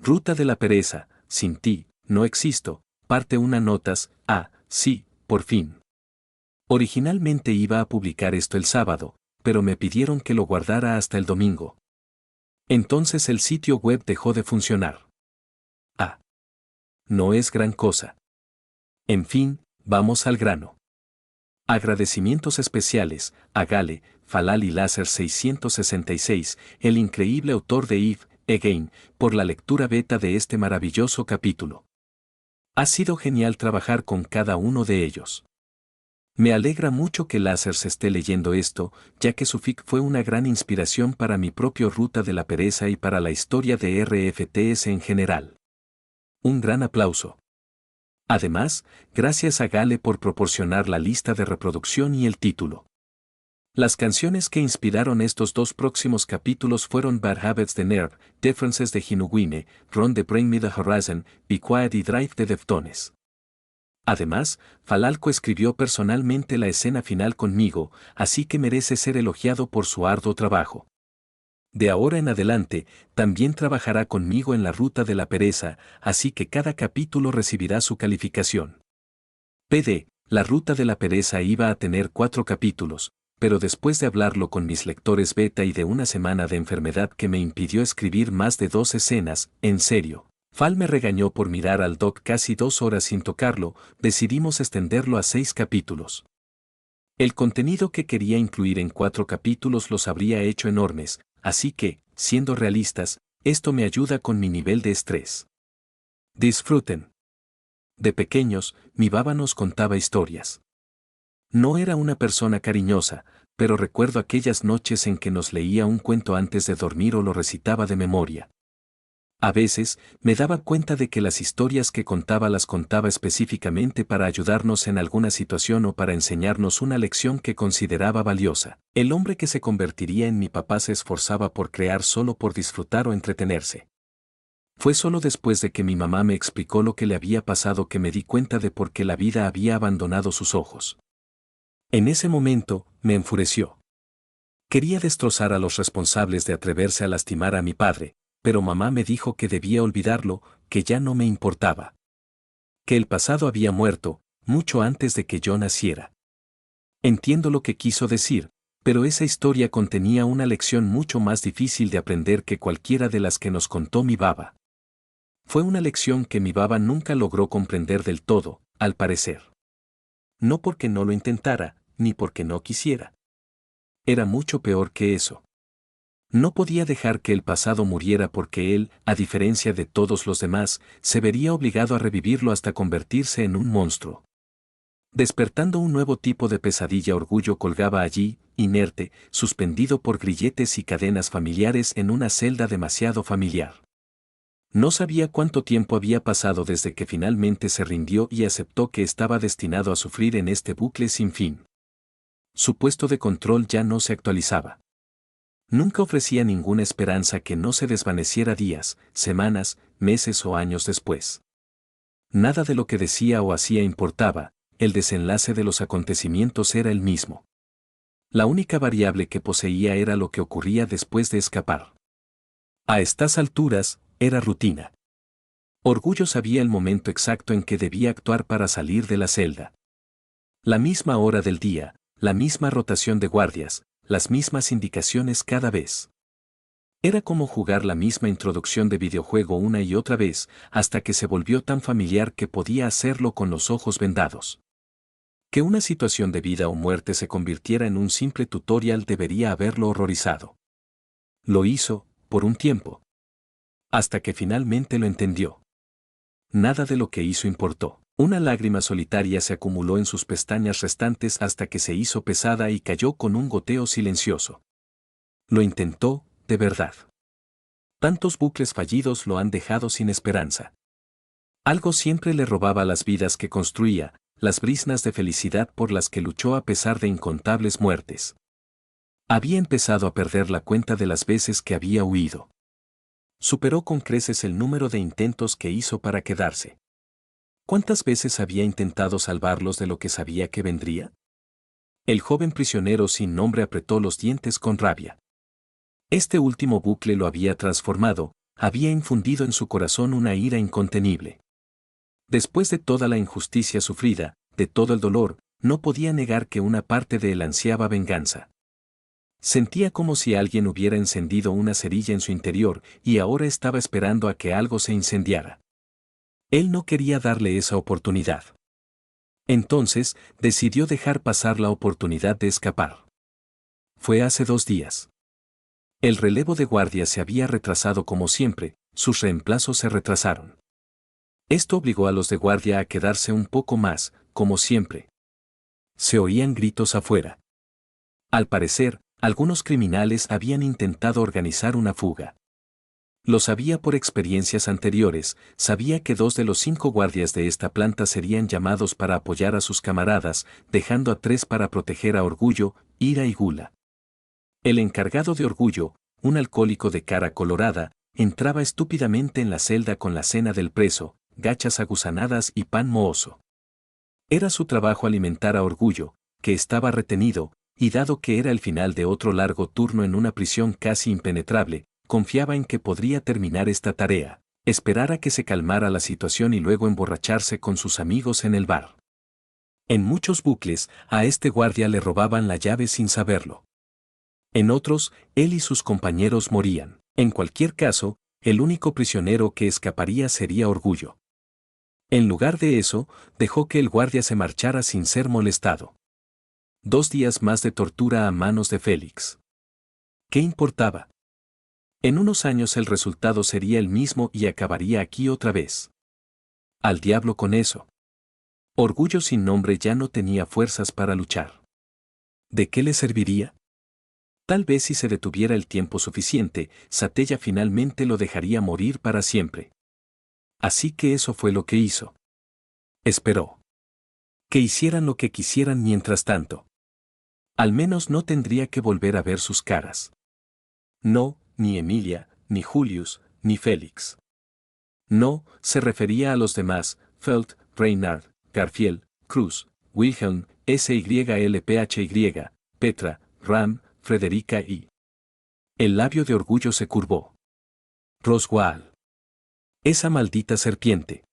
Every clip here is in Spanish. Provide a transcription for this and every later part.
Ruta de la pereza, sin ti, no existo, parte 1 notas, sí, por fin. Originalmente iba a publicar esto el sábado, pero me pidieron que lo guardara hasta el domingo. Entonces el sitio web dejó de funcionar. No es gran cosa. En fin, vamos al grano. Agradecimientos especiales a Gale, Falal y Láser 666, el increíble autor de If, Again, por la lectura beta de este maravilloso capítulo. Ha sido genial trabajar con cada uno de ellos. Me alegra mucho que Láser se esté leyendo esto, ya que su fic fue una gran inspiración para mi propia Ruta de la Pereza y para la historia de RFTS en general. Un gran aplauso. Además, gracias a Gale por proporcionar la lista de reproducción y el título. Las canciones que inspiraron estos 2 próximos capítulos fueron Bad Habits de Nerve, Differences de Hinugine, Run de Bring Me the Horizon, Be Quiet y Drive de Deftones. Además, Falal coescribió personalmente la escena final conmigo, así que merece ser elogiado por su arduo trabajo. De ahora en adelante, también trabajará conmigo en la Ruta de la Pereza, así que cada capítulo recibirá su calificación. PD, la Ruta de la Pereza iba a tener 4 capítulos, pero después de hablarlo con mis lectores beta y de una semana de enfermedad que me impidió escribir más de 2 escenas, en serio, Fal me regañó por mirar al doc casi 2 horas sin tocarlo, decidimos extenderlo a 6 capítulos. El contenido que quería incluir en 4 capítulos los habría hecho enormes, así que, siendo realistas, esto me ayuda con mi nivel de estrés. Disfruten. De pequeños, mi baba nos contaba historias. No era una persona cariñosa, pero recuerdo aquellas noches en que nos leía un cuento antes de dormir o lo recitaba de memoria. A veces, me daba cuenta de que las historias que contaba las contaba específicamente para ayudarnos en alguna situación o para enseñarnos una lección que consideraba valiosa. El hombre que se convertiría en mi papá se esforzaba por crear solo por disfrutar o entretenerse. Fue solo después de que mi mamá me explicó lo que le había pasado que me di cuenta de por qué la vida había abandonado sus ojos. En ese momento, me enfureció. Quería destrozar a los responsables de atreverse a lastimar a mi padre, pero mamá me dijo que debía olvidarlo, que ya no me importaba. Que el pasado había muerto, mucho antes de que yo naciera. Entiendo lo que quiso decir, pero esa historia contenía una lección mucho más difícil de aprender que cualquiera de las que nos contó mi baba. Fue una lección que mi baba nunca logró comprender del todo, al parecer. No porque no lo intentara, ni porque no quisiera. Era mucho peor que eso. No podía dejar que el pasado muriera porque él, a diferencia de todos los demás, se vería obligado a revivirlo hasta convertirse en un monstruo. Despertando un nuevo tipo de pesadilla, Orgullo colgaba allí, inerte, suspendido por grilletes y cadenas familiares en una celda demasiado familiar. No sabía cuánto tiempo había pasado desde que finalmente se rindió y aceptó que estaba destinado a sufrir en este bucle sin fin. Su puesto de control ya no se actualizaba. Nunca ofrecía ninguna esperanza que no se desvaneciera días, semanas, meses o años después. Nada de lo que decía o hacía importaba, el desenlace de los acontecimientos era el mismo. La única variable que poseía era lo que ocurría después de escapar. A estas alturas, era rutina. Orgullo sabía el momento exacto en que debía actuar para salir de la celda. La misma hora del día, la misma rotación de guardias, las mismas indicaciones cada vez. Era como jugar la misma introducción de videojuego una y otra vez, hasta que se volvió tan familiar que podía hacerlo con los ojos vendados. Que una situación de vida o muerte se convirtiera en un simple tutorial debería haberlo horrorizado. Lo hizo, por un tiempo. Hasta que finalmente lo entendió. Nada de lo que hizo importó. Una lágrima solitaria se acumuló en sus pestañas restantes hasta que se hizo pesada y cayó con un goteo silencioso. Lo intentó, de verdad. Tantos bucles fallidos lo han dejado sin esperanza. Algo siempre le robaba las vidas que construía, las briznas de felicidad por las que luchó a pesar de incontables muertes. Había empezado a perder la cuenta de las veces que había huido. Superó con creces el número de intentos que hizo para quedarse. ¿Cuántas veces había intentado salvarlos de lo que sabía que vendría? El joven prisionero sin nombre apretó los dientes con rabia. Este último bucle lo había transformado, había infundido en su corazón una ira incontenible. Después de toda la injusticia sufrida, de todo el dolor, no podía negar que una parte de él ansiaba venganza. Sentía como si alguien hubiera encendido una cerilla en su interior y ahora estaba esperando a que algo se incendiara. Él no quería darle esa oportunidad. Entonces, decidió dejar pasar la oportunidad de escapar. Fue hace 2 días. El relevo de guardia se había retrasado como siempre, sus reemplazos se retrasaron. Esto obligó a los de guardia a quedarse un poco más, como siempre. Se oían gritos afuera. Al parecer, algunos criminales habían intentado organizar una fuga. Lo sabía por experiencias anteriores, sabía que 2 de los 5 guardias de esta planta serían llamados para apoyar a sus camaradas, dejando a 3 para proteger a Orgullo, Ira y Gula. El encargado de Orgullo, un alcohólico de cara colorada, entraba estúpidamente en la celda con la cena del preso, gachas aguzanadas y pan mohoso. Era su trabajo alimentar a Orgullo, que estaba retenido, y dado que era el final de otro largo turno en una prisión casi impenetrable, confiaba en que podría terminar esta tarea, esperar a que se calmara la situación y luego emborracharse con sus amigos en el bar. En muchos bucles, a este guardia le robaban la llave sin saberlo. En otros, él y sus compañeros morían. En cualquier caso, el único prisionero que escaparía sería Orgullo. En lugar de eso, dejó que el guardia se marchara sin ser molestado. 2 días más de tortura a manos de Félix. ¿Qué importaba? En unos años el resultado sería el mismo y acabaría aquí otra vez. Al diablo con eso. Orgullo sin nombre ya no tenía fuerzas para luchar. ¿De qué le serviría? Tal vez si se detuviera el tiempo suficiente, Satella finalmente lo dejaría morir para siempre. Así que eso fue lo que hizo. Esperó. Que hicieran lo que quisieran mientras tanto. Al menos no tendría que volver a ver sus caras. No, ni Emilia, ni Julius, ni Félix. No, se refería a los demás, Felt, Reinhard, Garfield, Cruz, Wilhelm, SYLPHY, Petra, Ram, Frederica y... El labio de Orgullo se curvó. Roswell. Esa maldita serpiente.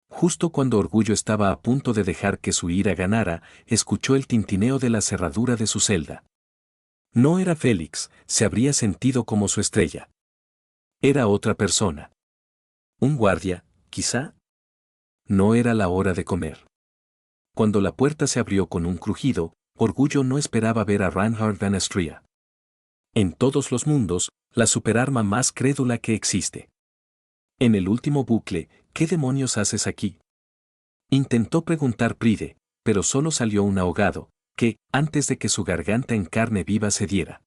Justo cuando Orgullo estaba a punto de dejar que su ira ganara, escuchó el tintineo de la cerradura de su celda. No era Félix, se habría sentido como su estrella. Era otra persona. ¿Un guardia, quizá? No era la hora de comer. Cuando la puerta se abrió con un crujido, Orgullo no esperaba ver a Reinhard Van Estria. En todos los mundos, la superarma más crédula que existe. En el último bucle, ¿qué demonios haces aquí? Intentó preguntar Pride, pero solo salió un ahogado, que, antes de que su garganta en carne viva cediera.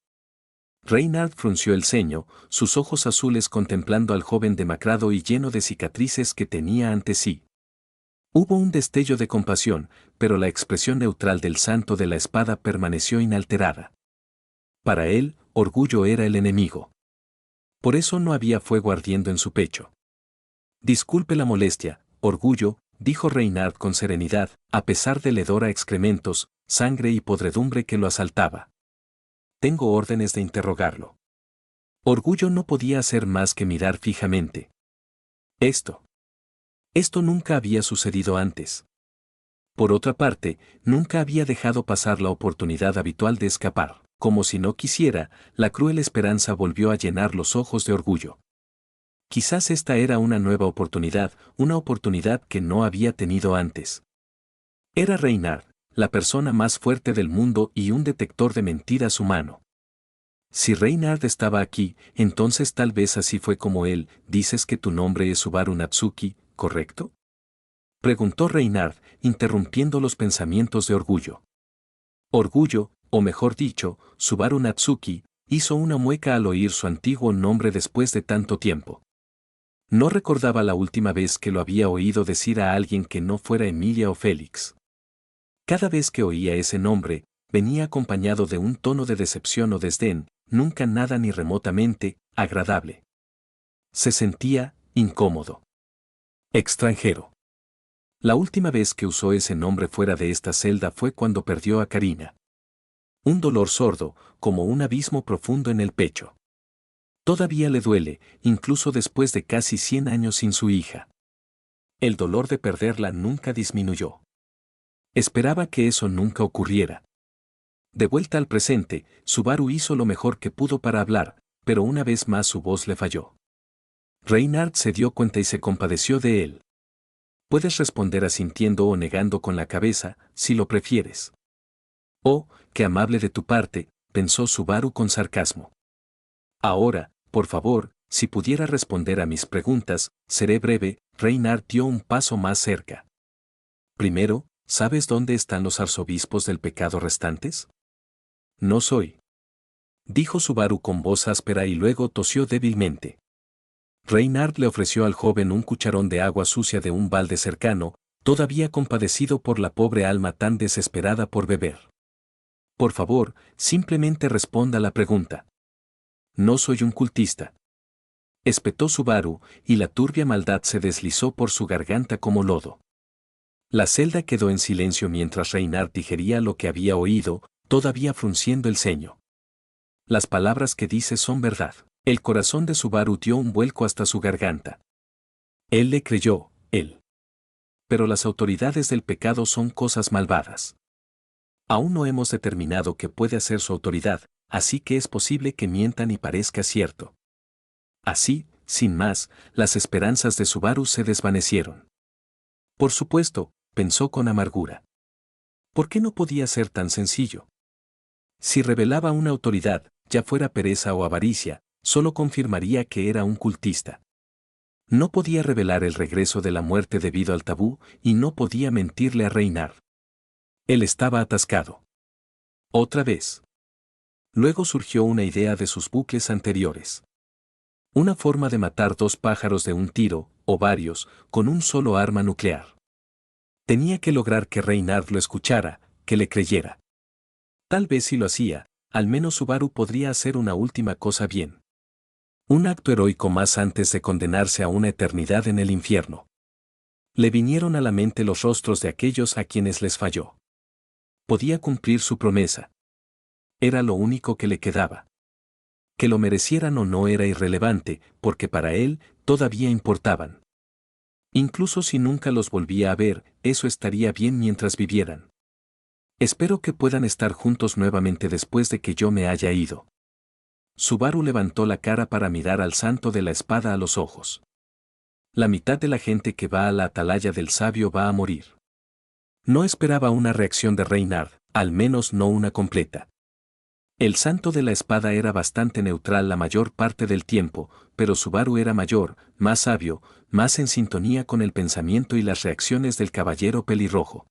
Reinhard frunció el ceño, sus ojos azules contemplando al joven demacrado y lleno de cicatrices que tenía ante sí. Hubo un destello de compasión, pero la expresión neutral del santo de la espada permaneció inalterada. Para él, Orgullo era el enemigo. Por eso no había fuego ardiendo en su pecho. Disculpe la molestia, Orgullo, dijo Reinhard con serenidad, a pesar del hedor a excrementos, sangre y podredumbre que lo asaltaba. Tengo órdenes de interrogarlo. Orgullo no podía hacer más que mirar fijamente. Esto nunca había sucedido antes. Por otra parte, nunca había dejado pasar la oportunidad habitual de escapar. Como si no quisiera, la cruel esperanza volvió a llenar los ojos de Orgullo. Quizás esta era una nueva oportunidad, una oportunidad que no había tenido antes. Era Reinhard, la persona más fuerte del mundo y un detector de mentiras humano. Si Reinhard estaba aquí, entonces tal vez así fue como él. Dices que tu nombre es Subaru Natsuki, ¿correcto? Preguntó Reinhard, interrumpiendo los pensamientos de Orgullo. Orgullo, o mejor dicho, Subaru Natsuki, hizo una mueca al oír su antiguo nombre después de tanto tiempo. No recordaba la última vez que lo había oído decir a alguien que no fuera Emilia o Félix. Cada vez que oía ese nombre, venía acompañado de un tono de decepción o desdén, nunca nada ni remotamente agradable. Se sentía incómodo. Extranjero. La última vez que usó ese nombre fuera de esta celda fue cuando perdió a Karina. Un dolor sordo, como un abismo profundo en el pecho. Todavía le duele, incluso después de casi 100 años sin su hija. El dolor de perderla nunca disminuyó. Esperaba que eso nunca ocurriera. De vuelta al presente, Subaru hizo lo mejor que pudo para hablar, pero una vez más su voz le falló. Reinhard se dio cuenta y se compadeció de él. Puedes responder asintiendo o negando con la cabeza, si lo prefieres. Oh, qué amable de tu parte, pensó Subaru con sarcasmo. Ahora, por favor, si pudiera responder a mis preguntas, seré breve. Reinhard dio un paso más cerca. Primero, ¿sabes dónde están los arzobispos del pecado restantes? No soy. Dijo Subaru con voz áspera y luego tosió débilmente. Reinhard le ofreció al joven un cucharón de agua sucia de un balde cercano, todavía compadecido por la pobre alma tan desesperada por beber. Por favor, simplemente responda la pregunta. No soy un cultista. Espetó Subaru, y la turbia maldad se deslizó por su garganta como lodo. La celda quedó en silencio mientras Reinhard digería lo que había oído, todavía frunciendo el ceño. Las palabras que dice son verdad. El corazón de Subaru dio un vuelco hasta su garganta. Él le creyó, él. Pero las autoridades del pecado son cosas malvadas. Aún no hemos determinado qué puede hacer su autoridad, así que es posible que mientan y parezca cierto. Así, sin más, las esperanzas de Subaru se desvanecieron. Por supuesto, pensó con amargura. ¿Por qué no podía ser tan sencillo? Si revelaba una autoridad, ya fuera pereza o avaricia, solo confirmaría que era un cultista. No podía revelar el regreso de la muerte debido al tabú, y no podía mentirle a Reinhard. Él estaba atascado. Otra vez. Luego surgió una idea de sus bucles anteriores. Una forma de matar dos pájaros de un tiro, o varios, con un solo arma nuclear. Tenía que lograr que Reinhard lo escuchara, que le creyera. Tal vez si lo hacía, al menos Subaru podría hacer una última cosa bien. Un acto heroico más antes de condenarse a una eternidad en el infierno. Le vinieron a la mente los rostros de aquellos a quienes les falló. Podía cumplir su promesa. Era lo único que le quedaba. Que lo merecieran o no era irrelevante, porque para él, todavía importaban. Incluso si nunca los volvía a ver, eso estaría bien mientras vivieran. Espero que puedan estar juntos nuevamente después de que yo me haya ido. Subaru levantó la cara para mirar al santo de la espada a los ojos. La mitad de la gente que va a la atalaya del sabio va a morir. No esperaba una reacción de Reinhard, al menos no una completa. El santo de la espada era bastante neutral la mayor parte del tiempo, pero Subaru era mayor, más sabio, más en sintonía con el pensamiento y las reacciones del caballero pelirrojo.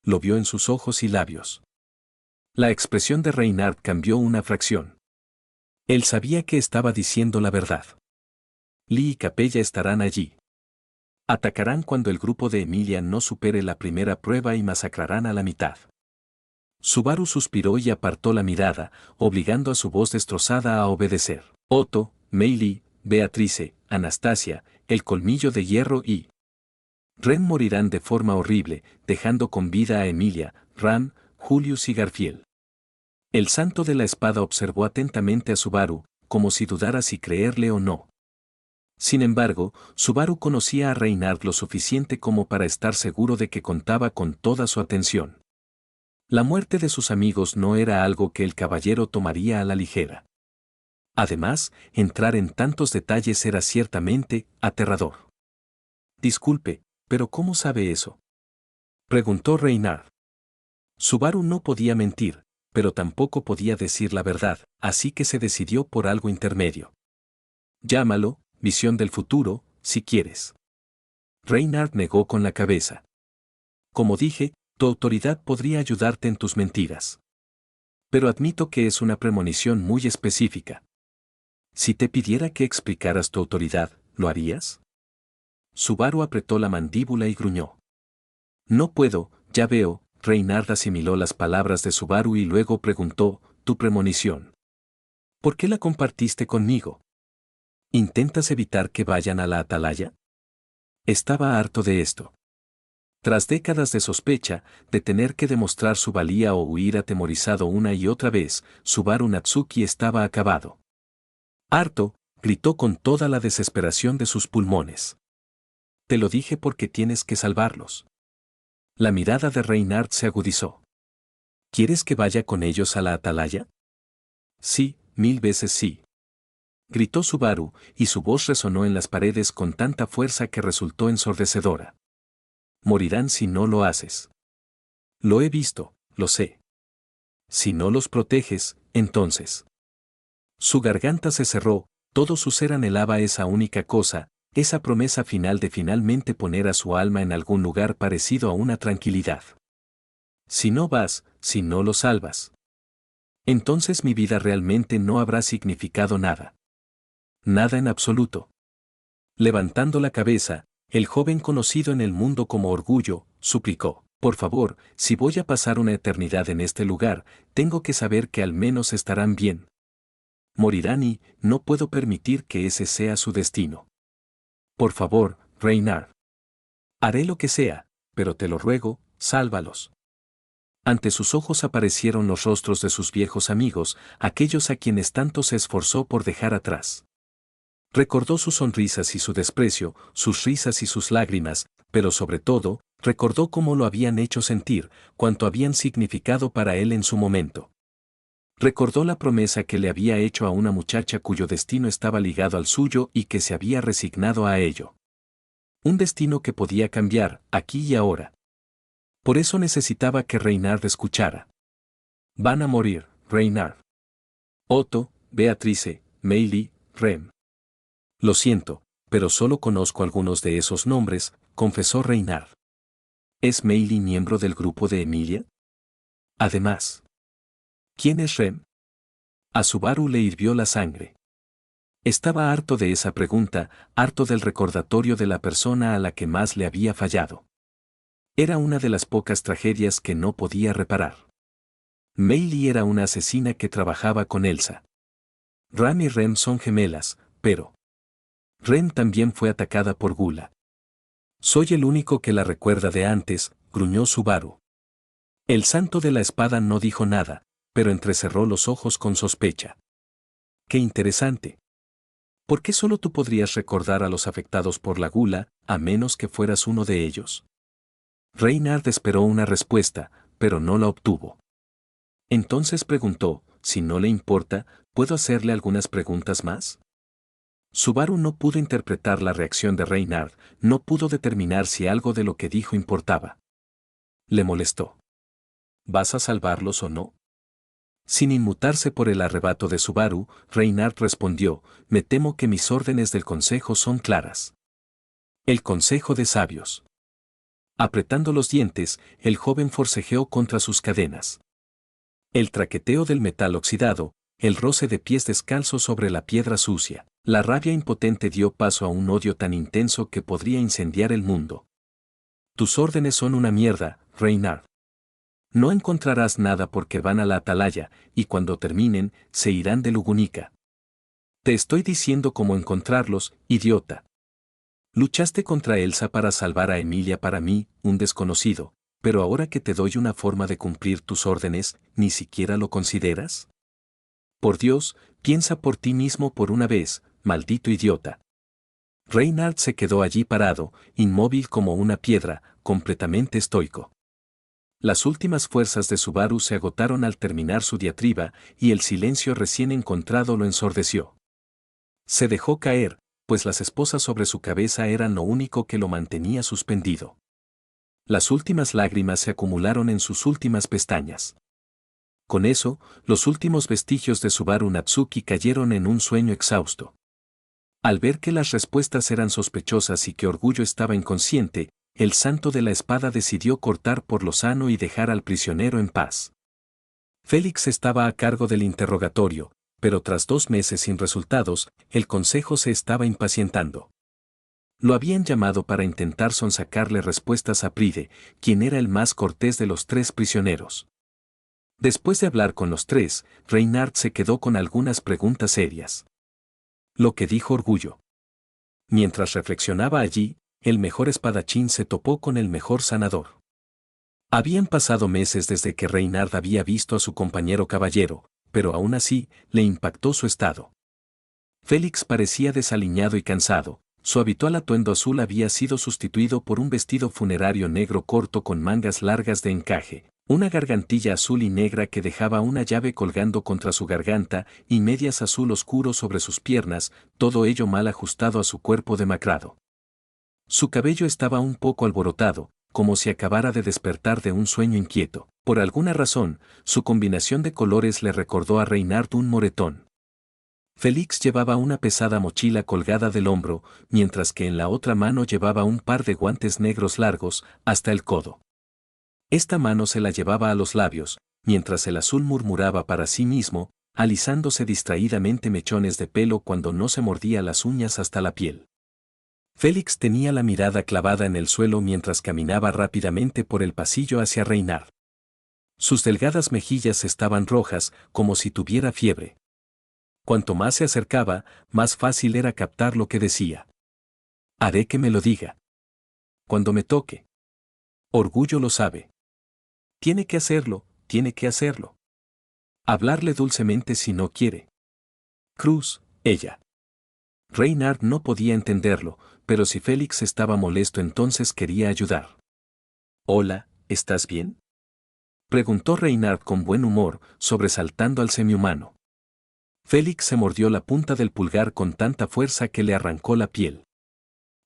Lo vio en sus ojos y labios. La expresión de Reinhard cambió una fracción. Él sabía que estaba diciendo la verdad. Lee y Capella estarán allí. Atacarán cuando el grupo de Emilia no supere la primera prueba y masacrarán a la mitad. Subaru suspiró y apartó la mirada, obligando a su voz destrozada a obedecer. Otto, Mei Lee, Beatrice, Anastasia, el colmillo de hierro y Ren morirán de forma horrible, dejando con vida a Emilia, Ram, Julius y Garfield. El santo de la espada observó atentamente a Subaru, como si dudara si creerle o no. Sin embargo, Subaru conocía a Reinhard lo suficiente como para estar seguro de que contaba con toda su atención. La muerte de sus amigos no era algo que el caballero tomaría a la ligera. Además, entrar en tantos detalles era ciertamente aterrador. Disculpe, pero ¿cómo sabe eso? Preguntó Reinhard. Subaru no podía mentir, pero tampoco podía decir la verdad, así que se decidió por algo intermedio. Llámalo, visión del futuro, si quieres. Reinhard negó con la cabeza. Como dije, tu autoridad podría ayudarte en tus mentiras. Pero admito que es una premonición muy específica. Si te pidiera que explicaras tu autoridad, ¿lo harías? Subaru apretó la mandíbula y gruñó. No puedo, ya veo. Reinhard asimiló las palabras de Subaru y luego preguntó, ¿tu premonición? ¿Por qué la compartiste conmigo? ¿Intentas evitar que vayan a la atalaya? Estaba harto de esto. Tras décadas de sospecha, de tener que demostrar su valía o huir atemorizado una y otra vez, Subaru Natsuki estaba acabado. Harto, gritó con toda la desesperación de sus pulmones. Te lo dije porque tienes que salvarlos. La mirada de Reynard se agudizó. ¿Quieres que vaya con ellos a la atalaya? Sí, 1000 veces sí. Gritó Subaru, y su voz resonó en las paredes con tanta fuerza que resultó ensordecedora. Morirán si no lo haces. Lo he visto, lo sé. Si no los proteges, entonces. Su garganta se cerró, todo su ser anhelaba esa única cosa, esa promesa final de finalmente poner a su alma en algún lugar parecido a una tranquilidad. Si no vas, si no lo salvas, entonces mi vida realmente no habrá significado nada. Nada en absoluto. Levantando la cabeza, el joven conocido en el mundo como Orgullo, suplicó, por favor, si voy a pasar una eternidad en este lugar, tengo que saber que al menos estarán bien. Morirán y no puedo permitir que ese sea su destino. Por favor, Reynard. Haré lo que sea, pero te lo ruego, sálvalos. Ante sus ojos aparecieron los rostros de sus viejos amigos, aquellos a quienes tanto se esforzó por dejar atrás. Recordó sus sonrisas y su desprecio, sus risas y sus lágrimas, pero sobre todo, recordó cómo lo habían hecho sentir, cuánto habían significado para él en su momento. Recordó la promesa que le había hecho a una muchacha cuyo destino estaba ligado al suyo y que se había resignado a ello. Un destino que podía cambiar, aquí y ahora. Por eso necesitaba que Reynard escuchara. Van a morir, Reynard. Otto, Beatrice, Meili, Rem. Lo siento, pero solo conozco algunos de esos nombres, confesó Reynard. ¿Es Meili miembro del grupo de Emilia? Además, ¿quién es Rem? A Subaru le hirvió la sangre. Estaba harto de esa pregunta, harto del recordatorio de la persona a la que más le había fallado. Era una de las pocas tragedias que no podía reparar. Meili era una asesina que trabajaba con Elsa. Ram y Rem son gemelas, pero Rem también fue atacada por Gula. Soy el único que la recuerda de antes, gruñó Subaru. El santo de la espada no dijo nada, pero entrecerró los ojos con sospecha. Qué interesante. ¿Por qué solo tú podrías recordar a los afectados por la gula, a menos que fueras uno de ellos? Reynard esperó una respuesta, pero no la obtuvo. Entonces preguntó, si no le importa, ¿puedo hacerle algunas preguntas más? Subaru no pudo interpretar la reacción de Reynard, no pudo determinar si algo de lo que dijo importaba. Le molestó. ¿Vas a salvarlos o no? Sin inmutarse por el arrebato de Subaru, Reynard respondió, me temo que mis órdenes del consejo son claras. El consejo de sabios. Apretando los dientes, el joven forcejeó contra sus cadenas. El traqueteo del metal oxidado, el roce de pies descalzos sobre la piedra sucia, la rabia impotente dio paso a un odio tan intenso que podría incendiar el mundo. Tus órdenes son una mierda, Reynard. No encontrarás nada porque van a la atalaya, y cuando terminen, se irán de Lugunica. Te estoy diciendo cómo encontrarlos, idiota. Luchaste contra Elsa para salvar a Emilia para mí, un desconocido, pero ahora que te doy una forma de cumplir tus órdenes, ¿ni siquiera lo consideras? Por Dios, piensa por ti mismo por una vez, maldito idiota. Reynard se quedó allí parado, inmóvil como una piedra, completamente estoico. Las últimas fuerzas de Subaru se agotaron al terminar su diatriba, y el silencio recién encontrado lo ensordeció. Se dejó caer, pues las esposas sobre su cabeza eran lo único que lo mantenía suspendido. Las últimas lágrimas se acumularon en sus últimas pestañas. Con eso, los últimos vestigios de Subaru Natsuki cayeron en un sueño exhausto. Al ver que las respuestas eran sospechosas y que Orgullo estaba inconsciente, el santo de la espada decidió cortar por lo sano y dejar al prisionero en paz. Félix estaba a cargo del interrogatorio, pero tras 2 meses sin resultados, el consejo se estaba impacientando. Lo habían llamado para intentar sonsacarle respuestas a Pride, quien era el más cortés de los 3 prisioneros. Después de hablar con los 3, Reynard se quedó con algunas preguntas serias. Lo que dijo Orgullo. Mientras reflexionaba allí, el mejor espadachín se topó con el mejor sanador. Habían pasado meses desde que Reynard había visto a su compañero caballero, pero aún así, le impactó su estado. Félix parecía desaliñado y cansado. Su habitual atuendo azul había sido sustituido por un vestido funerario negro corto con mangas largas de encaje, una gargantilla azul y negra que dejaba una llave colgando contra su garganta y medias azul oscuro sobre sus piernas, todo ello mal ajustado a su cuerpo demacrado. Su cabello estaba un poco alborotado, como si acabara de despertar de un sueño inquieto. Por alguna razón, su combinación de colores le recordó a Reynard un moretón. Félix llevaba una pesada mochila colgada del hombro, mientras que en la otra mano llevaba un par de guantes negros largos, hasta el codo. Esta mano se la llevaba a los labios, mientras el azul murmuraba para sí mismo, alisándose distraídamente mechones de pelo cuando no se mordía las uñas hasta la piel. Félix tenía la mirada clavada en el suelo mientras caminaba rápidamente por el pasillo hacia Reynard. Sus delgadas mejillas estaban rojas, como si tuviera fiebre. Cuanto más se acercaba, más fácil era captar lo que decía. Haré que me lo diga. Cuando me toque. Orgullo lo sabe. Tiene que hacerlo, tiene que hacerlo. Hablarle dulcemente si no quiere. Cruz, ella. Reynard no podía entenderlo, pero si Félix estaba molesto entonces quería ayudar. Hola, ¿estás bien? Preguntó Reynard con buen humor, sobresaltando al semihumano. Félix se mordió la punta del pulgar con tanta fuerza que le arrancó la piel.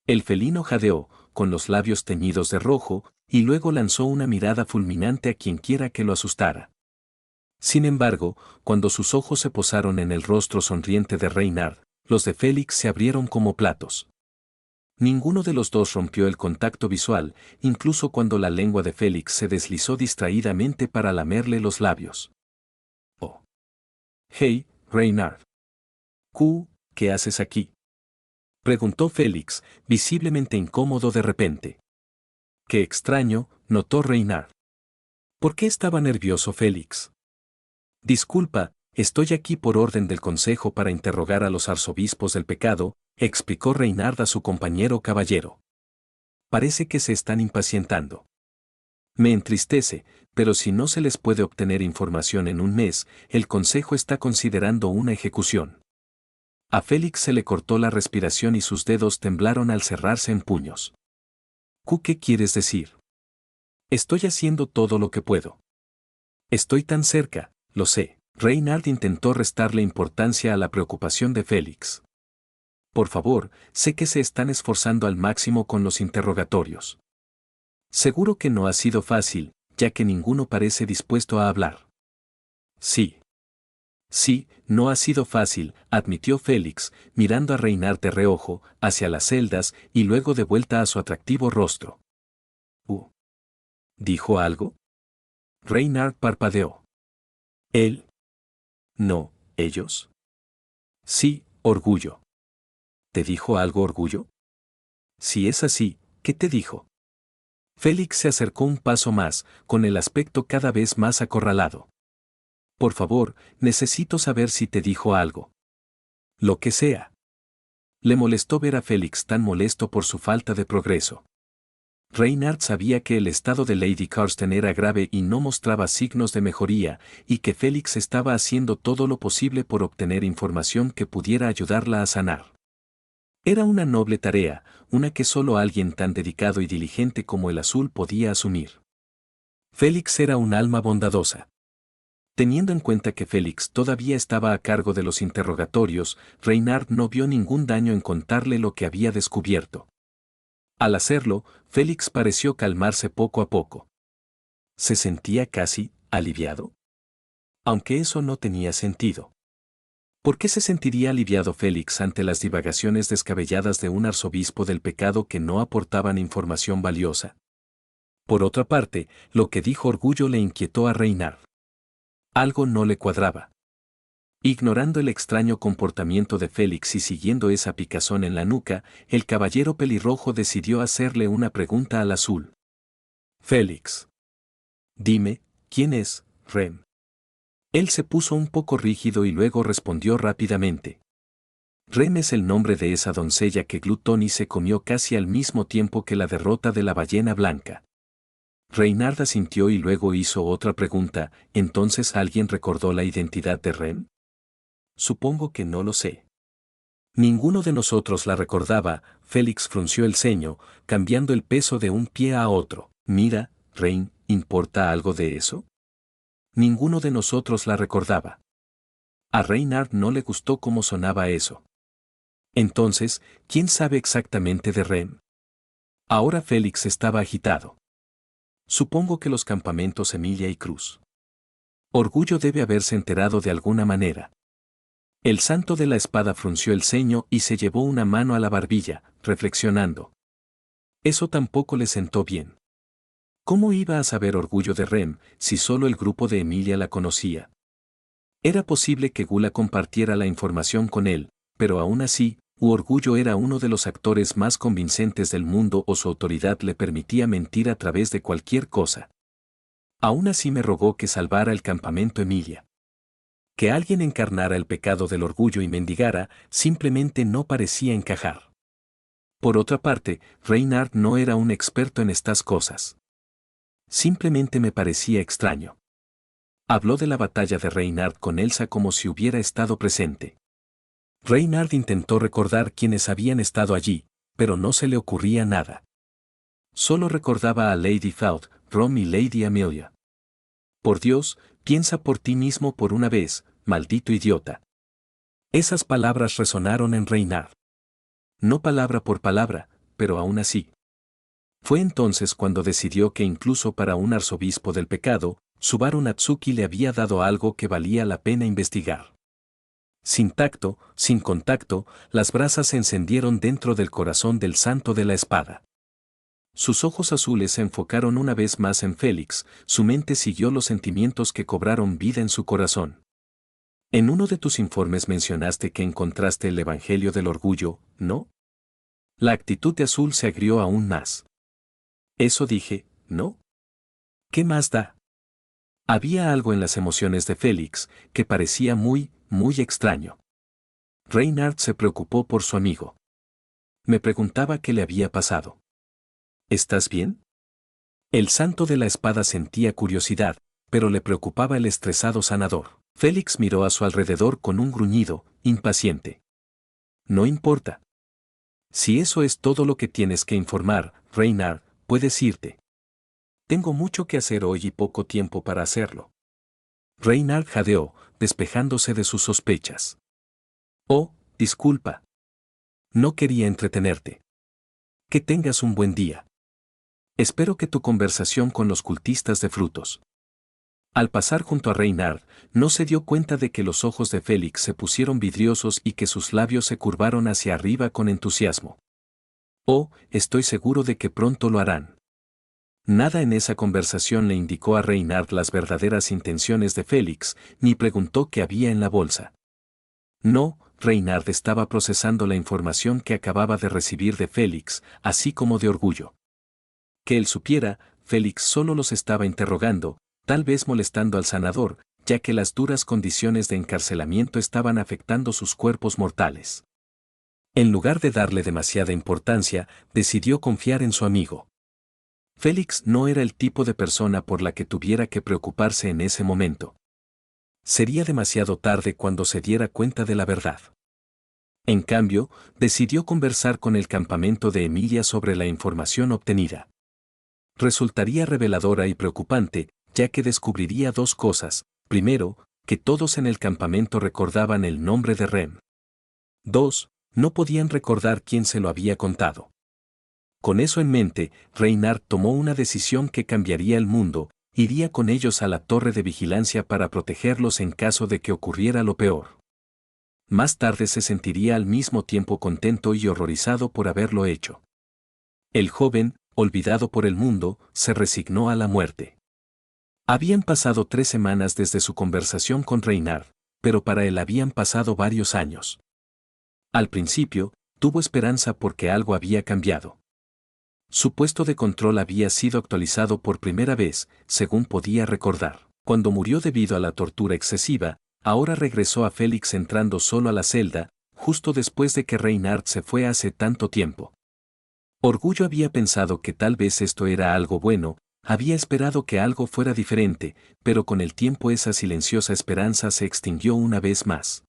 El felino jadeó, con los labios teñidos de rojo, y luego lanzó una mirada fulminante a quienquiera que lo asustara. Sin embargo, cuando sus ojos se posaron en el rostro sonriente de Reynard, los de Félix se abrieron como platos. Ninguno de los dos rompió el contacto visual, incluso cuando la lengua de Félix se deslizó distraídamente para lamerle los labios. Oh. Hey, Reynard. ¿Qué haces aquí? Preguntó Félix, visiblemente incómodo de repente. Qué extraño, notó Reynard. ¿Por qué estaba nervioso Félix? Disculpa, estoy aquí por orden del consejo para interrogar a los arzobispos del pecado, explicó Reynard a su compañero caballero. Parece que se están impacientando. Me entristece, pero si no se les puede obtener información en un mes, el consejo está considerando una ejecución. A Félix se le cortó la respiración y sus dedos temblaron al cerrarse en puños. ¿Qué quieres decir? Estoy haciendo todo lo que puedo. Estoy tan cerca, lo sé. Reynard intentó restarle importancia a la preocupación de Félix. Por favor, sé que se están esforzando al máximo con los interrogatorios. Seguro que no ha sido fácil, ya que ninguno parece dispuesto a hablar. Sí. Sí, no ha sido fácil, admitió Félix, mirando a Reynard de reojo, hacia las celdas y luego de vuelta a su atractivo rostro. ¿Dijo algo? Reynard parpadeó. ¿Él? No, ¿ellos? Sí, Orgullo. ¿Te dijo algo Orgullo? Si es así, ¿qué te dijo? Félix se acercó un paso más, con el aspecto cada vez más acorralado. Por favor, necesito saber si te dijo algo. Lo que sea. Le molestó ver a Félix tan molesto por su falta de progreso. Reynard sabía que el estado de Lady Carsten era grave y no mostraba signos de mejoría, y que Félix estaba haciendo todo lo posible por obtener información que pudiera ayudarla a sanar. Era una noble tarea, una que solo alguien tan dedicado y diligente como el azul podía asumir. Félix era un alma bondadosa. Teniendo en cuenta que Félix todavía estaba a cargo de los interrogatorios, Reynard no vio ningún daño en contarle lo que había descubierto. Al hacerlo, Félix pareció calmarse poco a poco. Se sentía casi aliviado. Aunque eso no tenía sentido. ¿Por qué se sentiría aliviado Félix ante las divagaciones descabelladas de un arzobispo del pecado que no aportaban información valiosa? Por otra parte, lo que dijo Orgullo le inquietó a Reynard. Algo no le cuadraba. Ignorando el extraño comportamiento de Félix y siguiendo esa picazón en la nuca, el caballero pelirrojo decidió hacerle una pregunta al azul. Félix. Dime, ¿quién es, Rem? Él se puso un poco rígido y luego respondió rápidamente. Rem es el nombre de esa doncella que Gluttony se comió casi al mismo tiempo que la derrota de la ballena blanca. Reynard asintió y luego hizo otra pregunta, ¿entonces alguien recordó la identidad de Rem? Supongo que no lo sé. Ninguno de nosotros la recordaba. Félix frunció el ceño, cambiando el peso de un pie a otro. Mira, Rein, ¿importa algo de eso? Ninguno de nosotros la recordaba. A Reynard no le gustó cómo sonaba eso. Entonces, ¿quién sabe exactamente de Rem? Ahora Félix estaba agitado. Supongo que los campamentos Emilia y Cruz. Orgullo debe haberse enterado de alguna manera. El santo de la espada frunció el ceño y se llevó una mano a la barbilla, reflexionando. Eso tampoco le sentó bien. ¿Cómo iba a saber Orgullo de Rem si solo el grupo de Emilia la conocía? Era posible que Gula compartiera la información con él, pero aún así, Orgullo era uno de los actores más convincentes del mundo o su autoridad le permitía mentir a través de cualquier cosa. Aún así me rogó que salvara el campamento Emilia. Que alguien encarnara el pecado del orgullo y mendigara, simplemente no parecía encajar. Por otra parte, Reynard no era un experto en estas cosas. Simplemente me parecía extraño. Habló de la batalla de Reynard con Elsa como si hubiera estado presente. Reynard intentó recordar quiénes habían estado allí, pero no se le ocurría nada. Solo recordaba a Lady Faud, Rom y Lady Amelia. Por Dios, piensa por ti mismo por una vez, maldito idiota. Esas palabras resonaron en Reynard. No palabra por palabra, pero aún así. Fue entonces cuando decidió que incluso para un arzobispo del pecado, Subaru Natsuki le había dado algo que valía la pena investigar. Sin tacto, sin contacto, las brasas se encendieron dentro del corazón del santo de la espada. Sus ojos azules se enfocaron una vez más en Félix, su mente siguió los sentimientos que cobraron vida en su corazón. En uno de tus informes mencionaste que encontraste el Evangelio del Orgullo, ¿no? La actitud de Azul se agrió aún más. Eso dije, ¿no? ¿Qué más da? Había algo en las emociones de Félix que parecía muy extraño. Reynard se preocupó por su amigo. Me preguntaba qué le había pasado. ¿Estás bien? El santo de la espada sentía curiosidad, pero le preocupaba el estresado sanador. Félix miró a su alrededor con un gruñido, impaciente. No importa. Si eso es todo lo que tienes que informar, Reynard, puedes irte. Tengo mucho que hacer hoy y poco tiempo para hacerlo. Reynard jadeó, despejándose de sus sospechas. Oh, disculpa. No quería entretenerte. Que tengas un buen día. Espero que tu conversación con los cultistas de frutos. Al pasar junto a Reynard, no se dio cuenta de que los ojos de Félix se pusieron vidriosos y que sus labios se curvaron hacia arriba con entusiasmo. Oh, estoy seguro de que pronto lo harán. Nada en esa conversación le indicó a Reynard las verdaderas intenciones de Félix, ni preguntó qué había en la bolsa. No, Reynard estaba procesando la información que acababa de recibir de Félix, así como de Orgullo. Que él supiera, Félix solo los estaba interrogando, tal vez molestando al sanador, ya que las duras condiciones de encarcelamiento estaban afectando sus cuerpos mortales. En lugar de darle demasiada importancia, decidió confiar en su amigo. Félix no era el tipo de persona por la que tuviera que preocuparse en ese momento. Sería demasiado tarde cuando se diera cuenta de la verdad. En cambio, decidió conversar con el campamento de Emilia sobre la información obtenida. Resultaría reveladora y preocupante, ya que descubriría dos cosas. Primero, que todos en el campamento recordaban el nombre de Rem. 2. No podían recordar quién se lo había contado. Con eso en mente, Reynard tomó una decisión que cambiaría el mundo, iría con ellos a la torre de vigilancia para protegerlos en caso de que ocurriera lo peor. Más tarde se sentiría al mismo tiempo contento y horrorizado por haberlo hecho. El joven, olvidado por el mundo, se resignó a la muerte. Habían pasado 3 semanas desde su conversación con Reynard, pero para él habían pasado varios años. Al principio, tuvo esperanza porque algo había cambiado. Su puesto de control había sido actualizado por primera vez, según podía recordar. Cuando murió debido a la tortura excesiva, ahora regresó a Félix entrando solo a la celda, justo después de que Reynard se fue hace tanto tiempo. Orgullo había pensado que tal vez esto era algo bueno, había esperado que algo fuera diferente, pero con el tiempo esa silenciosa esperanza se extinguió una vez más.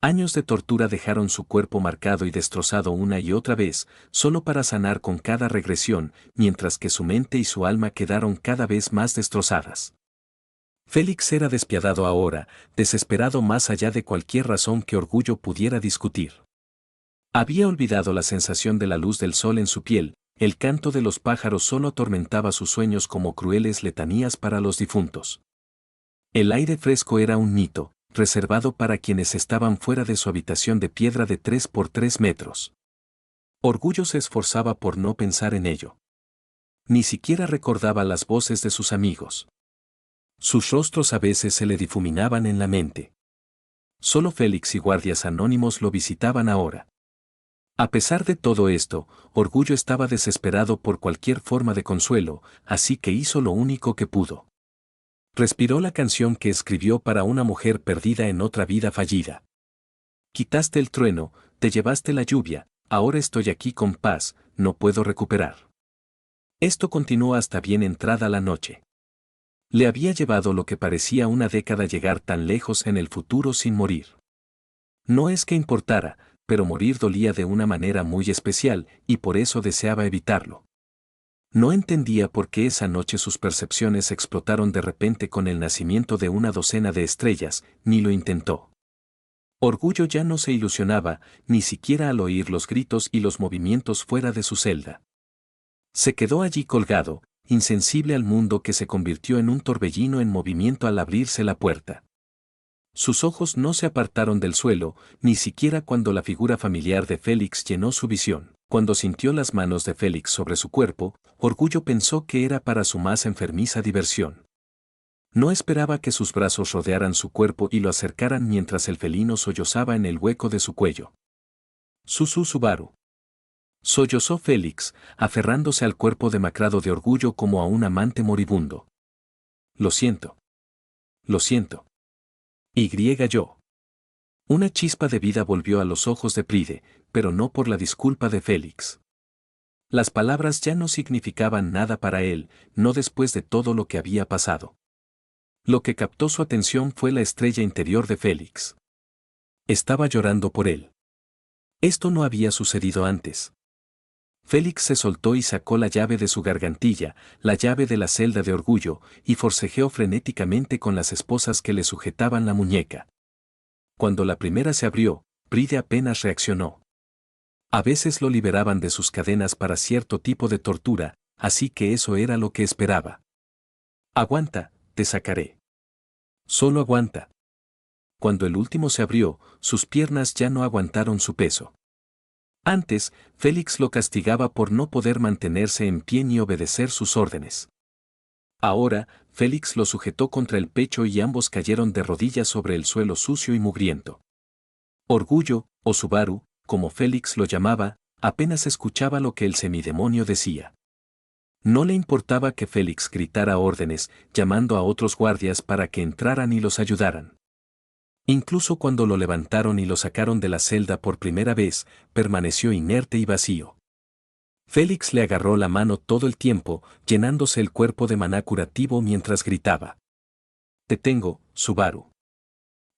Años de tortura dejaron su cuerpo marcado y destrozado una y otra vez, solo para sanar con cada regresión, mientras que su mente y su alma quedaron cada vez más destrozadas. Félix era despiadado ahora, desesperado más allá de cualquier razón que Orgullo pudiera discutir. Había olvidado la sensación de la luz del sol en su piel, el canto de los pájaros solo atormentaba sus sueños como crueles letanías para los difuntos. El aire fresco era un mito, reservado para quienes estaban fuera de su habitación de piedra de 3 por 3 metros. Orgullo se esforzaba por no pensar en ello. Ni siquiera recordaba las voces de sus amigos. Sus rostros a veces se le difuminaban en la mente. Solo Félix y guardias anónimos lo visitaban ahora. A pesar de todo esto, Orgullo estaba desesperado por cualquier forma de consuelo, así que hizo lo único que pudo. Respiró la canción que escribió para una mujer perdida en otra vida fallida. Quitaste el trueno, te llevaste la lluvia, ahora estoy aquí con paz, no puedo recuperar. Esto continuó hasta bien entrada la noche. Le había llevado lo que parecía una década llegar tan lejos en el futuro sin morir. No es que importara, pero morir dolía de una manera muy especial y por eso deseaba evitarlo. No entendía por qué esa noche sus percepciones explotaron de repente con el nacimiento de una docena de estrellas, ni lo intentó. Orgullo ya no se ilusionaba, ni siquiera al oír los gritos y los movimientos fuera de su celda. Se quedó allí colgado, insensible al mundo que se convirtió en un torbellino en movimiento al abrirse la puerta. Sus ojos no se apartaron del suelo, ni siquiera cuando la figura familiar de Félix llenó su visión. Cuando sintió las manos de Félix sobre su cuerpo, Orgullo pensó que era para su más enfermiza diversión. No esperaba que sus brazos rodearan su cuerpo y lo acercaran mientras el felino sollozaba en el hueco de su cuello. Subaru. Sollozó Félix, aferrándose al cuerpo demacrado de Orgullo como a un amante moribundo. Lo siento. Lo siento. Yo. Una chispa de vida volvió a los ojos de Pride, pero no por la disculpa de Félix. Las palabras ya no significaban nada para él, no después de todo lo que había pasado. Lo que captó su atención fue la estrella interior de Félix. Estaba llorando por él. Esto no había sucedido antes. Félix se soltó y sacó la llave de su gargantilla, la llave de la celda de Orgullo, y forcejeó frenéticamente con las esposas que le sujetaban la muñeca. Cuando la primera se abrió, Pride apenas reaccionó. A veces lo liberaban de sus cadenas para cierto tipo de tortura, así que eso era lo que esperaba. Aguanta, te sacaré. Solo aguanta. Cuando el último se abrió, sus piernas ya no aguantaron su peso. Antes, Félix lo castigaba por no poder mantenerse en pie ni obedecer sus órdenes. Ahora, Félix lo sujetó contra el pecho y ambos cayeron de rodillas sobre el suelo sucio y mugriento. Orgullo, o Subaru, como Félix lo llamaba, apenas escuchaba lo que el semidemonio decía. No le importaba que Félix gritara órdenes, llamando a otros guardias para que entraran y los ayudaran. Incluso cuando lo levantaron y lo sacaron de la celda por primera vez, permaneció inerte y vacío. Félix le agarró la mano todo el tiempo, llenándose el cuerpo de maná curativo mientras gritaba. Te tengo, Subaru.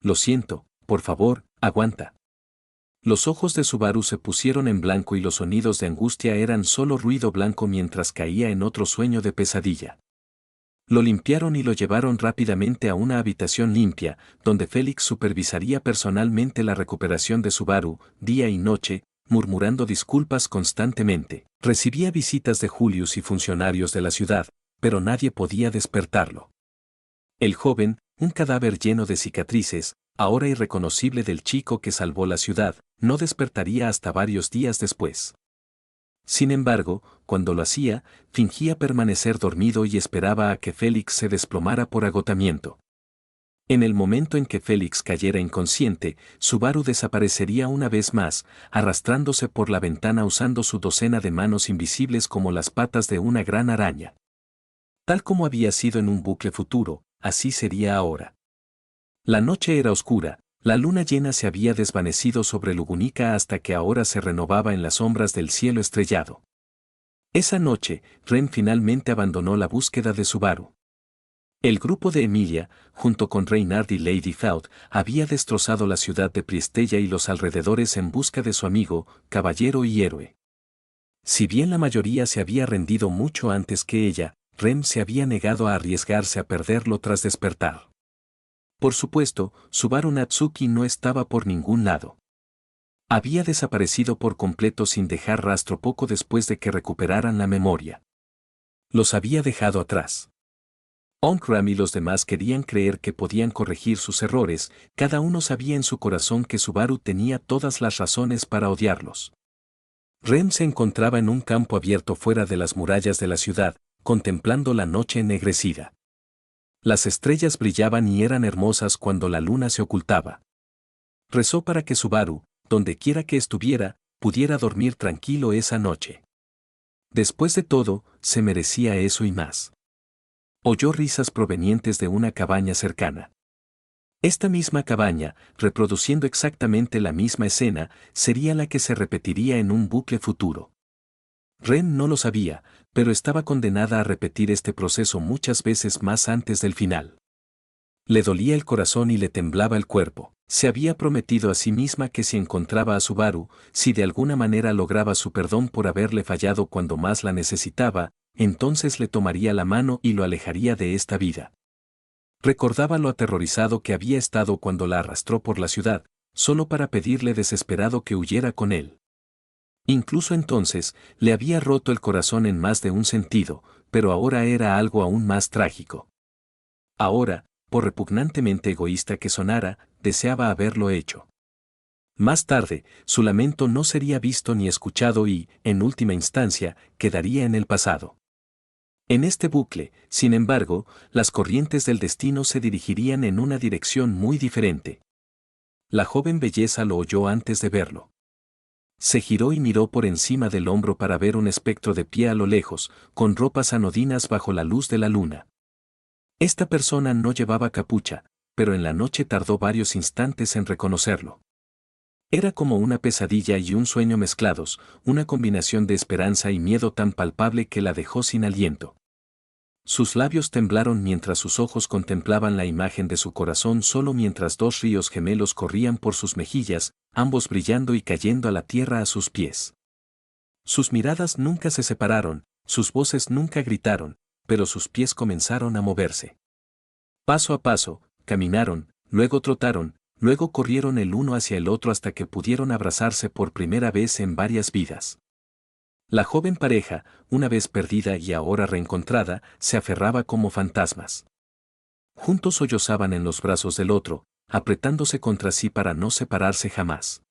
Lo siento, por favor, aguanta. Los ojos de Subaru se pusieron en blanco y los sonidos de angustia eran solo ruido blanco mientras caía en otro sueño de pesadilla. Lo limpiaron y lo llevaron rápidamente a una habitación limpia, donde Félix supervisaría personalmente la recuperación de Subaru, día y noche, murmurando disculpas constantemente. Recibía visitas de Julius y funcionarios de la ciudad, pero nadie podía despertarlo. El joven, un cadáver lleno de cicatrices, ahora irreconocible del chico que salvó la ciudad, no despertaría hasta varios días después. Sin embargo, cuando lo hacía, fingía permanecer dormido y esperaba a que Félix se desplomara por agotamiento. En el momento en que Félix cayera inconsciente, Subaru desaparecería una vez más, arrastrándose por la ventana usando su docena de manos invisibles como las patas de una gran araña. Tal como había sido en un bucle futuro, así sería ahora. La noche era oscura, la luna llena se había desvanecido sobre Lugunica hasta que ahora se renovaba en las sombras del cielo estrellado. Esa noche, Ren finalmente abandonó la búsqueda de Subaru. El grupo de Emilia, junto con Reynard y Lady Faud, había destrozado la ciudad de Priestella y los alrededores en busca de su amigo, caballero y héroe. Si bien la mayoría se había rendido mucho antes que ella, Rem se había negado a arriesgarse a perderlo tras despertar. Por supuesto, Subaru Natsuki no estaba por ningún lado. Había desaparecido por completo sin dejar rastro poco después de que recuperaran la memoria. Los había dejado atrás. Onkram y los demás querían creer que podían corregir sus errores, cada uno sabía en su corazón que Subaru tenía todas las razones para odiarlos. Rem se encontraba en un campo abierto fuera de las murallas de la ciudad, contemplando la noche ennegrecida. Las estrellas brillaban y eran hermosas cuando la luna se ocultaba. Rezó para que Subaru, donde quiera que estuviera, pudiera dormir tranquilo esa noche. Después de todo, se merecía eso y más. Oyó risas provenientes de una cabaña cercana. Esta misma cabaña, reproduciendo exactamente la misma escena, sería la que se repetiría en un bucle futuro. Ren no lo sabía, pero estaba condenada a repetir este proceso muchas veces más antes del final. Le dolía el corazón y le temblaba el cuerpo. Se había prometido a sí misma que si encontraba a Subaru, si de alguna manera lograba su perdón por haberle fallado cuando más la necesitaba, entonces le tomaría la mano y lo alejaría de esta vida. Recordaba lo aterrorizado que había estado cuando la arrastró por la ciudad, solo para pedirle desesperado que huyera con él. Incluso entonces, le había roto el corazón en más de un sentido, pero ahora era algo aún más trágico. Ahora, por repugnantemente egoísta que sonara, deseaba haberlo hecho. Más tarde, su lamento no sería visto ni escuchado y, en última instancia, quedaría en el pasado. En este bucle, sin embargo, las corrientes del destino se dirigirían en una dirección muy diferente. La joven belleza lo oyó antes de verlo. Se giró y miró por encima del hombro para ver un espectro de pie a lo lejos, con ropas anodinas bajo la luz de la luna. Esta persona no llevaba capucha, pero en la noche tardó varios instantes en reconocerlo. Era como una pesadilla y un sueño mezclados, una combinación de esperanza y miedo tan palpable que la dejó sin aliento. Sus labios temblaron mientras sus ojos contemplaban la imagen de su corazón solo mientras dos ríos gemelos corrían por sus mejillas, ambos brillando y cayendo a la tierra a sus pies. Sus miradas nunca se separaron, sus voces nunca gritaron, pero sus pies comenzaron a moverse. Paso a paso, caminaron, luego trotaron, luego corrieron el uno hacia el otro hasta que pudieron abrazarse por primera vez en varias vidas. La joven pareja, una vez perdida y ahora reencontrada, se aferraba como fantasmas. Juntos sollozaban en los brazos del otro, apretándose contra sí para no separarse jamás.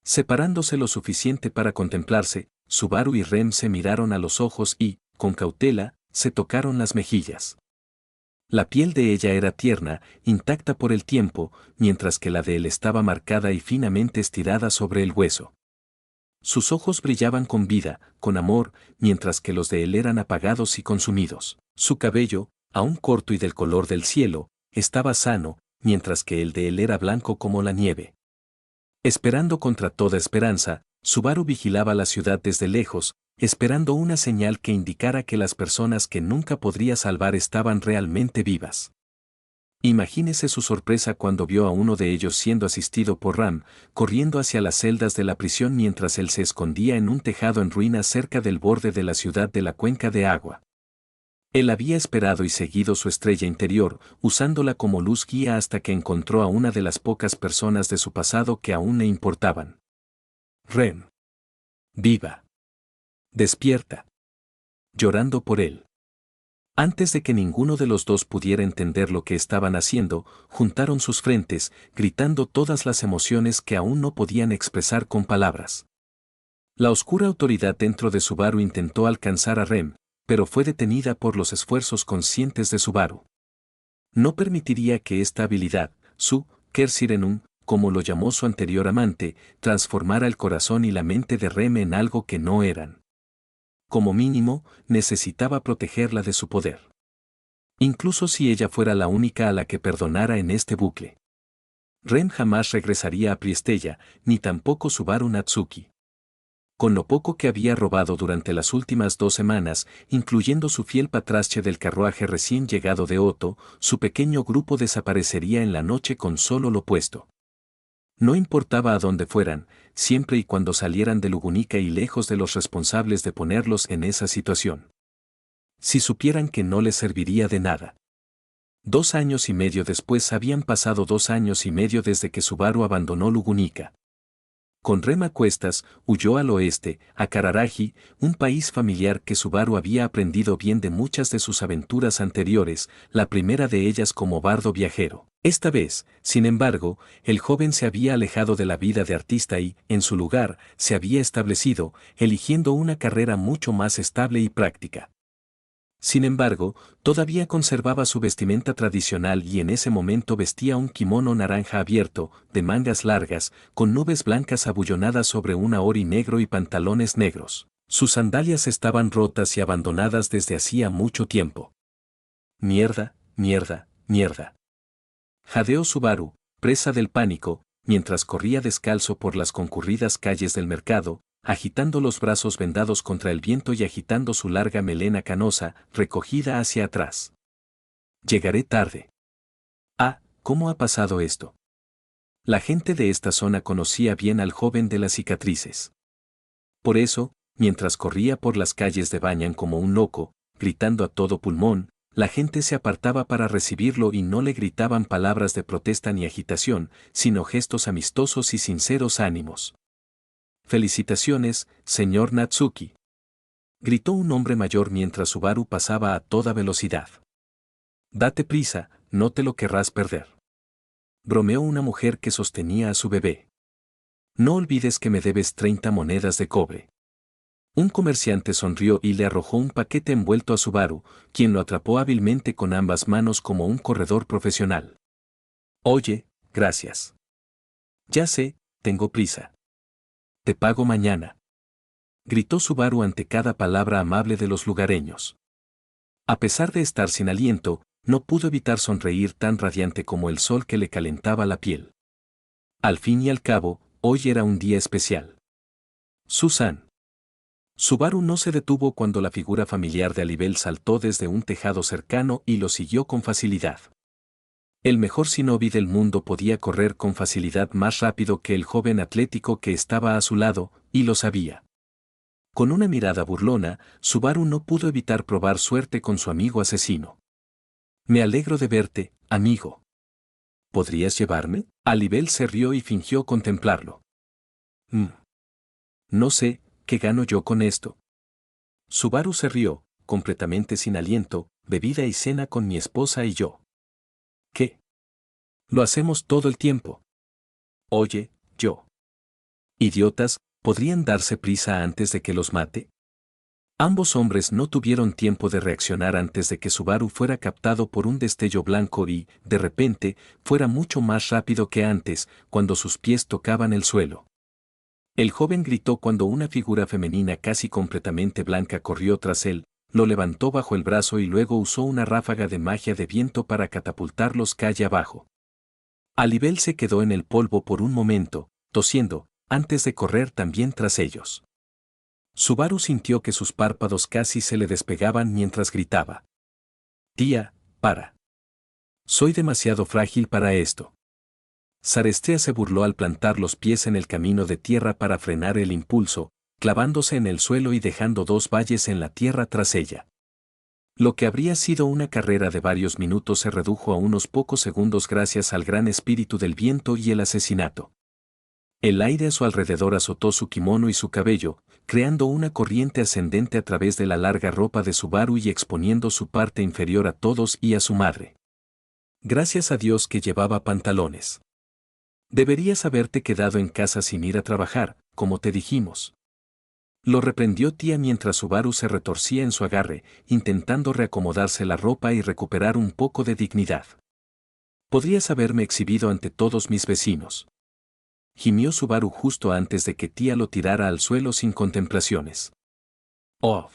Separándose lo suficiente para contemplarse, Subaru y Rem se miraron a los ojos y, con cautela, se tocaron las mejillas. La piel de ella era tierna, intacta por el tiempo, mientras que la de él estaba marcada y finamente estirada sobre el hueso. Sus ojos brillaban con vida, con amor, mientras que los de él eran apagados y consumidos. Su cabello, aún corto y del color del cielo, estaba sano, mientras que el de él era blanco como la nieve. Esperando contra toda esperanza, Subaru vigilaba la ciudad desde lejos, esperando una señal que indicara que las personas que nunca podría salvar estaban realmente vivas. Imagínese su sorpresa cuando vio a uno de ellos siendo asistido por Ram, corriendo hacia las celdas de la prisión mientras él se escondía en un tejado en ruinas cerca del borde de la ciudad de la cuenca de agua. Él había esperado y seguido su estrella interior, usándola como luz guía hasta que encontró a una de las pocas personas de su pasado que aún le importaban. Rem. Viva. Despierta. Llorando por él. Antes de que ninguno de los dos pudiera entender lo que estaban haciendo, juntaron sus frentes, gritando todas las emociones que aún no podían expresar con palabras. La oscura autoridad dentro de Subaru intentó alcanzar a Rem, pero fue detenida por los esfuerzos conscientes de Subaru. No permitiría que esta habilidad, su Kersirenum, como lo llamó su anterior amante, transformara el corazón y la mente de Rem en algo que no eran. Como mínimo, necesitaba protegerla de su poder. Incluso si ella fuera la única a la que perdonara en este bucle. Rem jamás regresaría a Priestella, ni tampoco Subaru Natsuki. Con lo poco que había robado durante las últimas 2 semanas, incluyendo su fiel patrache del carruaje recién llegado de Otto, su pequeño grupo desaparecería en la noche con solo lo puesto. No importaba a dónde fueran, siempre y cuando salieran de Lugunica y lejos de los responsables de ponerlos en esa situación. Si supieran que no les serviría de nada. 2 años y medio después habían pasado 2 años y medio desde que Subaru abandonó Lugunica. Con rema a cuestas, huyó al oeste, a Kararagi, un país familiar que Subaru había aprendido bien de muchas de sus aventuras anteriores, la primera de ellas como bardo viajero. Esta vez, sin embargo, el joven se había alejado de la vida de artista y, en su lugar, se había establecido, eligiendo una carrera mucho más estable y práctica. Sin embargo, todavía conservaba su vestimenta tradicional y en ese momento vestía un kimono naranja abierto, de mangas largas, con nubes blancas abullonadas sobre un aori negro y pantalones negros. Sus sandalias estaban rotas y abandonadas desde hacía mucho tiempo. Mierda, mierda, mierda. Jadeó Subaru, presa del pánico, mientras corría descalzo por las concurridas calles del mercado, agitando los brazos vendados contra el viento y agitando su larga melena canosa, recogida hacia atrás. Llegaré tarde. Ah, ¿cómo ha pasado esto? La gente de esta zona conocía bien al joven de las cicatrices. Por eso, mientras corría por las calles de Banyan como un loco, gritando a todo pulmón, la gente se apartaba para recibirlo y no le gritaban palabras de protesta ni agitación, sino gestos amistosos y sinceros ánimos. «Felicitaciones, señor Natsuki», gritó un hombre mayor mientras Subaru pasaba a toda velocidad. «Date prisa, no te lo querrás perder», bromeó una mujer que sostenía a su bebé. «No olvides que me debes 30 monedas de cobre». Un comerciante sonrió y le arrojó un paquete envuelto a Subaru, quien lo atrapó hábilmente con ambas manos como un corredor profesional. «Oye, gracias. Ya sé, tengo prisa. Te pago mañana», gritó Subaru ante cada palabra amable de los lugareños. A pesar de estar sin aliento, no pudo evitar sonreír tan radiante como el sol que le calentaba la piel. Al fin y al cabo, hoy era un día especial. Susan. Subaru no se detuvo cuando la figura familiar de Alibel saltó desde un tejado cercano y lo siguió con facilidad. El mejor shinobi del mundo podía correr con facilidad más rápido que el joven atlético que estaba a su lado, y lo sabía. Con una mirada burlona, Subaru no pudo evitar probar suerte con su amigo asesino. «Me alegro de verte, amigo. ¿Podrías llevarme?» Alibel se rió y fingió contemplarlo. No sé, ¿qué gano yo con esto?» Subaru se rió, completamente sin aliento, «bebida y cena con mi esposa y yo». «¿Qué? Lo hacemos todo el tiempo». «Oye, yo». «Idiotas, ¿podrían darse prisa antes de que los mate?» Ambos hombres no tuvieron tiempo de reaccionar antes de que Subaru fuera captado por un destello blanco y, de repente, fuera mucho más rápido que antes, cuando sus pies tocaban el suelo. El joven gritó cuando una figura femenina casi completamente blanca corrió tras él, lo levantó bajo el brazo y luego usó una ráfaga de magia de viento para catapultarlos calle abajo. Alibel se quedó en el polvo por un momento, tosiendo, antes de correr también tras ellos. Subaru sintió que sus párpados casi se le despegaban mientras gritaba. «Tía, para. Soy demasiado frágil para esto». Sarestea se burló al plantar los pies en el camino de tierra para frenar el impulso, clavándose en el suelo y dejando 2 valles en la tierra tras ella. Lo que habría sido una carrera de varios minutos se redujo a unos pocos segundos gracias al gran espíritu del viento y el asesinato. El aire a su alrededor azotó su kimono y su cabello, creando una corriente ascendente a través de la larga ropa de Subaru y exponiendo su parte inferior a todos y a su madre. Gracias a Dios que llevaba pantalones. Deberías haberte quedado en casa sin ir a trabajar, como te dijimos. Lo reprendió tía mientras Subaru se retorcía en su agarre, intentando reacomodarse la ropa y recuperar un poco de dignidad. Podrías haberme exhibido ante todos mis vecinos. Gimió Subaru justo antes de que tía lo tirara al suelo sin contemplaciones. «Oh.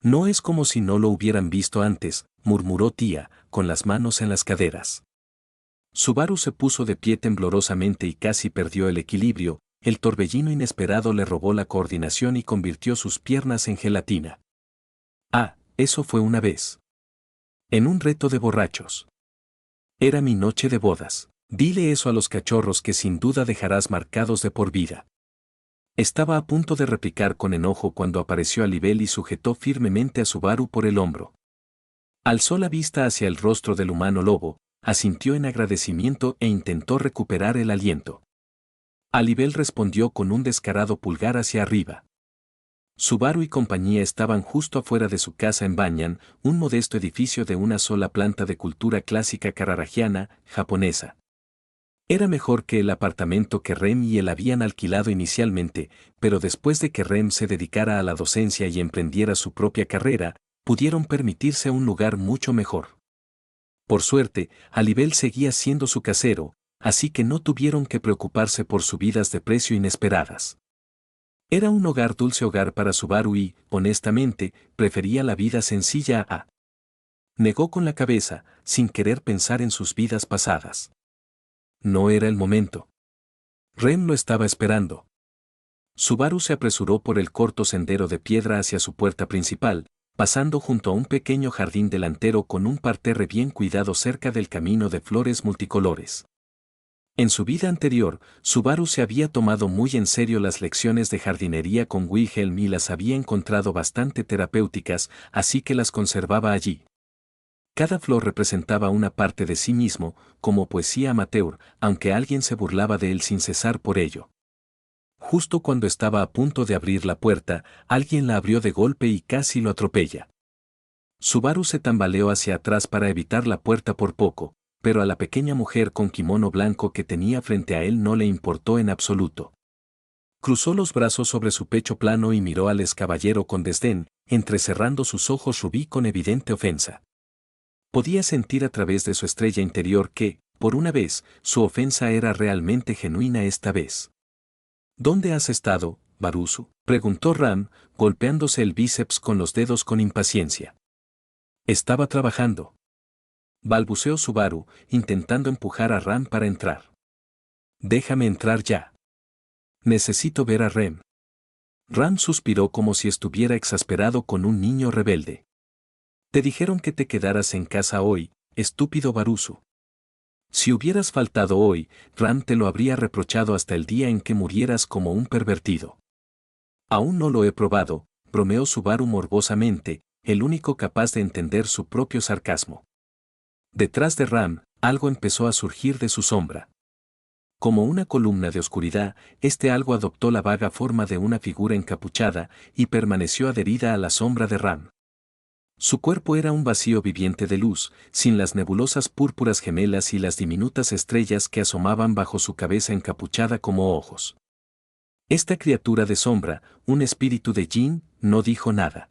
No es como si no lo hubieran visto antes», murmuró tía, con las manos en las caderas. Subaru se puso de pie temblorosamente y casi perdió el equilibrio, el torbellino inesperado le robó la coordinación y convirtió sus piernas en gelatina. Ah, eso fue una vez. En un reto de borrachos. Era mi noche de bodas. Dile eso a los cachorros que sin duda dejarás marcados de por vida. Estaba a punto de replicar con enojo cuando apareció Alibel y sujetó firmemente a Subaru por el hombro. Alzó la vista hacia el rostro del humano lobo, asintió en agradecimiento e intentó recuperar el aliento. Alibel respondió con un descarado pulgar hacia arriba. Subaru y compañía estaban justo afuera de su casa en Banyan, un modesto edificio de una sola planta de cultura clásica cararagiana, japonesa. Era mejor que el apartamento que Rem y él habían alquilado inicialmente, pero después de que Rem se dedicara a la docencia y emprendiera su propia carrera, pudieron permitirse un lugar mucho mejor. Por suerte, Alibel seguía siendo su casero, así que no tuvieron que preocuparse por subidas de precio inesperadas. Era un dulce hogar para Subaru y, honestamente, prefería la vida sencilla a... Negó con la cabeza, sin querer pensar en sus vidas pasadas. No era el momento. Rem lo estaba esperando. Subaru se apresuró por el corto sendero de piedra hacia su puerta principal, pasando junto a un pequeño jardín delantero con un parterre bien cuidado cerca del camino de flores multicolores. En su vida anterior, Subaru se había tomado muy en serio las lecciones de jardinería con Wilhelm y las había encontrado bastante terapéuticas, así que las conservaba allí. Cada flor representaba una parte de sí mismo, como poesía amateur, aunque alguien se burlaba de él sin cesar por ello. Justo cuando estaba a punto de abrir la puerta, alguien la abrió de golpe y casi lo atropella. Subaru se tambaleó hacia atrás para evitar la puerta por poco, pero a la pequeña mujer con kimono blanco que tenía frente a él no le importó en absoluto. Cruzó los brazos sobre su pecho plano y miró al excaballero con desdén, entrecerrando sus ojos rubí con evidente ofensa. Podía sentir a través de su estrella interior que, por una vez, su ofensa era realmente genuina esta vez. ¿Dónde has estado, Barusu?, preguntó Ram, golpeándose el bíceps con los dedos con impaciencia. Estaba trabajando. Balbuceó Subaru, intentando empujar a Ram para entrar. Déjame entrar ya. Necesito ver a Rem. Ram suspiró como si estuviera exasperado con un niño rebelde. Te dijeron que te quedaras en casa hoy, estúpido Barusu. Si hubieras faltado hoy, Ram te lo habría reprochado hasta el día en que murieras como un pervertido. Aún no lo he probado, bromeó Subaru morbosamente, el único capaz de entender su propio sarcasmo. Detrás de Ram, algo empezó a surgir de su sombra. Como una columna de oscuridad, este algo adoptó la vaga forma de una figura encapuchada y permaneció adherida a la sombra de Ram. Su cuerpo era un vacío viviente de luz, sin las nebulosas púrpuras gemelas y las diminutas estrellas que asomaban bajo su cabeza encapuchada como ojos. Esta criatura de sombra, un espíritu de Jin, no dijo nada.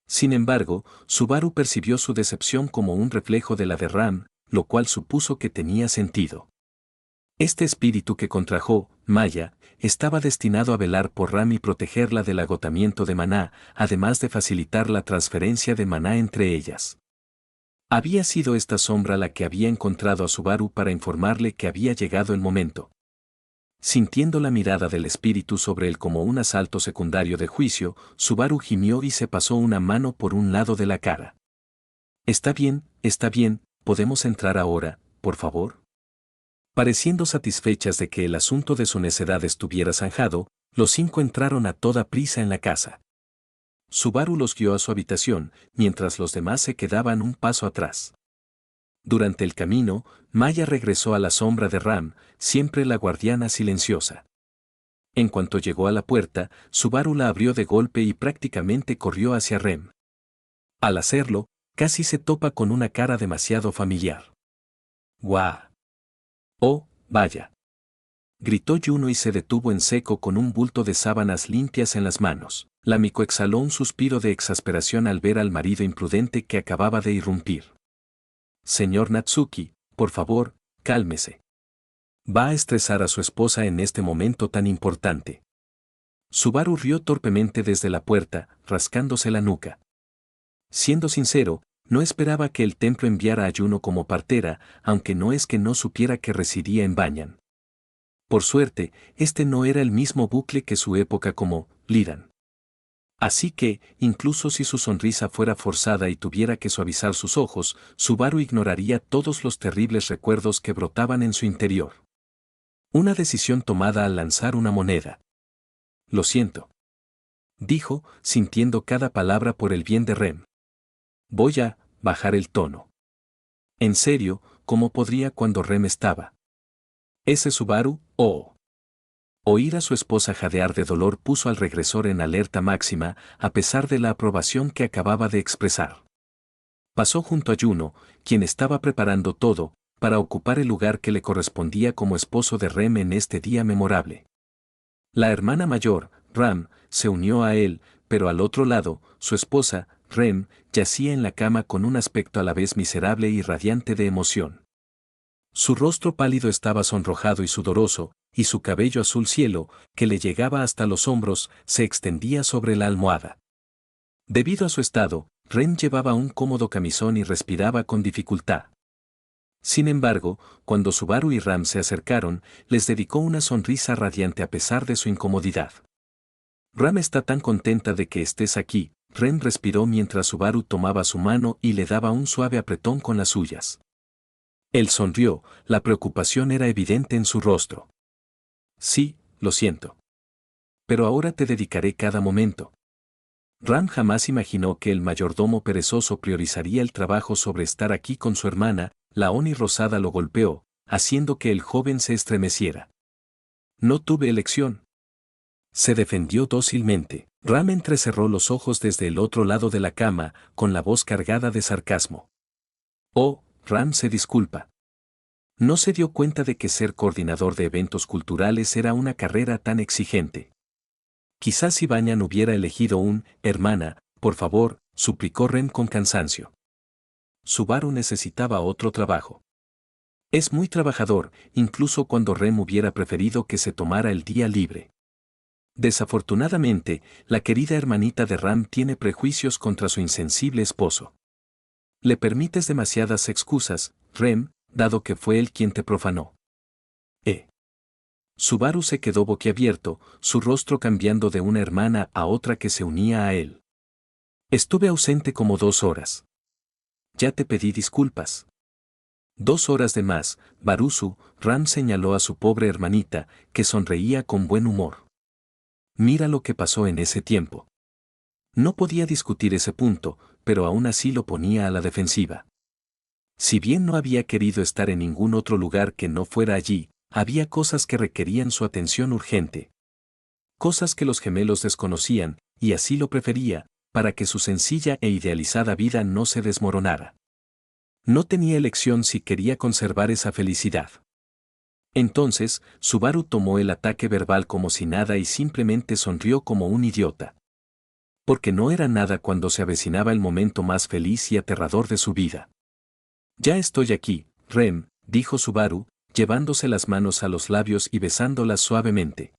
Sin embargo, Subaru percibió su decepción como un reflejo de la de Ram, lo cual supuso que tenía sentido. Este espíritu que contrajo, Maya, estaba destinado a velar por Ram y protegerla del agotamiento de maná, además de facilitar la transferencia de maná entre ellas. Había sido esta sombra la que había encontrado a Subaru para informarle que había llegado el momento. Sintiendo la mirada del espíritu sobre él como un asalto secundario de juicio, Subaru gimió y se pasó una mano por un lado de la cara. Está bien, ¿podemos entrar ahora, por favor? Pareciendo satisfechas de que el asunto de su necedad estuviera zanjado, los 5 entraron a toda prisa en la casa. Subaru los guió a su habitación, mientras los demás se quedaban un paso atrás. Durante el camino, Maya regresó a la sombra de Ram, siempre la guardiana silenciosa. En cuanto llegó a la puerta, Subaru la abrió de golpe y prácticamente corrió hacia Rem. Al hacerlo, casi se topa con una cara demasiado familiar. ¡Guau! ¡Oh, vaya! Gritó Juno y se detuvo en seco con un bulto de sábanas limpias en las manos. La Miko exhaló un suspiro de exasperación al ver al marido imprudente que acababa de irrumpir. Señor Natsuki, por favor, cálmese. Va a estresar a su esposa en este momento tan importante. Subaru rió torpemente desde la puerta, rascándose la nuca. Siendo sincero, no esperaba que el templo enviara a Juno como partera, aunque no es que no supiera que residía en Banyan. Por suerte, este no era el mismo bucle que su época como Liran. Así que, incluso si su sonrisa fuera forzada y tuviera que suavizar sus ojos, Subaru ignoraría todos los terribles recuerdos que brotaban en su interior. Una decisión tomada al lanzar una moneda. Lo siento, dijo, sintiendo cada palabra por el bien de Rem. Voy a bajar el tono. En serio, ¿cómo podría cuando Rem estaba? ¿Ese Subaru? Oh. Oír a su esposa jadear de dolor puso al regresor en alerta máxima, a pesar de la aprobación que acababa de expresar. Pasó junto a Juno, quien estaba preparando todo, para ocupar el lugar que le correspondía como esposo de Rem en este día memorable. La hermana mayor, Ram, se unió a él, pero al otro lado, su esposa, Rem, yacía en la cama con un aspecto a la vez miserable y radiante de emoción. Su rostro pálido estaba sonrojado y sudoroso, y su cabello azul cielo, que le llegaba hasta los hombros, se extendía sobre la almohada. Debido a su estado, Rem llevaba un cómodo camisón y respiraba con dificultad. Sin embargo, cuando Subaru y Ram se acercaron, les dedicó una sonrisa radiante a pesar de su incomodidad. Ram está tan contenta de que estés aquí, Rem respiró mientras Subaru tomaba su mano y le daba un suave apretón con las suyas. Él sonrió, la preocupación era evidente en su rostro. Sí, lo siento. Pero ahora te dedicaré cada momento. Ram jamás imaginó que el mayordomo perezoso priorizaría el trabajo sobre estar aquí con su hermana. La Oni rosada lo golpeó, haciendo que el joven se estremeciera. No tuve elección. Se defendió dócilmente. Ram entrecerró los ojos desde el otro lado de la cama, con la voz cargada de sarcasmo. Oh, Ram se disculpa. No se dio cuenta de que ser coordinador de eventos culturales era una carrera tan exigente. Quizás si Banyan hubiera elegido un hermana, por favor, suplicó Rem con cansancio. Subaru necesitaba otro trabajo. Es muy trabajador, incluso cuando Rem hubiera preferido que se tomara el día libre. Desafortunadamente, la querida hermanita de Ram tiene prejuicios contra su insensible esposo. Le permites demasiadas excusas, Rem, dado que fue él quien te profanó. Subaru se quedó boquiabierto, su rostro cambiando de una hermana a otra que se unía a él. Estuve ausente como 2 horas. Ya te pedí disculpas. 2 horas de más, Barusu, Ram señaló a su pobre hermanita, que sonreía con buen humor. Mira lo que pasó en ese tiempo. No podía discutir ese punto, pero aún así lo ponía a la defensiva. Si bien no había querido estar en ningún otro lugar que no fuera allí, había cosas que requerían su atención urgente. Cosas que los gemelos desconocían, y así lo prefería, para que su sencilla e idealizada vida no se desmoronara. No tenía elección si quería conservar esa felicidad. Entonces, Subaru tomó el ataque verbal como si nada y simplemente sonrió como un idiota. Porque no era nada cuando se avecinaba el momento más feliz y aterrador de su vida. Ya estoy aquí, Rem, dijo Subaru, llevándose las manos a los labios y besándolas suavemente.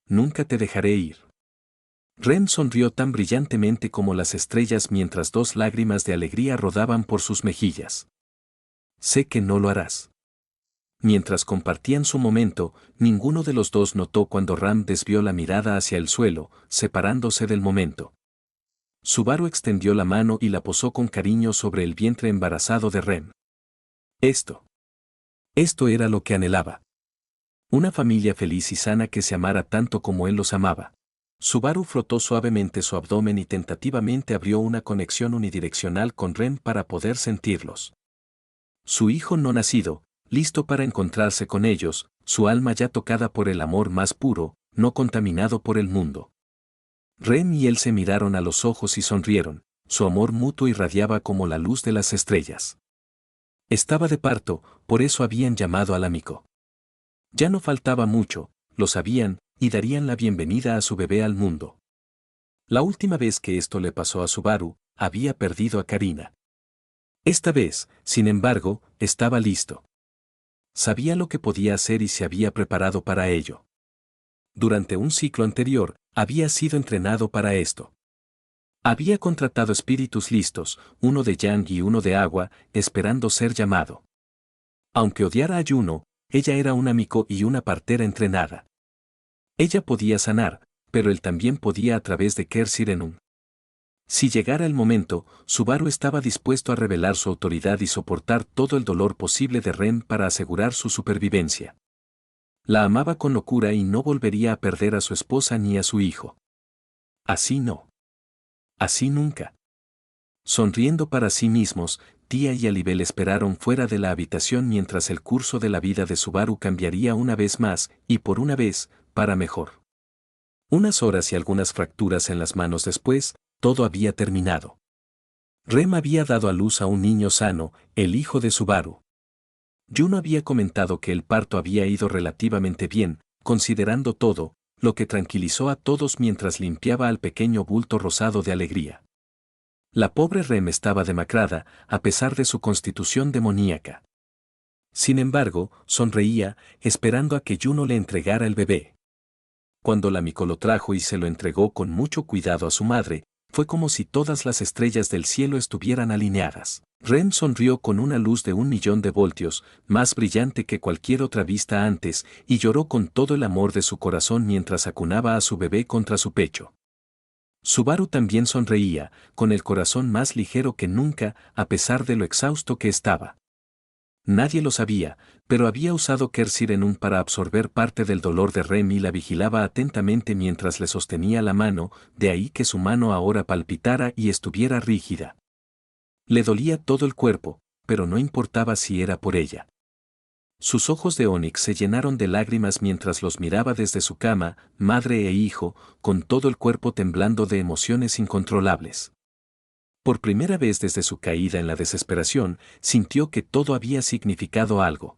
Nunca te dejaré ir. Rem sonrió tan brillantemente como las estrellas mientras 2 lágrimas de alegría rodaban por sus mejillas. Sé que no lo harás. Mientras compartían su momento, ninguno de los dos notó cuando Ram desvió la mirada hacia el suelo, separándose del momento. Subaru extendió la mano y la posó con cariño sobre el vientre embarazado de Rem. Esto era lo que anhelaba. Una familia feliz y sana que se amara tanto como él los amaba. Subaru frotó suavemente su abdomen y tentativamente abrió una conexión unidireccional con Rem para poder sentirlos. Su hijo no nacido, listo para encontrarse con ellos, su alma ya tocada por el amor más puro, no contaminado por el mundo. Rem y él se miraron a los ojos y sonrieron, su amor mutuo irradiaba como la luz de las estrellas. Estaba de parto, por eso habían llamado al amigo. Ya no faltaba mucho, lo sabían, y darían la bienvenida a su bebé al mundo. La última vez que esto le pasó a Subaru, había perdido a Karina. Esta vez, sin embargo, estaba listo. Sabía lo que podía hacer y se había preparado para ello. Durante un ciclo anterior, había sido entrenado para esto. Había contratado espíritus listos, uno de yang y uno de agua, esperando ser llamado. Aunque odiara a Juno, ella era una miko y una partera entrenada. Ella podía sanar, pero él también podía a través de Kersirenun. Si llegara el momento, Subaru estaba dispuesto a revelar su autoridad y soportar todo el dolor posible de Rem para asegurar su supervivencia. La amaba con locura y no volvería a perder a su esposa ni a su hijo. Así no. Así nunca. Sonriendo para sí mismos, Tía y Alibel esperaron fuera de la habitación mientras el curso de la vida de Subaru cambiaría una vez más, y por una vez, para mejor. Unas horas y algunas fracturas en las manos después, todo había terminado. Rem había dado a luz a un niño sano, el hijo de Subaru. Juno había comentado que el parto había ido relativamente bien, considerando todo, lo que tranquilizó a todos mientras limpiaba al pequeño bulto rosado de alegría. La pobre Rem estaba demacrada, a pesar de su constitución demoníaca. Sin embargo, sonreía, esperando a que Juno le entregara el bebé. Cuando la Miko lo trajo y se lo entregó con mucho cuidado a su madre, fue como si todas las estrellas del cielo estuvieran alineadas. Rem sonrió con una luz de 1.000.000 de voltios, más brillante que cualquier otra vista antes, y lloró con todo el amor de su corazón mientras acunaba a su bebé contra su pecho. Subaru también sonreía, con el corazón más ligero que nunca, a pesar de lo exhausto que estaba. Nadie lo sabía, pero había usado Kersirenun para absorber parte del dolor de Rem y la vigilaba atentamente mientras le sostenía la mano, de ahí que su mano ahora palpitara y estuviera rígida. Le dolía todo el cuerpo, pero no importaba si era por ella. Sus ojos de ónix se llenaron de lágrimas mientras los miraba desde su cama, madre e hijo, con todo el cuerpo temblando de emociones incontrolables. Por primera vez desde su caída en la desesperación, sintió que todo había significado algo.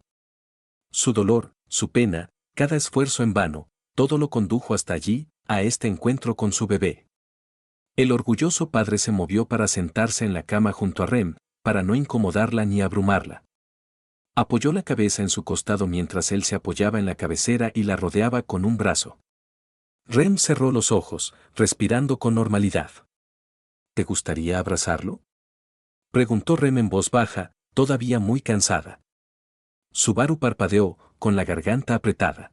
Su dolor, su pena, cada esfuerzo en vano, todo lo condujo hasta allí, a este encuentro con su bebé. El orgulloso padre se movió para sentarse en la cama junto a Rem, para no incomodarla ni abrumarla. Apoyó la cabeza en su costado mientras él se apoyaba en la cabecera y la rodeaba con un brazo. Rem cerró los ojos, respirando con normalidad. ¿Te gustaría abrazarlo?, preguntó Rem en voz baja, todavía muy cansada. Subaru parpadeó, con la garganta apretada.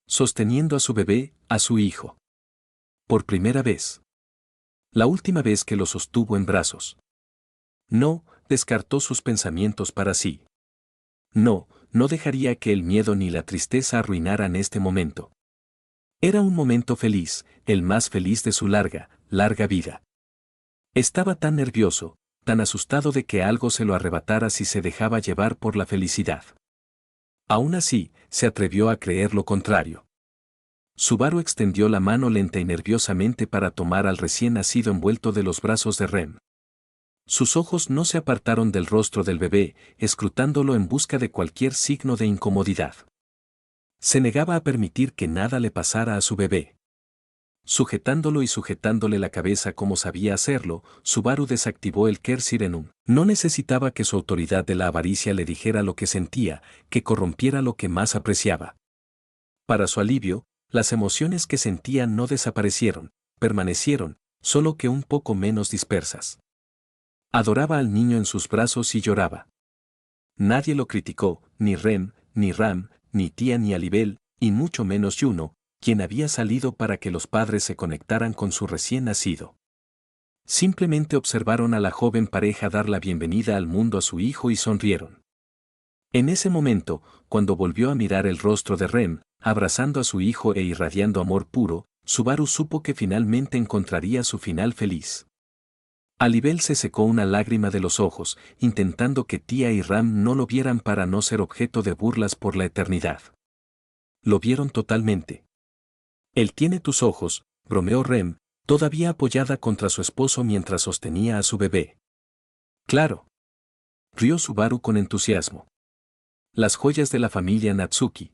Sosteniendo a su bebé, a su hijo. Por primera vez. La última vez que lo sostuvo en brazos. No, descartó sus pensamientos para sí. No, no dejaría que el miedo ni la tristeza arruinaran este momento. Era un momento feliz, el más feliz de su larga, larga vida. Estaba tan nervioso, tan asustado de que algo se lo arrebatara si se dejaba llevar por la felicidad. Aún así, se atrevió a creer lo contrario. Subaru extendió la mano lenta y nerviosamente para tomar al recién nacido envuelto de los brazos de Rem. Sus ojos no se apartaron del rostro del bebé, escrutándolo en busca de cualquier signo de incomodidad. Se negaba a permitir que nada le pasara a su bebé. Sujetándolo y sujetándole la cabeza como sabía hacerlo, Subaru desactivó el Kersirenun. No necesitaba que su autoridad de la avaricia le dijera lo que sentía, que corrompiera lo que más apreciaba. Para su alivio, las emociones que sentía no desaparecieron, permanecieron, solo que un poco menos dispersas. Adoraba al niño en sus brazos y lloraba. Nadie lo criticó, ni Rem, ni Ram, ni Tía ni Alibel, y mucho menos Juno, quien había salido para que los padres se conectaran con su recién nacido. Simplemente observaron a la joven pareja dar la bienvenida al mundo a su hijo y sonrieron. En ese momento, cuando volvió a mirar el rostro de Rem, abrazando a su hijo e irradiando amor puro, Subaru supo que finalmente encontraría su final feliz. Alibel se secó una lágrima de los ojos, intentando que Tía y Ram no lo vieran para no ser objeto de burlas por la eternidad. Lo vieron totalmente. Él tiene tus ojos, bromeó Rem, todavía apoyada contra su esposo mientras sostenía a su bebé. Claro. Rió Subaru con entusiasmo. Las joyas de la familia Natsuki.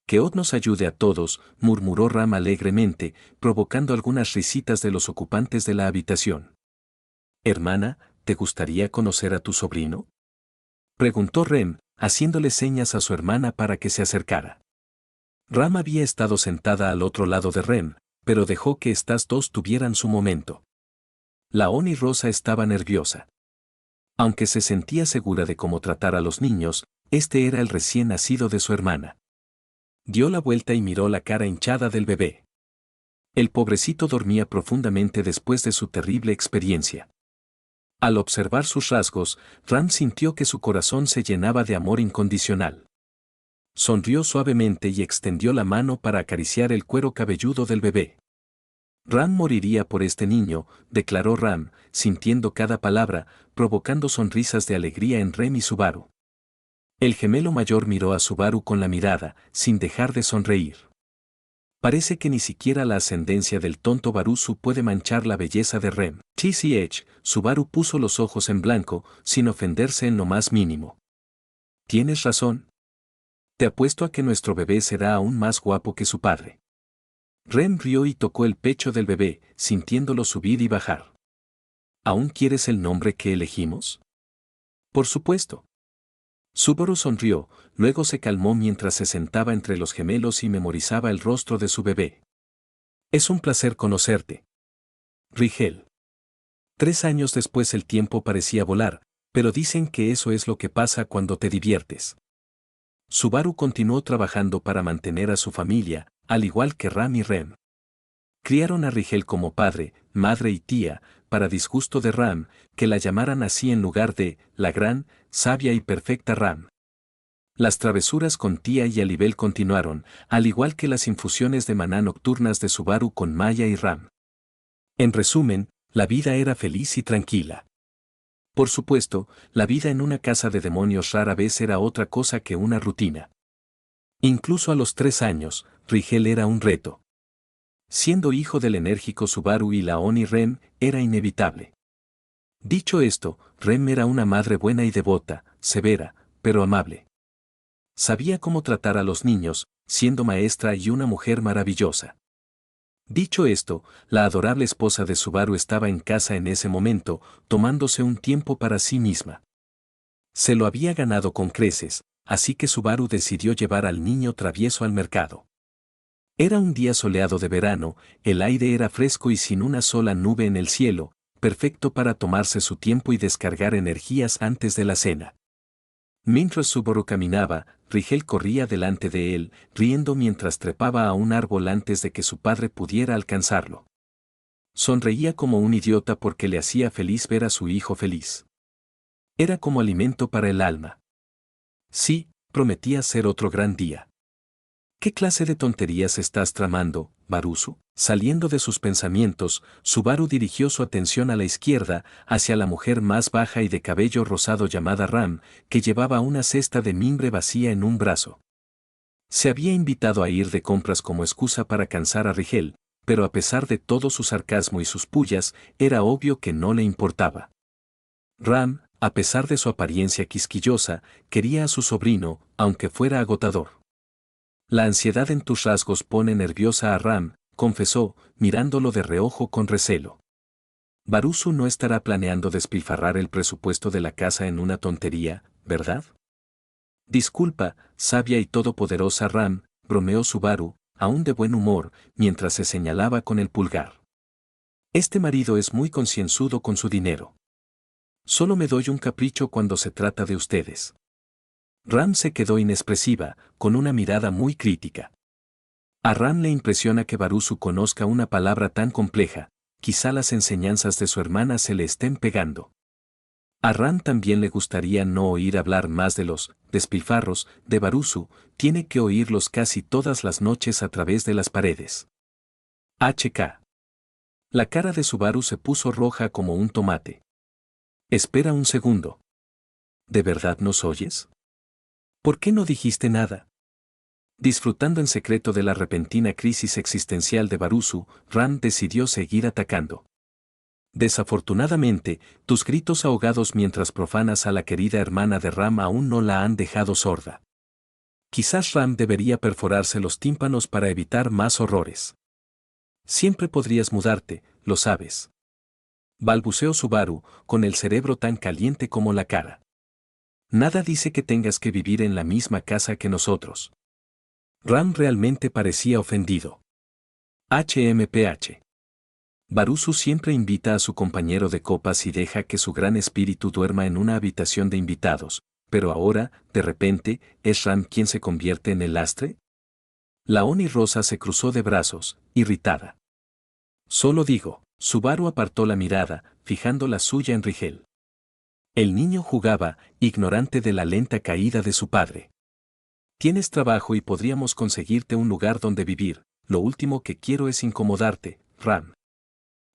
Que Od nos ayude a todos, murmuró Ram alegremente, provocando algunas risitas de los ocupantes de la habitación. Hermana, ¿te gustaría conocer a tu sobrino?, preguntó Rem, haciéndole señas a su hermana para que se acercara. Ram había estado sentada al otro lado de Rem, pero dejó que estas dos tuvieran su momento. La Oni Rosa estaba nerviosa. Aunque se sentía segura de cómo tratar a los niños, Este era el recién nacido de su hermana. Dio la vuelta y miró la cara hinchada del bebé. El pobrecito dormía profundamente después de su terrible experiencia. Al observar sus rasgos, Ram sintió que su corazón se llenaba de amor incondicional. Sonrió suavemente y extendió la mano para acariciar el cuero cabelludo del bebé. Ram moriría por este niño, declaró Ram, sintiendo cada palabra, provocando sonrisas de alegría en Rem y Subaru. El gemelo mayor miró a Subaru con la mirada, sin dejar de sonreír. Parece que ni siquiera la ascendencia del tonto Barusu puede manchar la belleza de Rem. TCH, Subaru puso los ojos en blanco, sin ofenderse en lo más mínimo. Tienes razón. Te apuesto a que nuestro bebé será aún más guapo que su padre. Rem rió y tocó el pecho del bebé, sintiéndolo subir y bajar. ¿Aún quieres el nombre que elegimos? Por supuesto. Subaru sonrió, luego se calmó mientras se sentaba entre los gemelos y memorizaba el rostro de su bebé. Es un placer conocerte. Rigel. 3 años después el tiempo parecía volar, pero dicen que eso es lo que pasa cuando te diviertes. Subaru continuó trabajando para mantener a su familia, al igual que Ram y Rem. Criaron a Rigel como padre, madre y tía, para disgusto de Ram, que la llamaran así en lugar de la gran, sabia y perfecta Ram. Las travesuras con Tía y Alibel continuaron, al igual que las infusiones de maná nocturnas de Subaru con Maya y Ram. En resumen, la vida era feliz y tranquila. Por supuesto, la vida en una casa de demonios rara vez era otra cosa que una rutina. Incluso a los 3 años, Rigel era un reto. Siendo hijo del enérgico Subaru y la Oni Rem, era inevitable. Dicho esto, Rem era una madre buena y devota, severa, pero amable. Sabía cómo tratar a los niños, siendo maestra y una mujer maravillosa. Dicho esto, la adorable esposa de Subaru estaba en casa en ese momento, tomándose un tiempo para sí misma. Se lo había ganado con creces, así que Subaru decidió llevar al niño travieso al mercado. Era un día soleado de verano, el aire era fresco y sin una sola nube en el cielo, perfecto para tomarse su tiempo y descargar energías antes de la cena. Mientras Subaru caminaba, Rigel corría delante de él, riendo mientras trepaba a un árbol antes de que su padre pudiera alcanzarlo. Sonreía como un idiota porque le hacía feliz ver a su hijo feliz. Era como alimento para el alma. Sí, prometía ser otro gran día. ¿Qué clase de tonterías estás tramando, Barusu? Saliendo de sus pensamientos, Subaru dirigió su atención a la izquierda, hacia la mujer más baja y de cabello rosado llamada Ram, que llevaba una cesta de mimbre vacía en un brazo. Se había invitado a ir de compras como excusa para cansar a Rigel, pero a pesar de todo su sarcasmo y sus pullas, era obvio que no le importaba. Ram, a pesar de su apariencia quisquillosa, quería a su sobrino, aunque fuera agotador. La ansiedad en tus rasgos pone nerviosa a Ram, confesó, mirándolo de reojo con recelo. Barusu no estará planeando despilfarrar el presupuesto de la casa en una tontería, ¿verdad? Disculpa, sabia y todopoderosa Ram, bromeó Subaru, aún de buen humor, mientras se señalaba con el pulgar. Este marido es muy concienzudo con su dinero. Solo me doy un capricho cuando se trata de ustedes. Ram se quedó inexpresiva, con una mirada muy crítica. A Ram le impresiona que Barusu conozca una palabra tan compleja, quizá las enseñanzas de su hermana se le estén pegando. A Ram también le gustaría no oír hablar más de los despilfarros de Barusu, tiene que oírlos casi todas las noches a través de las paredes. HK. La cara de Subaru se puso roja como un tomate. Espera un segundo. ¿De verdad nos oyes? ¿Por qué no dijiste nada? Disfrutando en secreto de la repentina crisis existencial de Barusu, Ram decidió seguir atacando. Desafortunadamente, tus gritos ahogados mientras profanas a la querida hermana de Ram aún no la han dejado sorda. Quizás Ram debería perforarse los tímpanos para evitar más horrores. Siempre podrías mudarte, lo sabes. Balbuceó Subaru, con el cerebro tan caliente como la cara. Nada dice que tengas que vivir en la misma casa que nosotros. Ram realmente parecía ofendido. HMPH. Barusu siempre invita a su compañero de copas y deja que su gran espíritu duerma en una habitación de invitados, pero ahora, de repente, ¿es Ram quien se convierte en el lastre? La Oni Rosa se cruzó de brazos, irritada. Solo digo, Subaru apartó la mirada, fijando la suya en Rigel. El niño jugaba, ignorante de la lenta caída de su padre. Tienes trabajo y podríamos conseguirte un lugar donde vivir, lo último que quiero es incomodarte, Ram.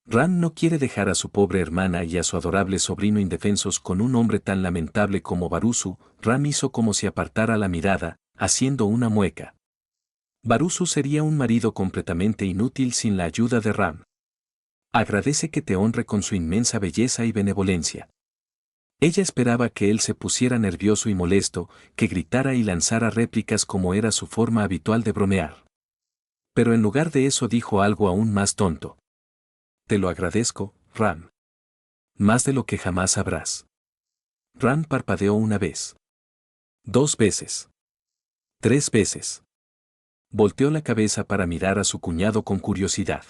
Ram no quiere dejar a su pobre hermana y a su adorable sobrino indefensos con un hombre tan lamentable como Barusu. Ram hizo como si apartara la mirada, haciendo una mueca. Barusu sería un marido completamente inútil sin la ayuda de Ram. Agradece que te honre con su inmensa belleza y benevolencia. Ella esperaba que él se pusiera nervioso y molesto, que gritara y lanzara réplicas como era su forma habitual de bromear. Pero en lugar de eso dijo algo aún más tonto. Te lo agradezco, Ram. Más de lo que jamás sabrás. Ram parpadeó una vez. 2 veces. 3 veces. Volteó la cabeza para mirar a su cuñado con curiosidad.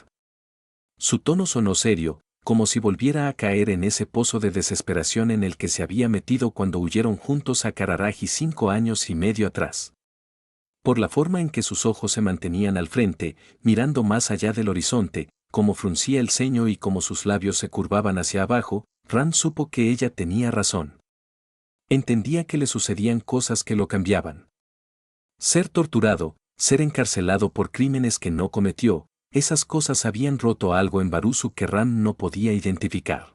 Su tono sonó serio, como si volviera a caer en ese pozo de desesperación en el que se había metido cuando huyeron juntos a Kararagi 5 años y medio atrás. Por la forma en que sus ojos se mantenían al frente, mirando más allá del horizonte, como fruncía el ceño y como sus labios se curvaban hacia abajo, Ram supo que ella tenía razón. Entendía que le sucedían cosas que lo cambiaban. Ser torturado, ser encarcelado por crímenes que no cometió, esas cosas habían roto algo en Barusu que Ram no podía identificar.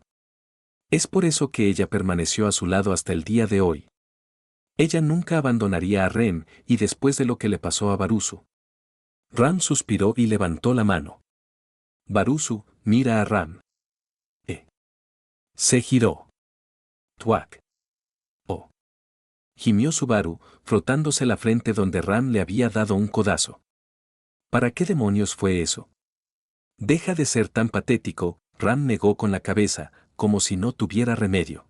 Es por eso que ella permaneció a su lado hasta el día de hoy. Ella nunca abandonaría a Rem, y después de lo que le pasó a Barusu. Ram suspiró y levantó la mano. Barusu, mira a Ram. Se giró. Tuac. Oh. Gimió Subaru, frotándose la frente donde Ram le había dado un codazo. ¿Para qué demonios fue eso? Deja de ser tan patético, Ram negó con la cabeza, como si no tuviera remedio.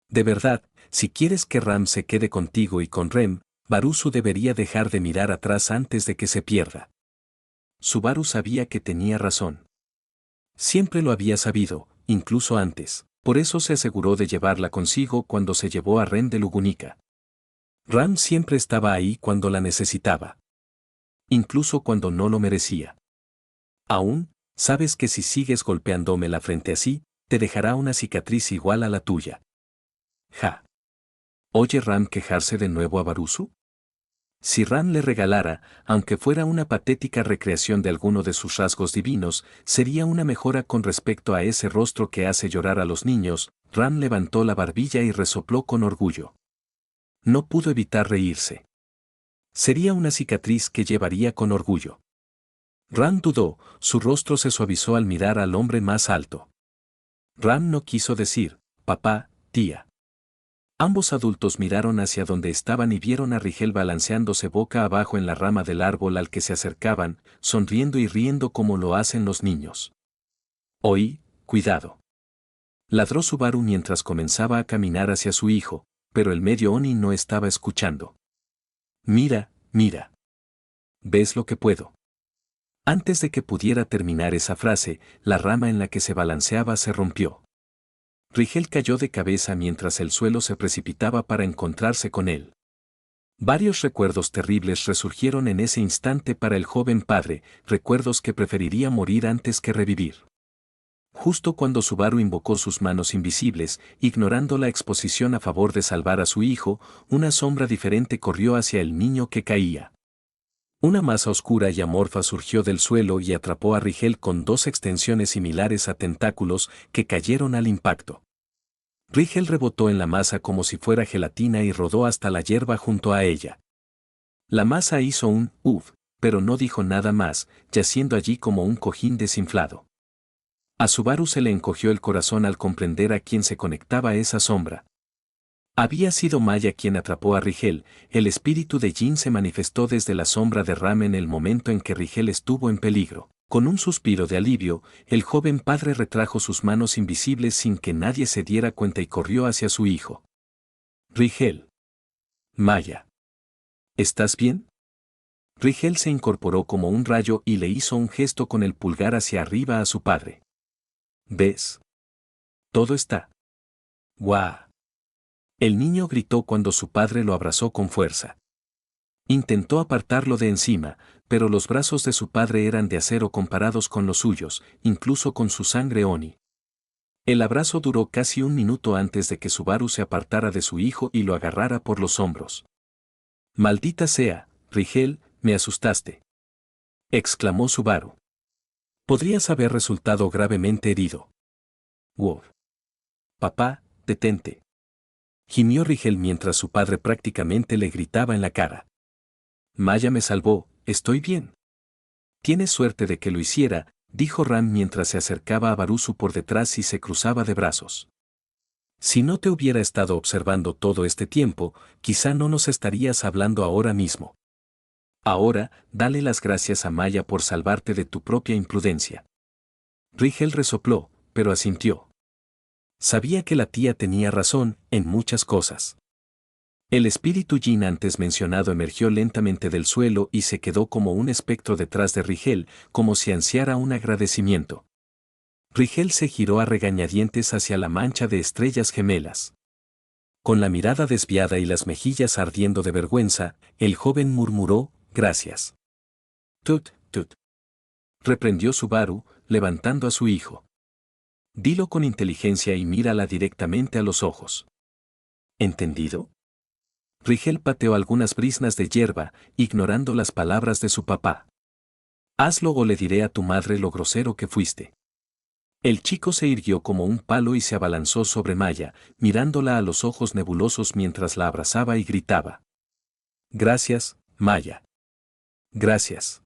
De verdad, si quieres que Ram se quede contigo y con Rem, Barusu debería dejar de mirar atrás antes de que se pierda. Subaru sabía que tenía razón. Siempre lo había sabido, incluso antes, por eso se aseguró de llevarla consigo cuando se llevó a Rem de Lugunica. Ram siempre estaba ahí cuando la necesitaba. Incluso cuando no lo merecía. Aún, sabes que si sigues golpeándome la frente así, te dejará una cicatriz igual a la tuya. Ja. ¿Oye Ram quejarse de nuevo a Barusu? Si Ram le regalara, aunque fuera una patética recreación de alguno de sus rasgos divinos, sería una mejora con respecto a ese rostro que hace llorar a los niños. Ram levantó la barbilla y resopló con orgullo. No pudo evitar reírse. Sería una cicatriz que llevaría con orgullo. Ram dudó, su rostro se suavizó al mirar al hombre más alto. Ram no quiso decir, papá, tía. Ambos adultos miraron hacia donde estaban y vieron a Rigel balanceándose boca abajo en la rama del árbol al que se acercaban, sonriendo y riendo como lo hacen los niños. Oí, cuidado. Ladró Subaru mientras comenzaba a caminar hacia su hijo, pero el medio Oni no estaba escuchando. Mira, mira. ¿Ves lo que puedo? Antes de que pudiera terminar esa frase, la rama en la que se balanceaba se rompió. Rigel cayó de cabeza mientras el suelo se precipitaba para encontrarse con él. Varios recuerdos terribles resurgieron en ese instante para el joven padre, recuerdos que preferiría morir antes que revivir. Justo cuando Subaru invocó sus manos invisibles, ignorando la exposición a favor de salvar a su hijo, una sombra diferente corrió hacia el niño que caía. Una masa oscura y amorfa surgió del suelo y atrapó a Rigel con 2 extensiones similares a tentáculos que cayeron al impacto. Rigel rebotó en la masa como si fuera gelatina y rodó hasta la hierba junto a ella. La masa hizo un «uf», pero no dijo nada más, yaciendo allí como un cojín desinflado. A Subaru se le encogió el corazón al comprender a quién se conectaba esa sombra. Había sido Maya quien atrapó a Rigel. El espíritu de Jin se manifestó desde la sombra de Ram en el momento en que Rigel estuvo en peligro. Con un suspiro de alivio, el joven padre retrajo sus manos invisibles sin que nadie se diera cuenta y corrió hacia su hijo. Rigel. Maya. ¿Estás bien? Rigel se incorporó como un rayo y le hizo un gesto con el pulgar hacia arriba a su padre. ¿Ves? Todo está. ¡Guau! El niño gritó cuando su padre lo abrazó con fuerza. Intentó apartarlo de encima, pero los brazos de su padre eran de acero comparados con los suyos, incluso con su sangre Oni. El abrazo duró casi un minuto antes de que Subaru se apartara de su hijo y lo agarrara por los hombros. «Maldita sea, Rigel, me asustaste», exclamó Subaru. «Podrías haber resultado gravemente herido». «Wow. Papá, detente», gimió Rigel mientras su padre prácticamente le gritaba en la cara. «Maya me salvó, estoy bien». «Tienes suerte de que lo hiciera», dijo Ram mientras se acercaba a Barusu por detrás y se cruzaba de brazos. «Si no te hubiera estado observando todo este tiempo, quizá no nos estarías hablando ahora mismo. Ahora, dale las gracias a Maya por salvarte de tu propia imprudencia». Rigel resopló, pero asintió. Sabía que la tía tenía razón en muchas cosas. El espíritu Jin antes mencionado emergió lentamente del suelo y se quedó como un espectro detrás de Rigel, como si ansiara un agradecimiento. Rigel se giró a regañadientes hacia la mancha de estrellas gemelas. Con la mirada desviada y las mejillas ardiendo de vergüenza, el joven murmuró, «Gracias». «Tut, tut», reprendió Subaru, levantando a su hijo. «Dilo con inteligencia y mírala directamente a los ojos». «¿Entendido?». Rigel pateó algunas briznas de hierba, ignorando las palabras de su papá. «Hazlo o le diré a tu madre lo grosero que fuiste». El chico se irguió como un palo y se abalanzó sobre Maya, mirándola a los ojos nebulosos mientras la abrazaba y gritaba. «Gracias, Maya. Gracias».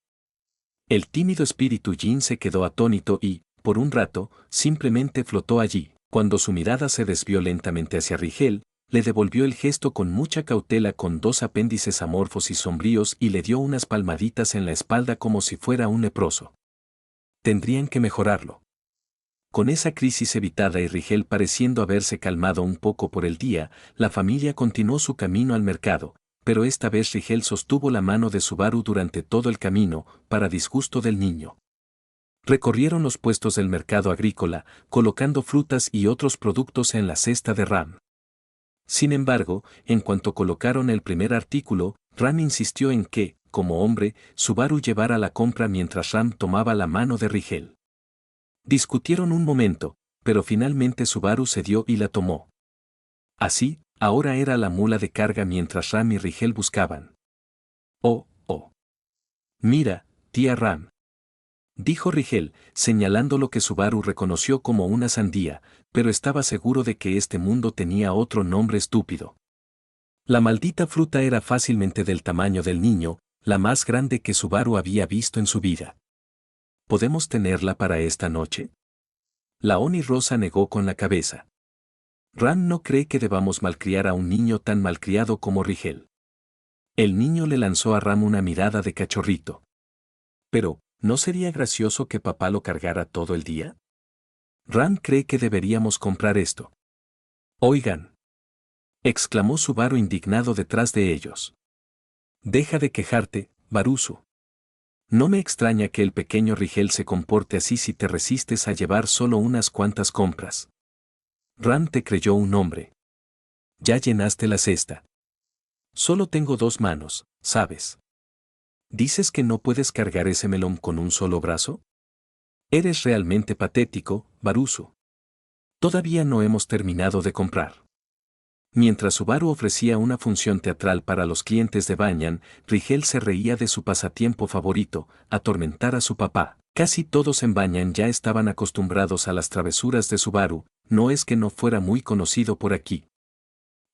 El tímido espíritu Jin se quedó atónito y, por un rato, simplemente flotó allí. Cuando su mirada se desvió lentamente hacia Rigel, le devolvió el gesto con mucha cautela con dos apéndices amorfos y sombríos y le dio unas palmaditas en la espalda como si fuera un leproso. Tendrían que mejorarlo. Con esa crisis evitada y Rigel pareciendo haberse calmado un poco por el día, la familia continuó su camino al mercado, pero esta vez Rigel sostuvo la mano de Subaru durante todo el camino, para disgusto del niño. Recorrieron los puestos del mercado agrícola, colocando frutas y otros productos en la cesta de Ram. Sin embargo, en cuanto colocaron el primer artículo, Ram insistió en que, como hombre, Subaru llevara la compra mientras Ram tomaba la mano de Rigel. Discutieron un momento, pero finalmente Subaru cedió y la tomó. Así, ahora era la mula de carga mientras Ram y Rigel buscaban. «Oh, oh. Mira, tía Ram», dijo Rigel, señalando lo que Subaru reconoció como una sandía, pero estaba seguro de que este mundo tenía otro nombre estúpido. La maldita fruta era fácilmente del tamaño del niño, la más grande que Subaru había visto en su vida. ¿Podemos tenerla para esta noche? La Oni Rosa negó con la cabeza. Ram no cree que debamos malcriar a un niño tan malcriado como Rigel. El niño le lanzó a Ram una mirada de cachorrito. Pero, ¿no sería gracioso que papá lo cargara todo el día? Ram cree que deberíamos comprar esto. Oigan, exclamó Subaru indignado detrás de ellos. Deja de quejarte, Barusu. No me extraña que el pequeño Rigel se comporte así si te resistes a llevar solo unas cuantas compras. Ram te creyó un hombre. Ya llenaste la cesta. Solo tengo 2 manos, ¿sabes? ¿Dices que no puedes cargar ese melón con un solo brazo? Eres realmente patético, Barusu. Todavía no hemos terminado de comprar. Mientras Subaru ofrecía una función teatral para los clientes de Banyan, Rigel se reía de su pasatiempo favorito, atormentar a su papá. Casi todos en Banyan ya estaban acostumbrados a las travesuras de Subaru, no es que no fuera muy conocido por aquí.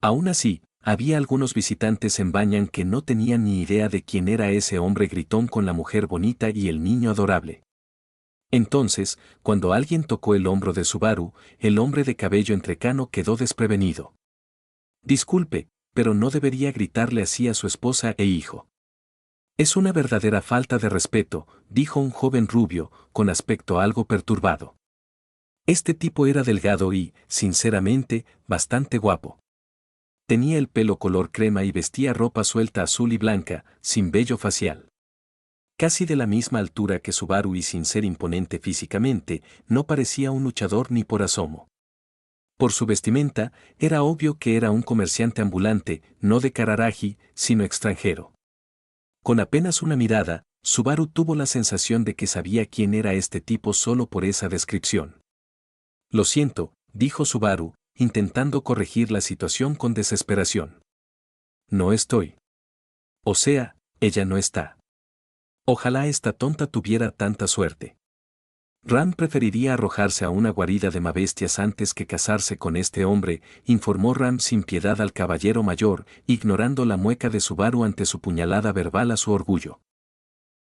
Aún así, había algunos visitantes en Banyan que no tenían ni idea de quién era ese hombre gritón con la mujer bonita y el niño adorable. Entonces, cuando alguien tocó el hombro de Subaru, el hombre de cabello entrecano quedó desprevenido. Disculpe, pero no debería gritarle así a su esposa e hijo. Es una verdadera falta de respeto, dijo un joven rubio, con aspecto algo perturbado. Este tipo era delgado y, sinceramente, bastante guapo. Tenía el pelo color crema y vestía ropa suelta azul y blanca, sin vello facial. Casi de la misma altura que Subaru y sin ser imponente físicamente, no parecía un luchador ni por asomo. Por su vestimenta, era obvio que era un comerciante ambulante, no de Kararagi, sino extranjero. Con apenas una mirada, Subaru tuvo la sensación de que sabía quién era este tipo solo por esa descripción. Lo siento, dijo Subaru, intentando corregir la situación con desesperación. No estoy. O sea, ella no está. Ojalá esta tonta tuviera tanta suerte. Ram preferiría arrojarse a una guarida de mabestias antes que casarse con este hombre, informó Ram sin piedad al caballero mayor, ignorando la mueca de Subaru ante su puñalada verbal a su orgullo.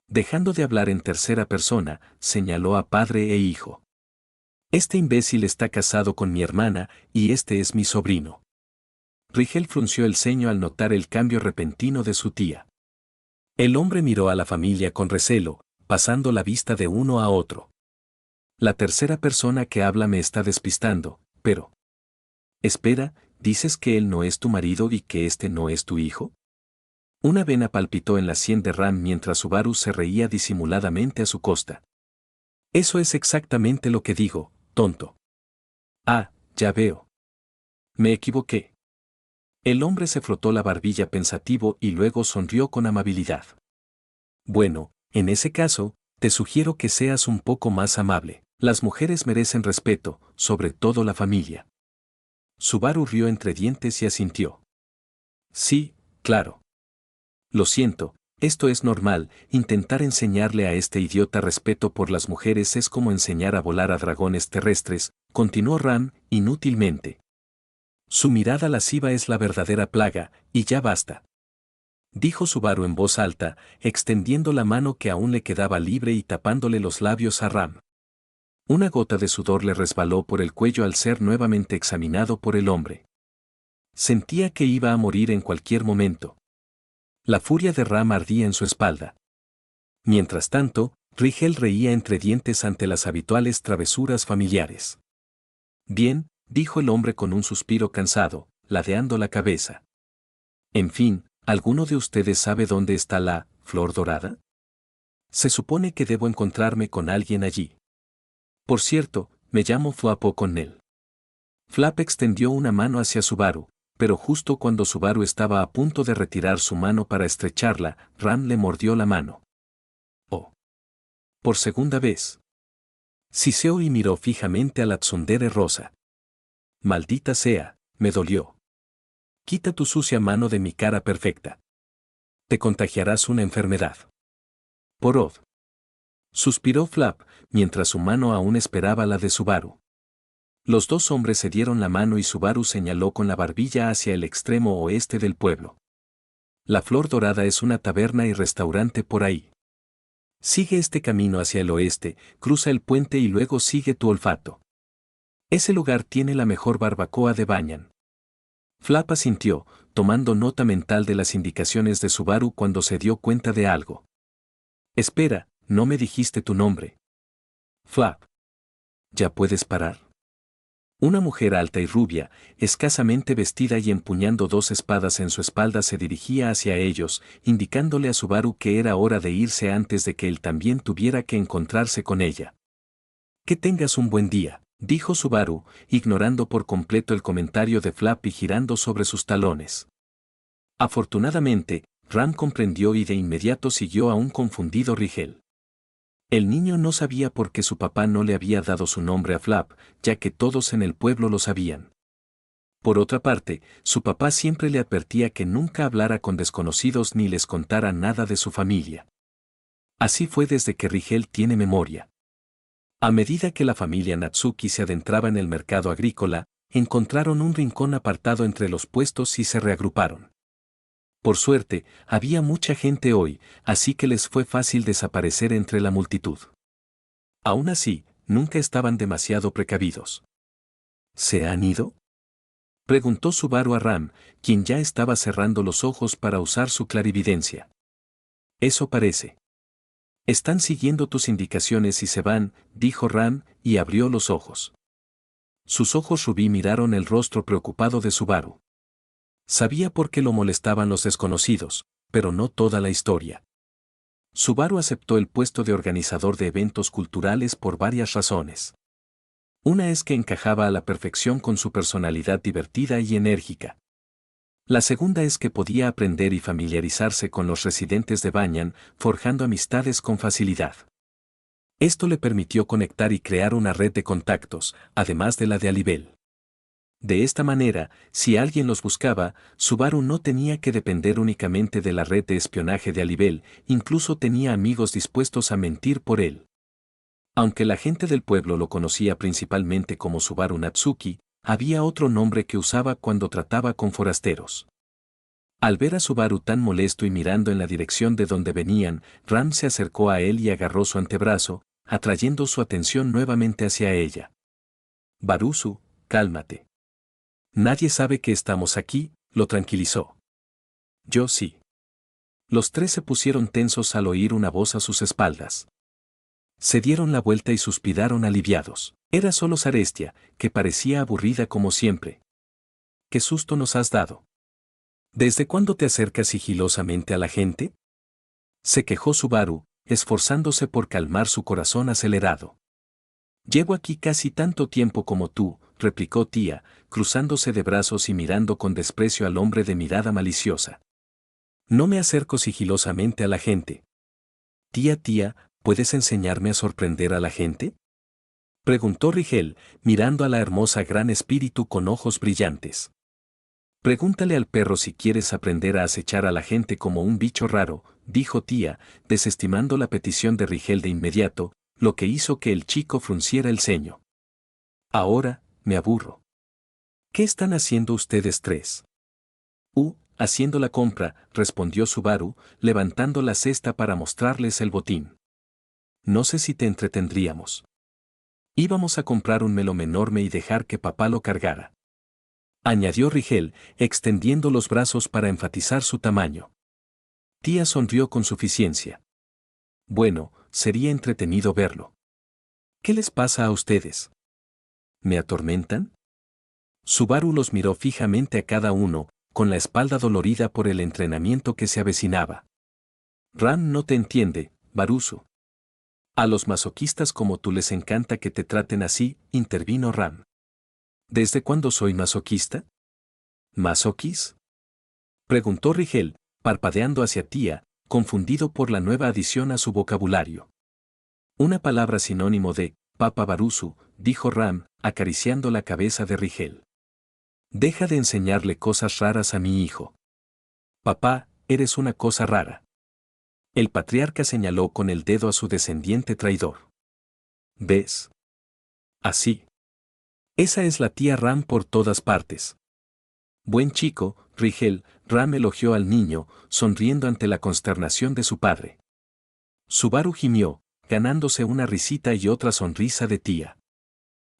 Dejando de hablar en tercera persona, señaló a padre e hijo. Este imbécil está casado con mi hermana, y este es mi sobrino. Rigel frunció el ceño al notar el cambio repentino de su tía. El hombre miró a la familia con recelo, pasando la vista de uno a otro. La tercera persona que habla me está despistando, pero... Espera, ¿dices que él no es tu marido y que este no es tu hijo? Una vena palpitó en la sien de Ram mientras Subaru se reía disimuladamente a su costa. Eso es exactamente lo que digo, tonto. Ah, ya veo. Me equivoqué. El hombre se frotó la barbilla pensativo y luego sonrió con amabilidad. Bueno, en ese caso, te sugiero que seas un poco más amable. Las mujeres merecen respeto, sobre todo la familia. Subaru rió entre dientes y asintió. Sí, claro. Lo siento, esto es normal, intentar enseñarle a este idiota respeto por las mujeres es como enseñar a volar a dragones terrestres, continuó Ram, inútilmente. Su mirada lasciva es la verdadera plaga, y ya basta. Dijo Subaru en voz alta, extendiendo la mano que aún le quedaba libre y tapándole los labios a Ram. Una gota de sudor le resbaló por el cuello al ser nuevamente examinado por el hombre. Sentía que iba a morir en cualquier momento. La furia de Ram ardía en su espalda. Mientras tanto, Rigel reía entre dientes ante las habituales travesuras familiares. Bien, dijo el hombre con un suspiro cansado, ladeando la cabeza. En fin, ¿alguno de ustedes sabe dónde está la flor dorada? Se supone que debo encontrarme con alguien allí. Por cierto, me llamo Flapo Connell. Flap extendió una mano hacia Subaru, pero justo cuando Subaru estaba a punto de retirar su mano para estrecharla, Ram le mordió la mano. Oh. Por segunda vez. Siseó y miró fijamente a la tsundere rosa. Maldita sea, me dolió. Quita tu sucia mano de mi cara perfecta. Te contagiarás una enfermedad. Porod. Suspiró Flap, mientras su mano aún esperaba la de Subaru. Los dos hombres se dieron la mano y Subaru señaló con la barbilla hacia el extremo oeste del pueblo. La Flor Dorada es una taberna y restaurante por ahí. Sigue este camino hacia el oeste, cruza el puente y luego sigue tu olfato. Ese lugar tiene la mejor barbacoa de Banyan. Flap asintió, tomando nota mental de las indicaciones de Subaru cuando se dio cuenta de algo. Espera, no me dijiste tu nombre. Flap. ¿Ya puedes parar? Una mujer alta y rubia, escasamente vestida y empuñando dos espadas en su espalda se dirigía hacia ellos, indicándole a Subaru que era hora de irse antes de que él también tuviera que encontrarse con ella. Que tengas un buen día, dijo Subaru, ignorando por completo el comentario de Flap y girando sobre sus talones. Afortunadamente, Ram comprendió y de inmediato siguió a un confundido Rigel. El niño no sabía por qué su papá no le había dado su nombre a Flap, ya que todos en el pueblo lo sabían. Por otra parte, su papá siempre le advertía que nunca hablara con desconocidos ni les contara nada de su familia. Así fue desde que Rigel tiene memoria. A medida que la familia Natsuki se adentraba en el mercado agrícola, encontraron un rincón apartado entre los puestos y se reagruparon. Por suerte, había mucha gente hoy, así que les fue fácil desaparecer entre la multitud. Aún así, nunca estaban demasiado precavidos. ¿Se han ido?, preguntó Subaru a Ram, quien ya estaba cerrando los ojos para usar su clarividencia. Eso parece. Están siguiendo tus indicaciones y se van, dijo Ram, y abrió los ojos. Sus ojos rubí miraron el rostro preocupado de Subaru. Sabía por qué lo molestaban los desconocidos, pero no toda la historia. Subaru aceptó el puesto de organizador de eventos culturales por varias razones. Una es que encajaba a la perfección con su personalidad divertida y enérgica. La segunda es que podía aprender y familiarizarse con los residentes de Banyan, forjando amistades con facilidad. Esto le permitió conectar y crear una red de contactos, además de la de Alibel. De esta manera, si alguien los buscaba, Subaru no tenía que depender únicamente de la red de espionaje de Alibel, incluso tenía amigos dispuestos a mentir por él. Aunque la gente del pueblo lo conocía principalmente como Subaru Natsuki, había otro nombre que usaba cuando trataba con forasteros. Al ver a Subaru tan molesto y mirando en la dirección de donde venían, Ram se acercó a él y agarró su antebrazo, atrayendo su atención nuevamente hacia ella. Barusu, cálmate. Nadie sabe que estamos aquí, lo tranquilizó. Yo sí. Los tres se pusieron tensos al oír una voz a sus espaldas. Se dieron la vuelta y suspiraron aliviados. Era solo Sarestia, que parecía aburrida como siempre. ¿Qué susto nos has dado? ¿Desde cuándo te acercas sigilosamente a la gente? Se quejó Subaru, esforzándose por calmar su corazón acelerado. Llevo aquí casi tanto tiempo como tú, replicó Tía, cruzándose de brazos y mirando con desprecio al hombre de mirada maliciosa. No me acerco sigilosamente a la gente. Tía, ¿puedes enseñarme a sorprender a la gente? Preguntó Rigel, mirando a la hermosa gran espíritu con ojos brillantes. Pregúntale al perro si quieres aprender a acechar a la gente como un bicho raro, dijo Tía, desestimando la petición de Rigel de inmediato, lo que hizo que el chico frunciera el ceño. Ahora, me aburro. ¿Qué están haciendo ustedes tres? Haciendo la compra, respondió Subaru, levantando la cesta para mostrarles el botín. No sé si te entretendríamos. Íbamos a comprar un melón enorme y dejar que papá lo cargara. Añadió Rigel, extendiendo los brazos para enfatizar su tamaño. Tía sonrió con suficiencia. Bueno, sería entretenido verlo. ¿Qué les pasa a ustedes? ¿Me atormentan? Subaru los miró fijamente a cada uno, con la espalda dolorida por el entrenamiento que se avecinaba. Ram no te entiende, Barusu. A los masoquistas como tú les encanta que te traten así, intervino Ram. ¿Desde cuándo soy masoquista? ¿Masoquis? Preguntó Rigel, parpadeando hacia Tía, confundido por la nueva adición a su vocabulario. Una palabra sinónimo de Papa Barusu, dijo Ram, acariciando la cabeza de Rigel. Deja de enseñarle cosas raras a mi hijo. Papá, eres una cosa rara. El patriarca señaló con el dedo a su descendiente traidor. ¿Ves? Así. Esa es la tía Ram por todas partes. Buen chico, Rigel, Ram elogió al niño, sonriendo ante la consternación de su padre. Subaru gimió, ganándose una risita y otra sonrisa de tía.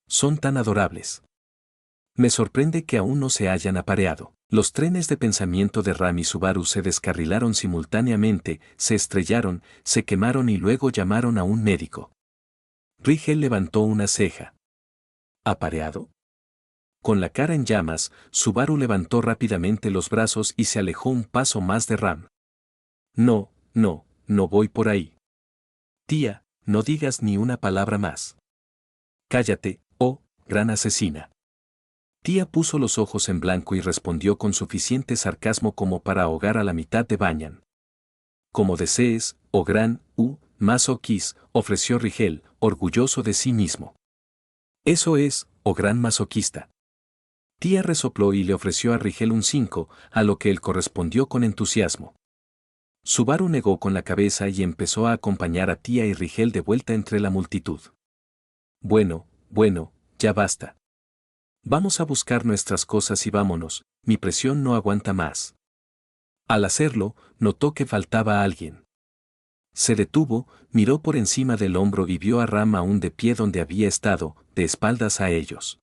Son tan adorables. Me sorprende que aún no se hayan apareado. Los trenes de pensamiento de Ram y Subaru se descarrilaron simultáneamente, se estrellaron, se quemaron y luego llamaron a un médico. Rigel levantó una ceja. ¿Apareado? Con la cara en llamas, Subaru levantó rápidamente los brazos y se alejó un paso más de Ram. No voy por ahí. Tía, no digas ni una palabra más. Cállate, oh, gran asesina. Tía puso los ojos en blanco y respondió con suficiente sarcasmo como para ahogar a la mitad de Banyan. Como desees, oh gran, masoquis, ofreció Rigel, orgulloso de sí mismo. Eso es, oh gran masoquista. Tía resopló y le ofreció a Rigel un 5, a lo que él correspondió con entusiasmo. Subaru negó con la cabeza y empezó a acompañar a Tía y Rigel de vuelta entre la multitud. Bueno, ya basta. Vamos a buscar nuestras cosas y vámonos, mi presión no aguanta más. Al hacerlo, notó que faltaba alguien. Se detuvo, miró por encima del hombro y vio a Ram aún de pie donde había estado, de espaldas a ellos.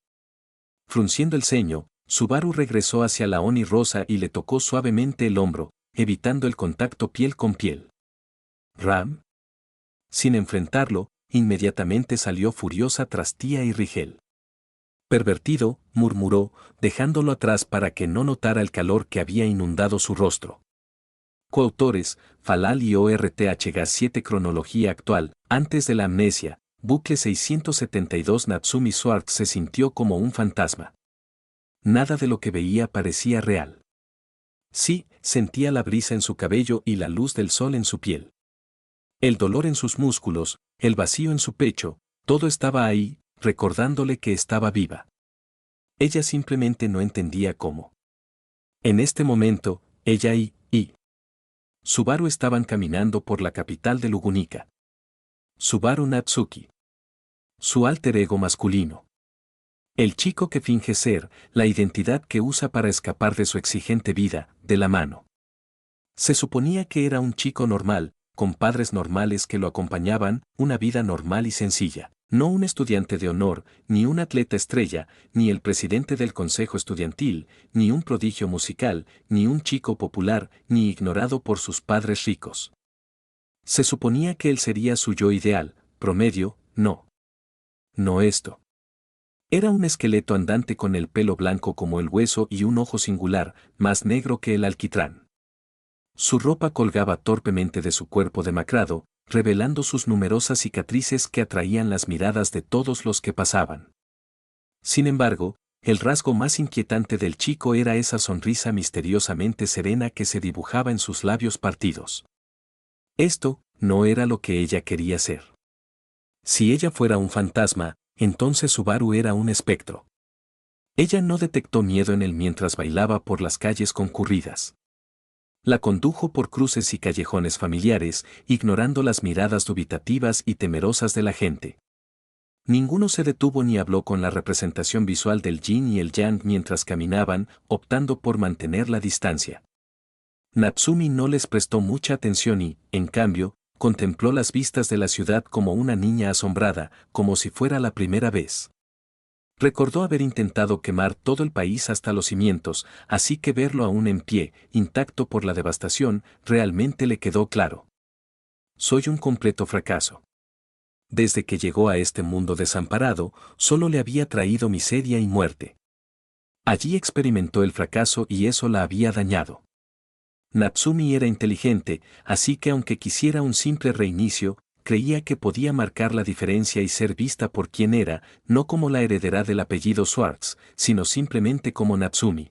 Frunciendo el ceño, Subaru regresó hacia la Oni Rosa y le tocó suavemente el hombro, evitando el contacto piel con piel. ¿Ram? Sin enfrentarlo, inmediatamente salió furiosa tras Tía y Rigel. Pervertido, murmuró, dejándolo atrás para que no notara el calor que había inundado su rostro. Coautores, Falal y ORTHG7 Cronología actual, antes de la amnesia, Bucle 672. Natsumi Swartz se sintió como un fantasma. Nada de lo que veía parecía real. Sí, sentía la brisa en su cabello y la luz del sol en su piel. El dolor en sus músculos, el vacío en su pecho, todo estaba ahí, recordándole que estaba viva. Ella simplemente no entendía cómo. En este momento, ella y Subaru estaban caminando por la capital de Lugunica. Subaru Natsuki. Su alter ego masculino. El chico que finge ser, la identidad que usa para escapar de su exigente vida, de la mano. Se suponía que era un chico normal, con padres normales que lo acompañaban, una vida normal y sencilla. No un estudiante de honor, ni un atleta estrella, ni el presidente del consejo estudiantil, ni un prodigio musical, ni un chico popular, ni ignorado por sus padres ricos. Se suponía que él sería su yo ideal, promedio, no. No esto. Era un esqueleto andante con el pelo blanco como el hueso y un ojo singular, más negro que el alquitrán. Su ropa colgaba torpemente de su cuerpo demacrado, revelando sus numerosas cicatrices que atraían las miradas de todos los que pasaban. Sin embargo, el rasgo más inquietante del chico era esa sonrisa misteriosamente serena que se dibujaba en sus labios partidos. Esto no era lo que ella quería ser. Si ella fuera un fantasma, entonces Subaru era un espectro. Ella no detectó miedo en él mientras bailaba por las calles concurridas. La condujo por cruces y callejones familiares, ignorando las miradas dubitativas y temerosas de la gente. Ninguno se detuvo ni habló con la representación visual del yin y el yang mientras caminaban, optando por mantener la distancia. Natsumi no les prestó mucha atención y, en cambio, contempló las vistas de la ciudad como una niña asombrada, como si fuera la primera vez. Recordó haber intentado quemar todo el país hasta los cimientos, así que verlo aún en pie, intacto por la devastación, realmente le quedó claro. Soy un completo fracaso. Desde que llegó a este mundo desamparado, solo le había traído miseria y muerte. Allí experimentó el fracaso y eso la había dañado. Natsumi era inteligente, así que aunque quisiera un simple reinicio, creía que podía marcar la diferencia y ser vista por quien era, no como la heredera del apellido Swartz, sino simplemente como Natsumi.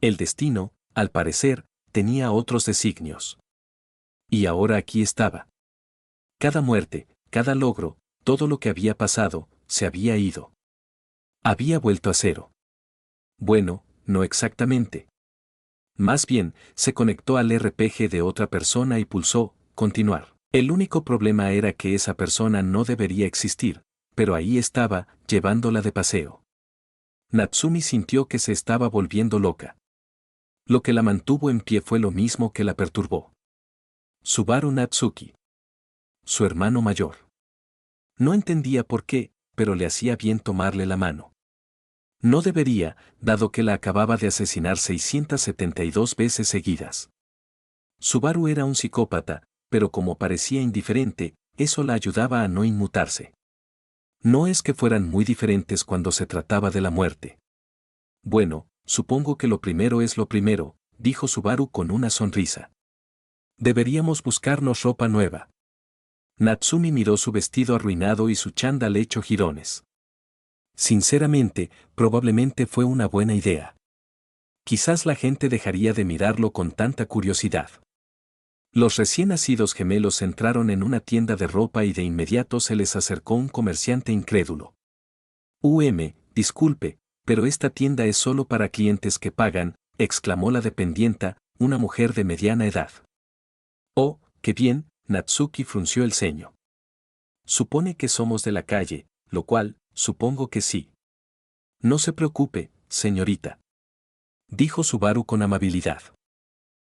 El destino, al parecer, tenía otros designios. Y ahora aquí estaba. Cada muerte, cada logro, todo lo que había pasado, se había ido. Había vuelto a cero. Bueno, no exactamente. Más bien, se conectó al RPG de otra persona y pulsó, continuar. El único problema era que esa persona no debería existir, pero ahí estaba, llevándola de paseo. Natsumi sintió que se estaba volviendo loca. Lo que la mantuvo en pie fue lo mismo que la perturbó. Subaru Natsuki. Su hermano mayor. No entendía por qué, pero le hacía bien tomarle la mano. No debería, dado que la acababa de asesinar 672 veces seguidas. Subaru era un psicópata, pero como parecía indiferente, eso la ayudaba a no inmutarse. No es que fueran muy diferentes cuando se trataba de la muerte. Bueno, supongo que lo primero es lo primero, dijo Subaru con una sonrisa. Deberíamos buscarnos ropa nueva. Natsumi miró su vestido arruinado y su chándal hecho jirones. Sinceramente, probablemente fue una buena idea. Quizás la gente dejaría de mirarlo con tanta curiosidad. Los recién nacidos gemelos entraron en una tienda de ropa y de inmediato se les acercó un comerciante incrédulo. Disculpe, pero esta tienda es solo para clientes que pagan, exclamó la dependienta, una mujer de mediana edad. Oh, qué bien, Natsuki frunció el ceño. Supone que somos de la calle, lo cual, supongo que sí. No se preocupe, señorita. Dijo Subaru con amabilidad.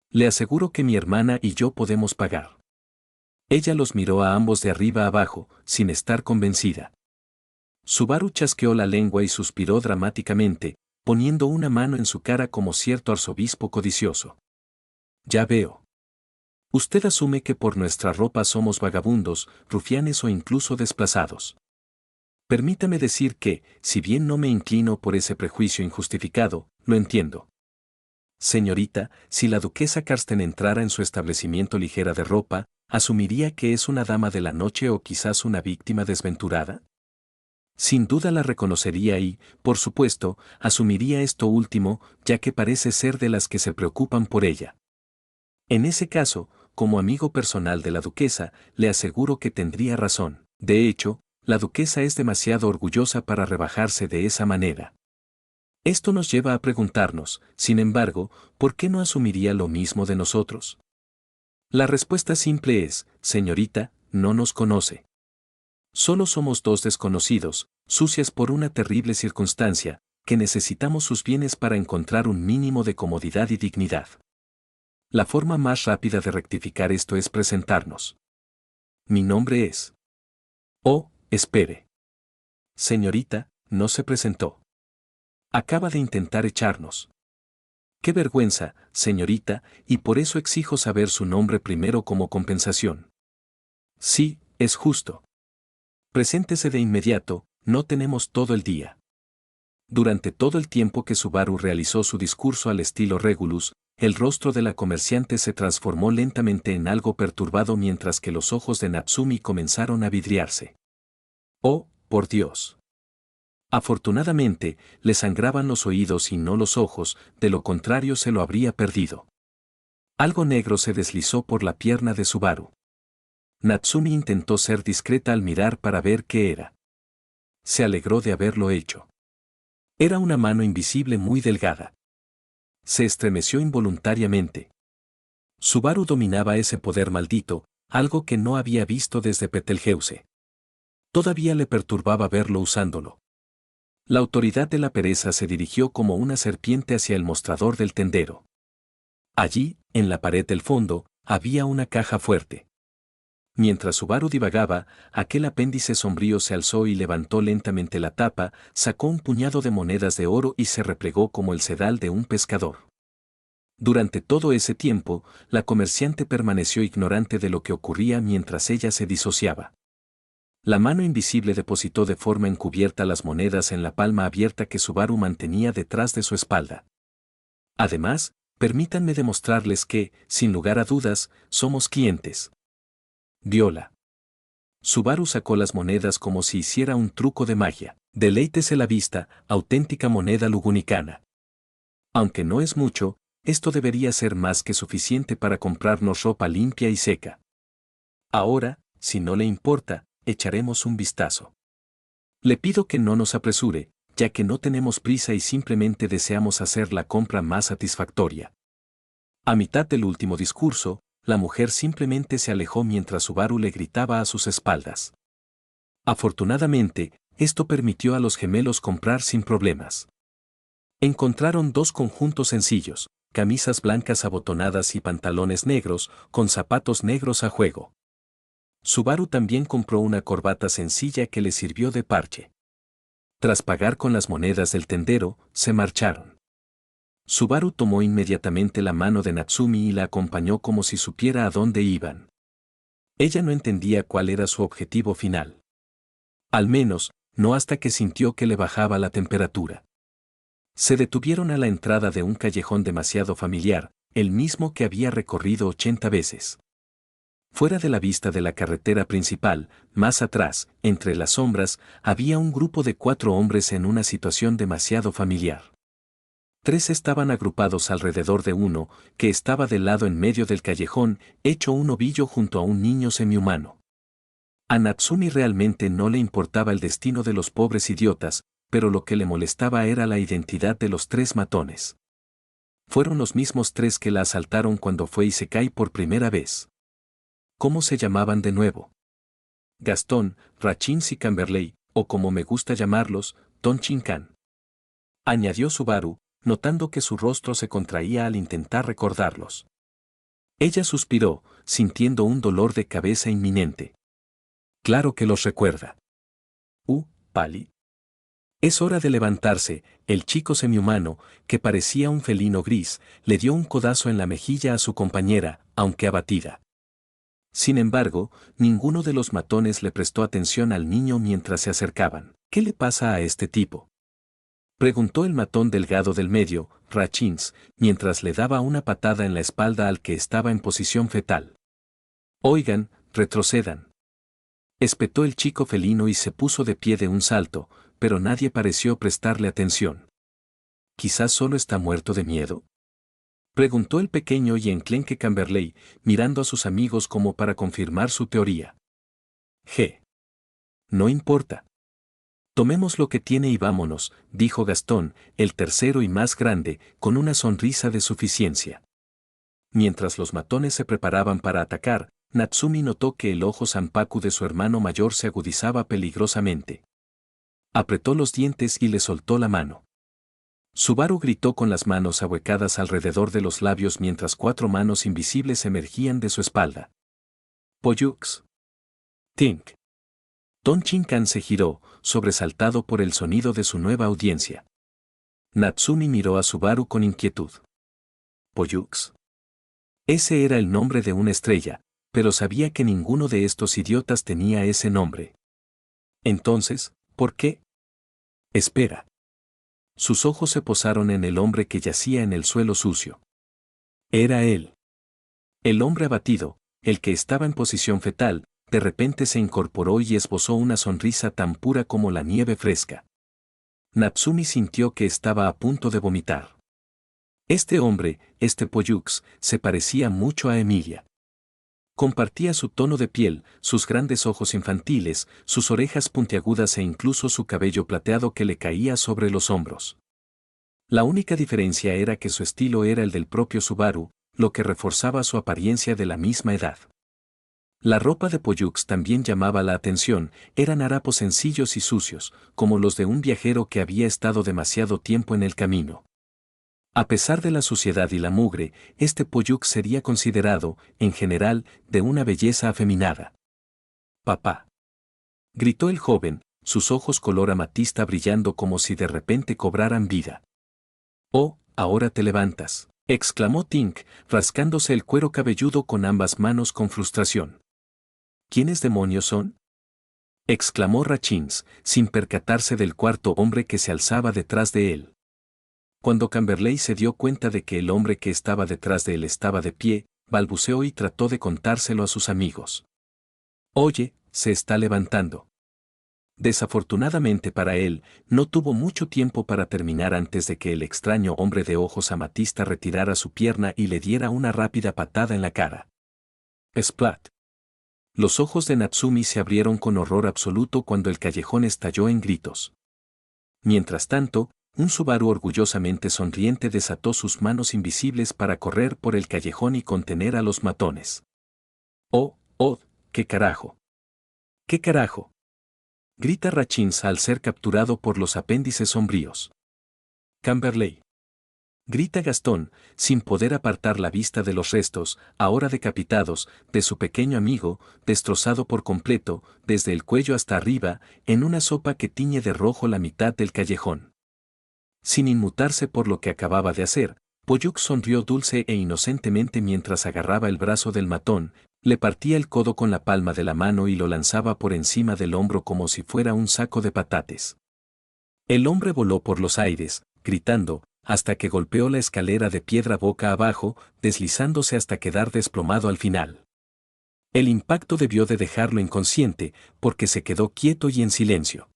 Le aseguro que mi hermana y yo podemos pagar. Ella los miró a ambos de arriba abajo, sin estar convencida. Subaru chasqueó la lengua y suspiró dramáticamente, poniendo una mano en su cara como cierto arzobispo codicioso. Ya veo. Usted asume que por nuestra ropa somos vagabundos, rufianes o incluso desplazados. Permítame decir que, si bien no me inclino por ese prejuicio injustificado, lo entiendo. Señorita, si la duquesa Karsten entrara en su establecimiento ligera de ropa, ¿asumiría que es una dama de la noche o quizás una víctima desventurada? Sin duda la reconocería y, por supuesto, asumiría esto último, ya que parece ser de las que se preocupan por ella. En ese caso, como amigo personal de la duquesa, le aseguro que tendría razón. De hecho, la duquesa es demasiado orgullosa para rebajarse de esa manera. Esto nos lleva a preguntarnos, sin embargo, ¿por qué no asumiría lo mismo de nosotros? La respuesta simple es, señorita, no nos conoce. Solo somos dos desconocidos, sucias por una terrible circunstancia, que necesitamos sus bienes para encontrar un mínimo de comodidad y dignidad. La forma más rápida de rectificar esto es presentarnos. Mi nombre es. Oh, espere. Señorita, no se presentó. Acaba de intentar echarnos. Qué vergüenza, señorita, y por eso exijo saber su nombre primero como compensación. Sí, es justo. Preséntese de inmediato, no tenemos todo el día. Durante todo el tiempo que Subaru realizó su discurso al estilo Regulus, el rostro de la comerciante se transformó lentamente en algo perturbado mientras que los ojos de Natsumi comenzaron a vidriarse. Oh, por Dios. Afortunadamente, le sangraban los oídos y no los ojos, de lo contrario se lo habría perdido. Algo negro se deslizó por la pierna de Subaru. Natsumi intentó ser discreta al mirar para ver qué era. Se alegró de haberlo hecho. Era una mano invisible muy delgada. Se estremeció involuntariamente. Subaru dominaba ese poder maldito, algo que no había visto desde Betelgeuse. Todavía le perturbaba verlo usándolo. La autoridad de la pereza se dirigió como una serpiente hacia el mostrador del tendero. Allí, en la pared del fondo, había una caja fuerte. Mientras Subaru divagaba, aquel apéndice sombrío se alzó y levantó lentamente la tapa, sacó un puñado de monedas de oro y se replegó como el sedal de un pescador. Durante todo ese tiempo, la comerciante permaneció ignorante de lo que ocurría mientras ella se disociaba. La mano invisible depositó de forma encubierta las monedas en la palma abierta que Subaru mantenía detrás de su espalda. Además, permítanme demostrarles que, sin lugar a dudas, somos clientes. Viola. Subaru sacó las monedas como si hiciera un truco de magia. Deleítese la vista, auténtica moneda lugunicana. Aunque no es mucho, esto debería ser más que suficiente para comprarnos ropa limpia y seca. Ahora, si no le importa, echaremos un vistazo. Le pido que no nos apresure, ya que no tenemos prisa y simplemente deseamos hacer la compra más satisfactoria. A mitad del último discurso, la mujer simplemente se alejó mientras Subaru le gritaba a sus espaldas. Afortunadamente, esto permitió a los gemelos comprar sin problemas. Encontraron dos conjuntos sencillos, camisas blancas abotonadas y pantalones negros, con zapatos negros a juego. Subaru también compró una corbata sencilla que le sirvió de parche. Tras pagar con las monedas del tendero, se marcharon. Subaru tomó inmediatamente la mano de Natsumi y la acompañó como si supiera a dónde iban. Ella no entendía cuál era su objetivo final. Al menos, no hasta que sintió que le bajaba la temperatura. Se detuvieron a la entrada de un callejón demasiado familiar, el mismo que había recorrido 80 veces. Fuera de la vista de la carretera principal, más atrás, entre las sombras, había un grupo de 4 hombres en una situación demasiado familiar. 3 estaban agrupados alrededor de uno, que estaba del lado en medio del callejón, hecho un ovillo junto a un niño semihumano. A Natsumi realmente no le importaba el destino de los pobres idiotas, pero lo que le molestaba era la identidad de los 3 matones. Fueron los mismos 3 que la asaltaron cuando fue Isekai por primera vez. ¿Cómo se llamaban de nuevo? Gastón, Rachins y Camberley, o como me gusta llamarlos, Tonchinkan. Añadió Subaru, notando que su rostro se contraía al intentar recordarlos. Ella suspiró, sintiendo un dolor de cabeza inminente. Claro que los recuerda. Pali. Es hora de levantarse. El chico semihumano, que parecía un felino gris, le dio un codazo en la mejilla a su compañera, aunque abatida. Sin embargo, ninguno de los matones le prestó atención al niño mientras se acercaban. ¿Qué le pasa a este tipo?, preguntó el matón delgado del medio, Rachins, mientras le daba una patada en la espalda al que estaba en posición fetal. Oigan, retrocedan. Espetó el chico felino y se puso de pie de un salto, pero nadie pareció prestarle atención. ¿Quizás solo está muerto de miedo?, preguntó el pequeño y enclenque Camberley, mirando a sus amigos como para confirmar su teoría. No importa. Tomemos lo que tiene y vámonos, dijo Gastón, el tercero y más grande, con una sonrisa de suficiencia. Mientras los matones se preparaban para atacar, Natsumi notó que el ojo zanpaku de su hermano mayor se agudizaba peligrosamente. Apretó los dientes y le soltó la mano. Subaru gritó con las manos ahuecadas alrededor de los labios mientras 4 manos invisibles emergían de su espalda. Pollux. Tink. Ton Shinkan se giró, sobresaltado por el sonido de su nueva audiencia. Natsumi miró a Subaru con inquietud. ¿Pollux? Ese era el nombre de una estrella, pero sabía que ninguno de estos idiotas tenía ese nombre. Entonces, ¿por qué? Espera. Sus ojos se posaron en el hombre que yacía en el suelo sucio. Era él. El hombre abatido, el que estaba en posición fetal, de repente se incorporó y esbozó una sonrisa tan pura como la nieve fresca. Natsumi sintió que estaba a punto de vomitar. Este hombre, este Pollux, se parecía mucho a Emilia. Compartía su tono de piel, sus grandes ojos infantiles, sus orejas puntiagudas e incluso su cabello plateado que le caía sobre los hombros. La única diferencia era que su estilo era el del propio Subaru, lo que reforzaba su apariencia de la misma edad. La ropa de Pollux también llamaba la atención, eran harapos sencillos y sucios, como los de un viajero que había estado demasiado tiempo en el camino. A pesar de la suciedad y la mugre, este Pollux sería considerado, en general, de una belleza afeminada. «Papá», gritó el joven, sus ojos color amatista brillando como si de repente cobraran vida. «Oh, ahora te levantas», exclamó Tink, rascándose el cuero cabelludo con ambas manos con frustración. «¿Quiénes demonios son?», exclamó Rachins, sin percatarse del cuarto hombre que se alzaba detrás de él. Cuando Camberley se dio cuenta de que el hombre que estaba detrás de él estaba de pie, balbuceó y trató de contárselo a sus amigos. «Oye, se está levantando». Desafortunadamente para él, no tuvo mucho tiempo para terminar antes de que el extraño hombre de ojos amatista retirara su pierna y le diera una rápida patada en la cara. Splat. Los ojos de Natsumi se abrieron con horror absoluto cuando el callejón estalló en gritos. Mientras tanto, un Subaru orgullosamente sonriente desató sus manos invisibles para correr por el callejón y contener a los matones. «Oh, qué carajo. ¿Qué carajo?», grita Rachins al ser capturado por los apéndices sombríos. «Camberley», grita Gastón, sin poder apartar la vista de los restos, ahora decapitados, de su pequeño amigo, destrozado por completo, desde el cuello hasta arriba, en una sopa que tiñe de rojo la mitad del callejón. Sin inmutarse por lo que acababa de hacer, Pollux sonrió dulce e inocentemente mientras agarraba el brazo del matón, le partía el codo con la palma de la mano y lo lanzaba por encima del hombro como si fuera un saco de patates. El hombre voló por los aires, gritando, hasta que golpeó la escalera de piedra boca abajo, deslizándose hasta quedar desplomado al final. El impacto debió de dejarlo inconsciente, porque se quedó quieto y en silencio.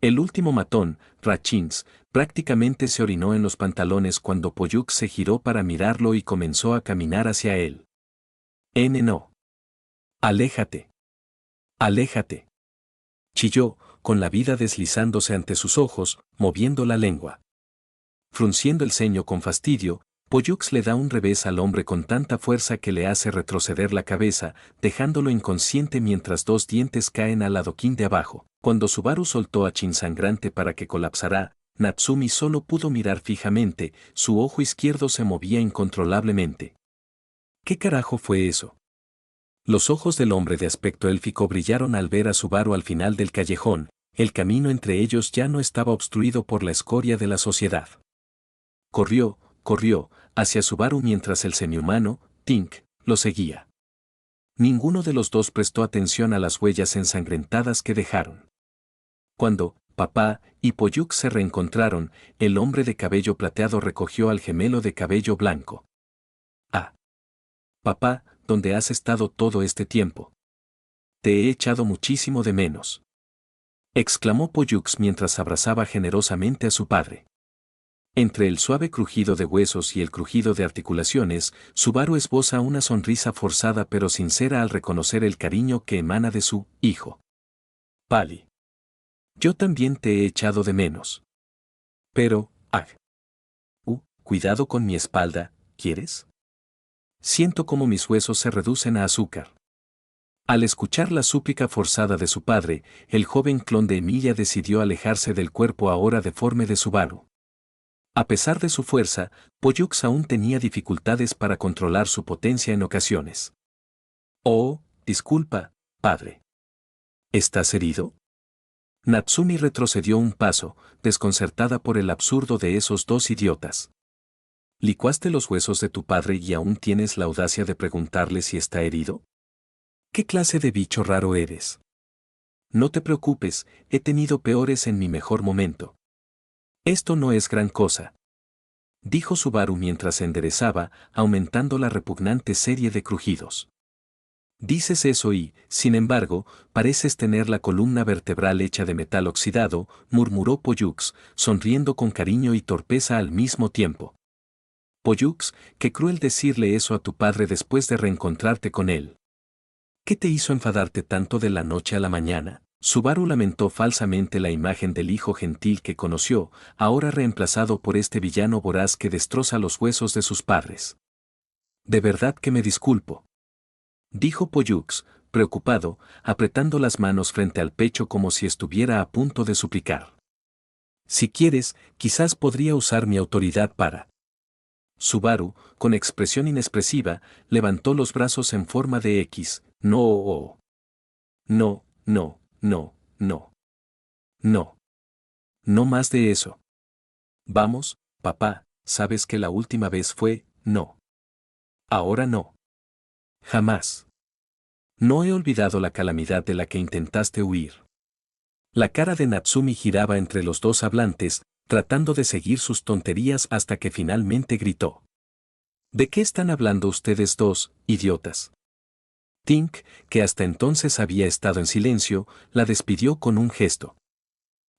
El último matón, Rachins, prácticamente se orinó en los pantalones cuando Pollux se giró para mirarlo y comenzó a caminar hacia él. «No. Aléjate. Aléjate», chilló, con la vida deslizándose ante sus ojos, moviendo la lengua. Frunciendo el ceño con fastidio, Pollux le da un revés al hombre con tanta fuerza que le hace retroceder la cabeza, dejándolo inconsciente mientras 2 dientes caen al adoquín de abajo. Cuando Subaru soltó a Chin sangrante para que colapsara, Natsumi solo pudo mirar fijamente, su ojo izquierdo se movía incontrolablemente. ¿Qué carajo fue eso? Los ojos del hombre de aspecto élfico brillaron al ver a Subaru al final del callejón, el camino entre ellos ya no estaba obstruido por la escoria de la sociedad. Corrió hacia Subaru mientras el semihumano, Tink, lo seguía. Ninguno de los dos prestó atención a las huellas ensangrentadas que dejaron. Cuando papá y Pollux se reencontraron, el hombre de cabello plateado recogió al gemelo de cabello blanco. «Ah. Papá», ¿dónde has estado todo este tiempo? Te he echado muchísimo de menos. Exclamó Pollux mientras abrazaba generosamente a su padre. Entre el suave crujido de huesos y el crujido de articulaciones, Subaru esboza una sonrisa forzada pero sincera al reconocer el cariño que emana de su hijo. Pali. Yo también te he echado de menos. Pero, cuidado con mi espalda, ¿quieres? Siento como mis huesos se reducen a azúcar. Al escuchar la súplica forzada de su padre, el joven clon de Emilia decidió alejarse del cuerpo ahora deforme de Subaru. A pesar de su fuerza, Pollux aún tenía dificultades para controlar su potencia en ocasiones. Oh, disculpa, padre. ¿Estás herido? Natsumi retrocedió un paso, desconcertada por el absurdo de esos dos idiotas. ¿Licuaste los huesos de tu padre y aún tienes la audacia de preguntarle si está herido? ¿Qué clase de bicho raro eres? No te preocupes, he tenido peores en mi mejor momento. Esto no es gran cosa, dijo Subaru mientras se enderezaba, aumentando la repugnante serie de crujidos. Dices eso y, sin embargo, pareces tener la columna vertebral hecha de metal oxidado, murmuró Pollux, sonriendo con cariño y torpeza al mismo tiempo. Pollux, qué cruel decirle eso a tu padre después de reencontrarte con él. ¿Qué te hizo enfadarte tanto de la noche a la mañana? Subaru lamentó falsamente la imagen del hijo gentil que conoció, ahora reemplazado por este villano voraz que destroza los huesos de sus padres. De verdad que me disculpo, dijo Pollux, preocupado, apretando las manos frente al pecho como si estuviera a punto de suplicar. Si quieres, quizás podría usar mi autoridad para... Subaru, con expresión inexpresiva, levantó los brazos en forma de X. No. No, no, no, no. No. No más de eso. Vamos, papá, sabes que la última vez fue, no. Ahora no. Jamás. No he olvidado la calamidad de la que intentaste huir. La cara de Natsumi giraba entre los dos hablantes, tratando de seguir sus tonterías hasta que finalmente gritó. ¿De qué están hablando ustedes dos, idiotas? Tink, que hasta entonces había estado en silencio, la despidió con un gesto.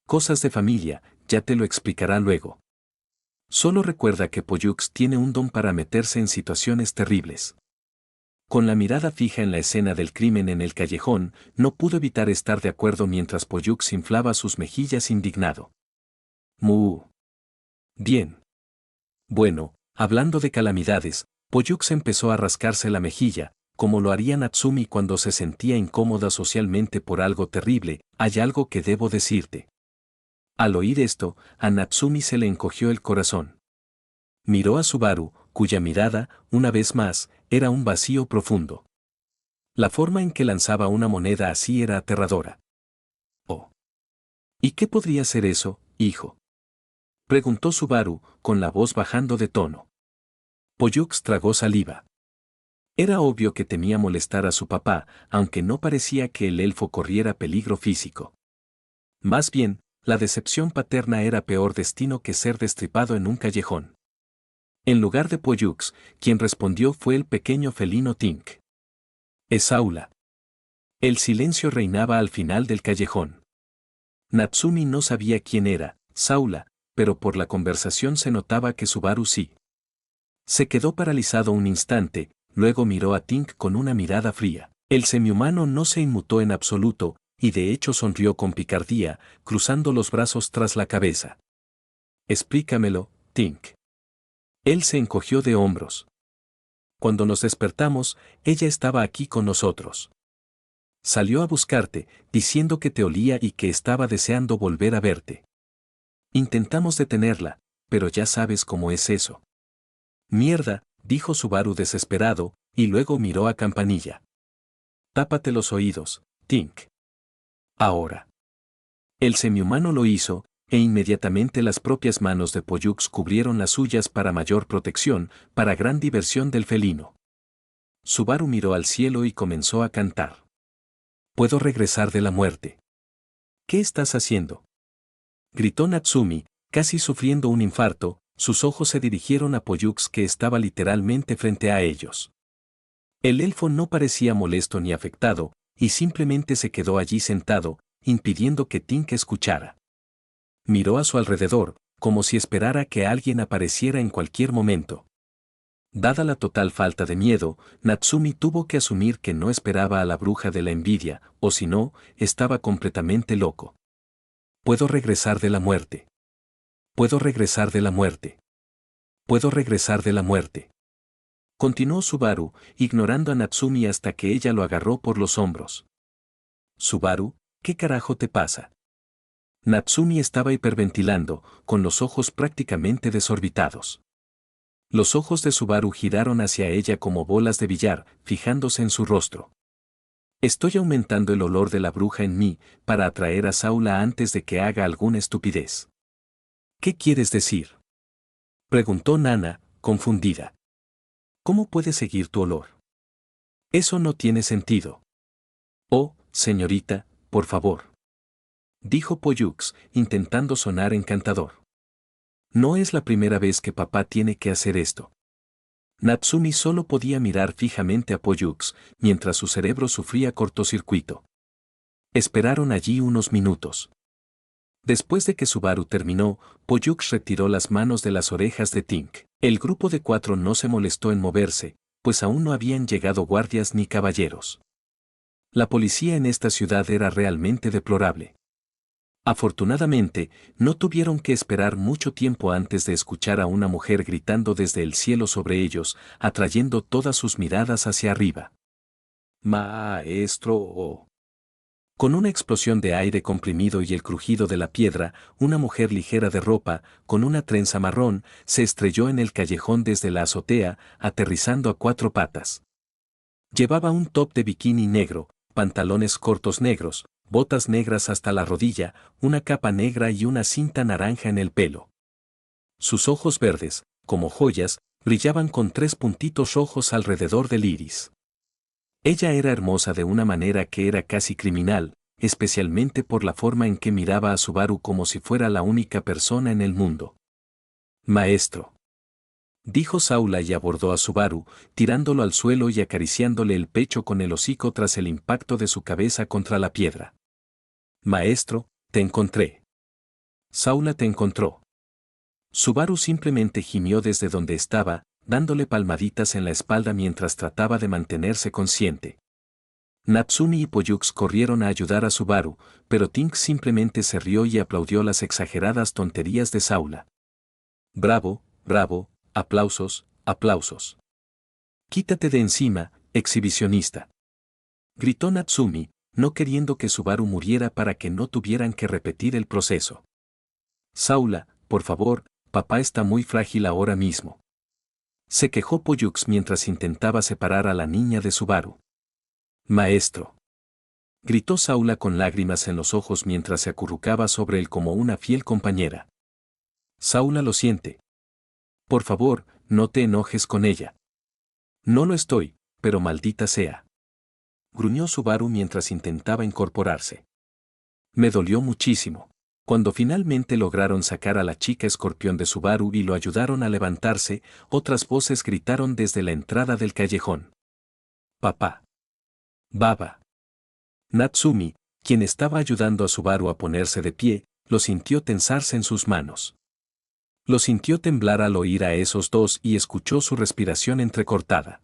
Cosas de familia, ya te lo explicará luego. Solo recuerda que Pollux tiene un don para meterse en situaciones terribles. Con la mirada fija en la escena del crimen en el callejón, no pudo evitar estar de acuerdo mientras Pollux inflaba sus mejillas indignado. Bien. Bueno, hablando de calamidades, Pollux empezó a rascarse la mejilla, como lo haría Natsumi cuando se sentía incómoda socialmente por algo terrible. Hay algo que debo decirte. Al oír esto, a Natsumi se le encogió el corazón. Miró a Subaru, cuya mirada, una vez más, era un vacío profundo. La forma en que lanzaba una moneda así era aterradora. Oh. ¿Y qué podría ser eso, hijo? Preguntó Subaru, con la voz bajando de tono. Pollux tragó saliva. Era obvio que temía molestar a su papá, aunque no parecía que el elfo corriera peligro físico. Más bien, la decepción paterna era peor destino que ser destripado en un callejón. En lugar de Pollux, quien respondió fue el pequeño felino Tink. Saula. El silencio reinaba al final del callejón. Natsumi no sabía quién era, Saula, pero por la conversación se notaba que Subaru sí. Se quedó paralizado un instante, luego miró a Tink con una mirada fría. El semihumano no se inmutó en absoluto, y de hecho sonrió con picardía, cruzando los brazos tras la cabeza. Explícamelo, Tink. Él se encogió de hombros. Cuando nos despertamos, ella estaba aquí con nosotros. Salió a buscarte, diciendo que te olía y que estaba deseando volver a verte. Intentamos detenerla, pero ya sabes cómo es eso. Mierda, dijo Subaru desesperado, y luego miró a Campanilla. Tápate los oídos, Tink. Ahora. El semihumano lo hizo, e inmediatamente las propias manos de Pollux cubrieron las suyas para mayor protección, para gran diversión del felino. Subaru miró al cielo y comenzó a cantar. Puedo regresar de la muerte. ¿Qué estás haciendo? Gritó Natsumi, casi sufriendo un infarto, sus ojos se dirigieron a Pollux que estaba literalmente frente a ellos. El elfo no parecía molesto ni afectado, y simplemente se quedó allí sentado, impidiendo que Tink escuchara. Miró a su alrededor, como si esperara que alguien apareciera en cualquier momento. Dada la total falta de miedo, Natsumi tuvo que asumir que no esperaba a la bruja de la envidia, o si no, estaba completamente loco. Puedo regresar de la muerte. Puedo regresar de la muerte. Puedo regresar de la muerte. Continuó Subaru, ignorando a Natsumi hasta que ella lo agarró por los hombros. Subaru, ¿qué carajo te pasa? Natsumi estaba hiperventilando, con los ojos prácticamente desorbitados. Los ojos de Subaru giraron hacia ella como bolas de billar, fijándose en su rostro. Estoy aumentando el olor de la bruja en mí, para atraer a Saula antes de que haga alguna estupidez. ¿Qué quieres decir? Preguntó Nana, confundida. ¿Cómo puedes seguir tu olor? Eso no tiene sentido. Oh, señorita, por favor. Dijo Pollux, intentando sonar encantador. No es la primera vez que papá tiene que hacer esto. Natsumi solo podía mirar fijamente a Pollux, mientras su cerebro sufría cortocircuito. Esperaron allí unos minutos. Después de que Subaru terminó, Pollux retiró las manos de las orejas de Tink. El grupo de 4 no se molestó en moverse, pues aún no habían llegado guardias ni caballeros. La policía en esta ciudad era realmente deplorable. Afortunadamente, no tuvieron que esperar mucho tiempo antes de escuchar a una mujer gritando desde el cielo sobre ellos, atrayendo todas sus miradas hacia arriba. ¡Maestro! Con una explosión de aire comprimido y el crujido de la piedra, una mujer ligera de ropa, con una trenza marrón, se estrelló en el callejón desde la azotea, aterrizando a 4 patas. Llevaba un top de bikini negro, pantalones cortos negros, botas negras hasta la rodilla, una capa negra y una cinta naranja en el pelo. Sus ojos verdes, como joyas, brillaban con 3 puntitos rojos alrededor del iris. Ella era hermosa de una manera que era casi criminal, especialmente por la forma en que miraba a Subaru como si fuera la única persona en el mundo. Maestro. Dijo Saula y abordó a Subaru, tirándolo al suelo y acariciándole el pecho con el hocico tras el impacto de su cabeza contra la piedra. Maestro, te encontré. Saula te encontró. Subaru simplemente gimió desde donde estaba, dándole palmaditas en la espalda mientras trataba de mantenerse consciente. Natsumi y Pollux corrieron a ayudar a Subaru, pero Tink simplemente se rió y aplaudió las exageradas tonterías de Saula. Bravo, bravo, aplausos, aplausos. Quítate de encima, exhibicionista. Gritó Natsumi, no queriendo que Subaru muriera para que no tuvieran que repetir el proceso. Saula, por favor, papá está muy frágil ahora mismo. Se quejó Pollux mientras intentaba separar a la niña de Subaru. Maestro. Gritó Saula con lágrimas en los ojos mientras se acurrucaba sobre él como una fiel compañera. Saula lo siente. Por favor, no te enojes con ella. No lo estoy, pero maldita sea. Gruñó Subaru mientras intentaba incorporarse. Me dolió muchísimo. Cuando finalmente lograron sacar a la chica escorpión de Subaru y lo ayudaron a levantarse, otras voces gritaron desde la entrada del callejón. Papá. Baba. Natsumi, quien estaba ayudando a Subaru a ponerse de pie, lo sintió tensarse en sus manos. Lo sintió temblar al oír a esos dos y escuchó su respiración entrecortada.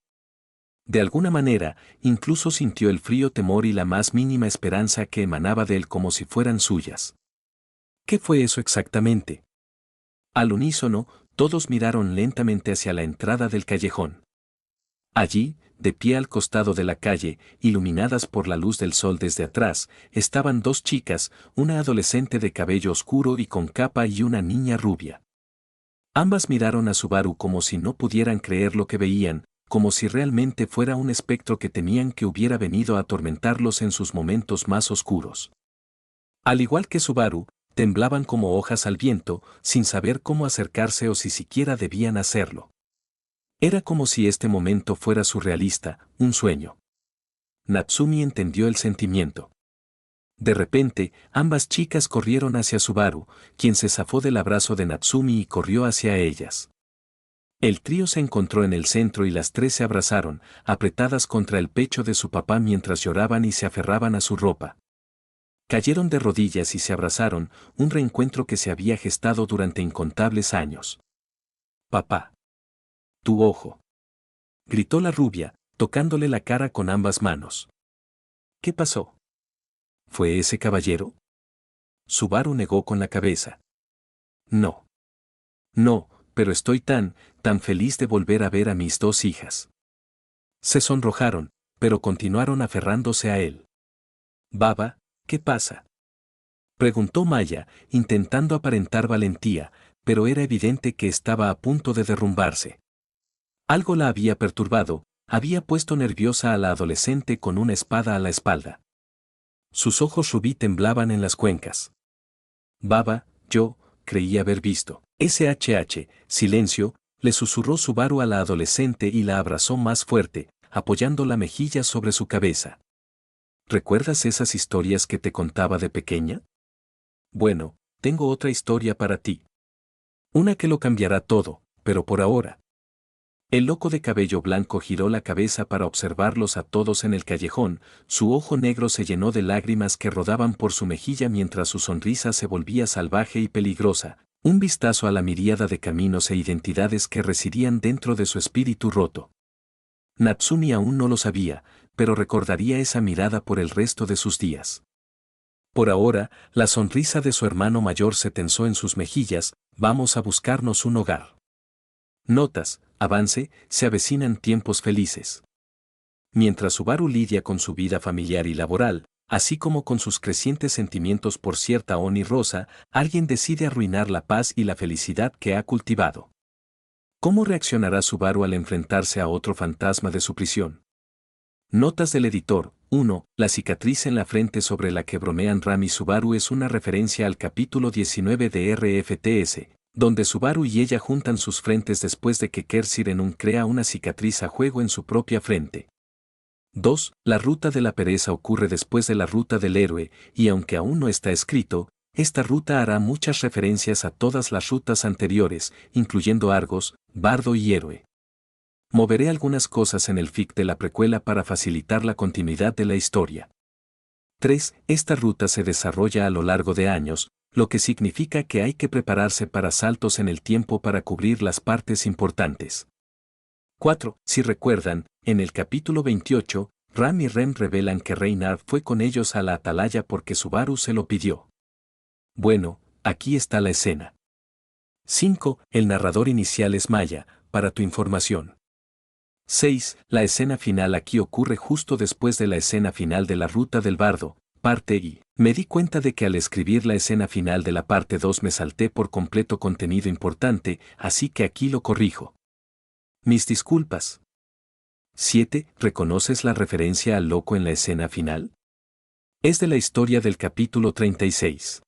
De alguna manera, incluso sintió el frío temor y la más mínima esperanza que emanaba de él como si fueran suyas. ¿Qué fue eso exactamente? Al unísono, todos miraron lentamente hacia la entrada del callejón. Allí, de pie al costado de la calle, iluminadas por la luz del sol desde atrás, estaban 2 chicas, una adolescente de cabello oscuro y con capa y una niña rubia. Ambas miraron a Subaru como si no pudieran creer lo que veían, como si realmente fuera un espectro que temían que hubiera venido a atormentarlos en sus momentos más oscuros. Al igual que Subaru, temblaban como hojas al viento, sin saber cómo acercarse o si siquiera debían hacerlo. Era como si este momento fuera surrealista, un sueño. Natsumi entendió el sentimiento. De repente, ambas chicas corrieron hacia Subaru, quien se zafó del abrazo de Natsumi y corrió hacia ellas. El trío se encontró en el centro y las tres se abrazaron, apretadas contra el pecho de su papá mientras lloraban y se aferraban a su ropa. Cayeron de rodillas y se abrazaron, un reencuentro que se había gestado durante incontables años. Papá. Tu ojo. Gritó la rubia, tocándole la cara con ambas manos. ¿Qué pasó? ¿Fue ese caballero? Subaru negó con la cabeza. No. No, pero estoy tan feliz de volver a ver a mis dos hijas. Se sonrojaron, pero continuaron aferrándose a él. Baba, ¿qué pasa? Preguntó Maya, intentando aparentar valentía, pero era evidente que estaba a punto de derrumbarse. Algo la había perturbado, había puesto nerviosa a la adolescente con una espada a la espalda. Sus ojos rubí temblaban en las cuencas. Baba, yo creí haber visto. Silencio, le susurró Subaru a la adolescente y la abrazó más fuerte, apoyando la mejilla sobre su cabeza. ¿Recuerdas esas historias que te contaba de pequeña? Bueno, tengo otra historia para ti. Una que lo cambiará todo, pero por ahora. El loco de cabello blanco giró la cabeza para observarlos a todos en el callejón, su ojo negro se llenó de lágrimas que rodaban por su mejilla mientras su sonrisa se volvía salvaje y peligrosa, un vistazo a la miríada de caminos e identidades que residían dentro de su espíritu roto. Natsumi aún no lo sabía, pero recordaría esa mirada por el resto de sus días. Por ahora, la sonrisa de su hermano mayor se tensó en sus mejillas, vamos a buscarnos un hogar. Notas, avance, se avecinan tiempos felices. Mientras Subaru lidia con su vida familiar y laboral, así como con sus crecientes sentimientos por cierta Oni Rosa, alguien decide arruinar la paz y la felicidad que ha cultivado. ¿Cómo reaccionará Subaru al enfrentarse a otro fantasma de su prisión? Notas del editor. 1. La cicatriz en la frente sobre la que bromean Ram y Subaru es una referencia al capítulo 19 de RFTS, donde Subaru y ella juntan sus frentes después de que Kersirenun crea una cicatriz a juego en su propia frente. 2. La ruta de la pereza ocurre después de la ruta del héroe, y aunque aún no está escrito, esta ruta hará muchas referencias a todas las rutas anteriores, incluyendo Argos, Bardo y Héroe. Moveré algunas cosas en el fic de la precuela para facilitar la continuidad de la historia. 3. Esta ruta se desarrolla a lo largo de años, lo que significa que hay que prepararse para saltos en el tiempo para cubrir las partes importantes. 4. Si recuerdan, en el capítulo 28, Ram y Rem revelan que Reynard fue con ellos a la atalaya porque Subaru se lo pidió. Bueno, aquí está la escena. 5. El narrador inicial es Maya, para tu información. 6. La escena final aquí ocurre justo después de la escena final de la Ruta del Bardo, parte I. Me di cuenta de que al escribir la escena final de la parte 2 me salté por completo contenido importante, así que aquí lo corrijo. Mis disculpas. 7. ¿Reconoces la referencia al loco en la escena final? Es de la historia del capítulo 36.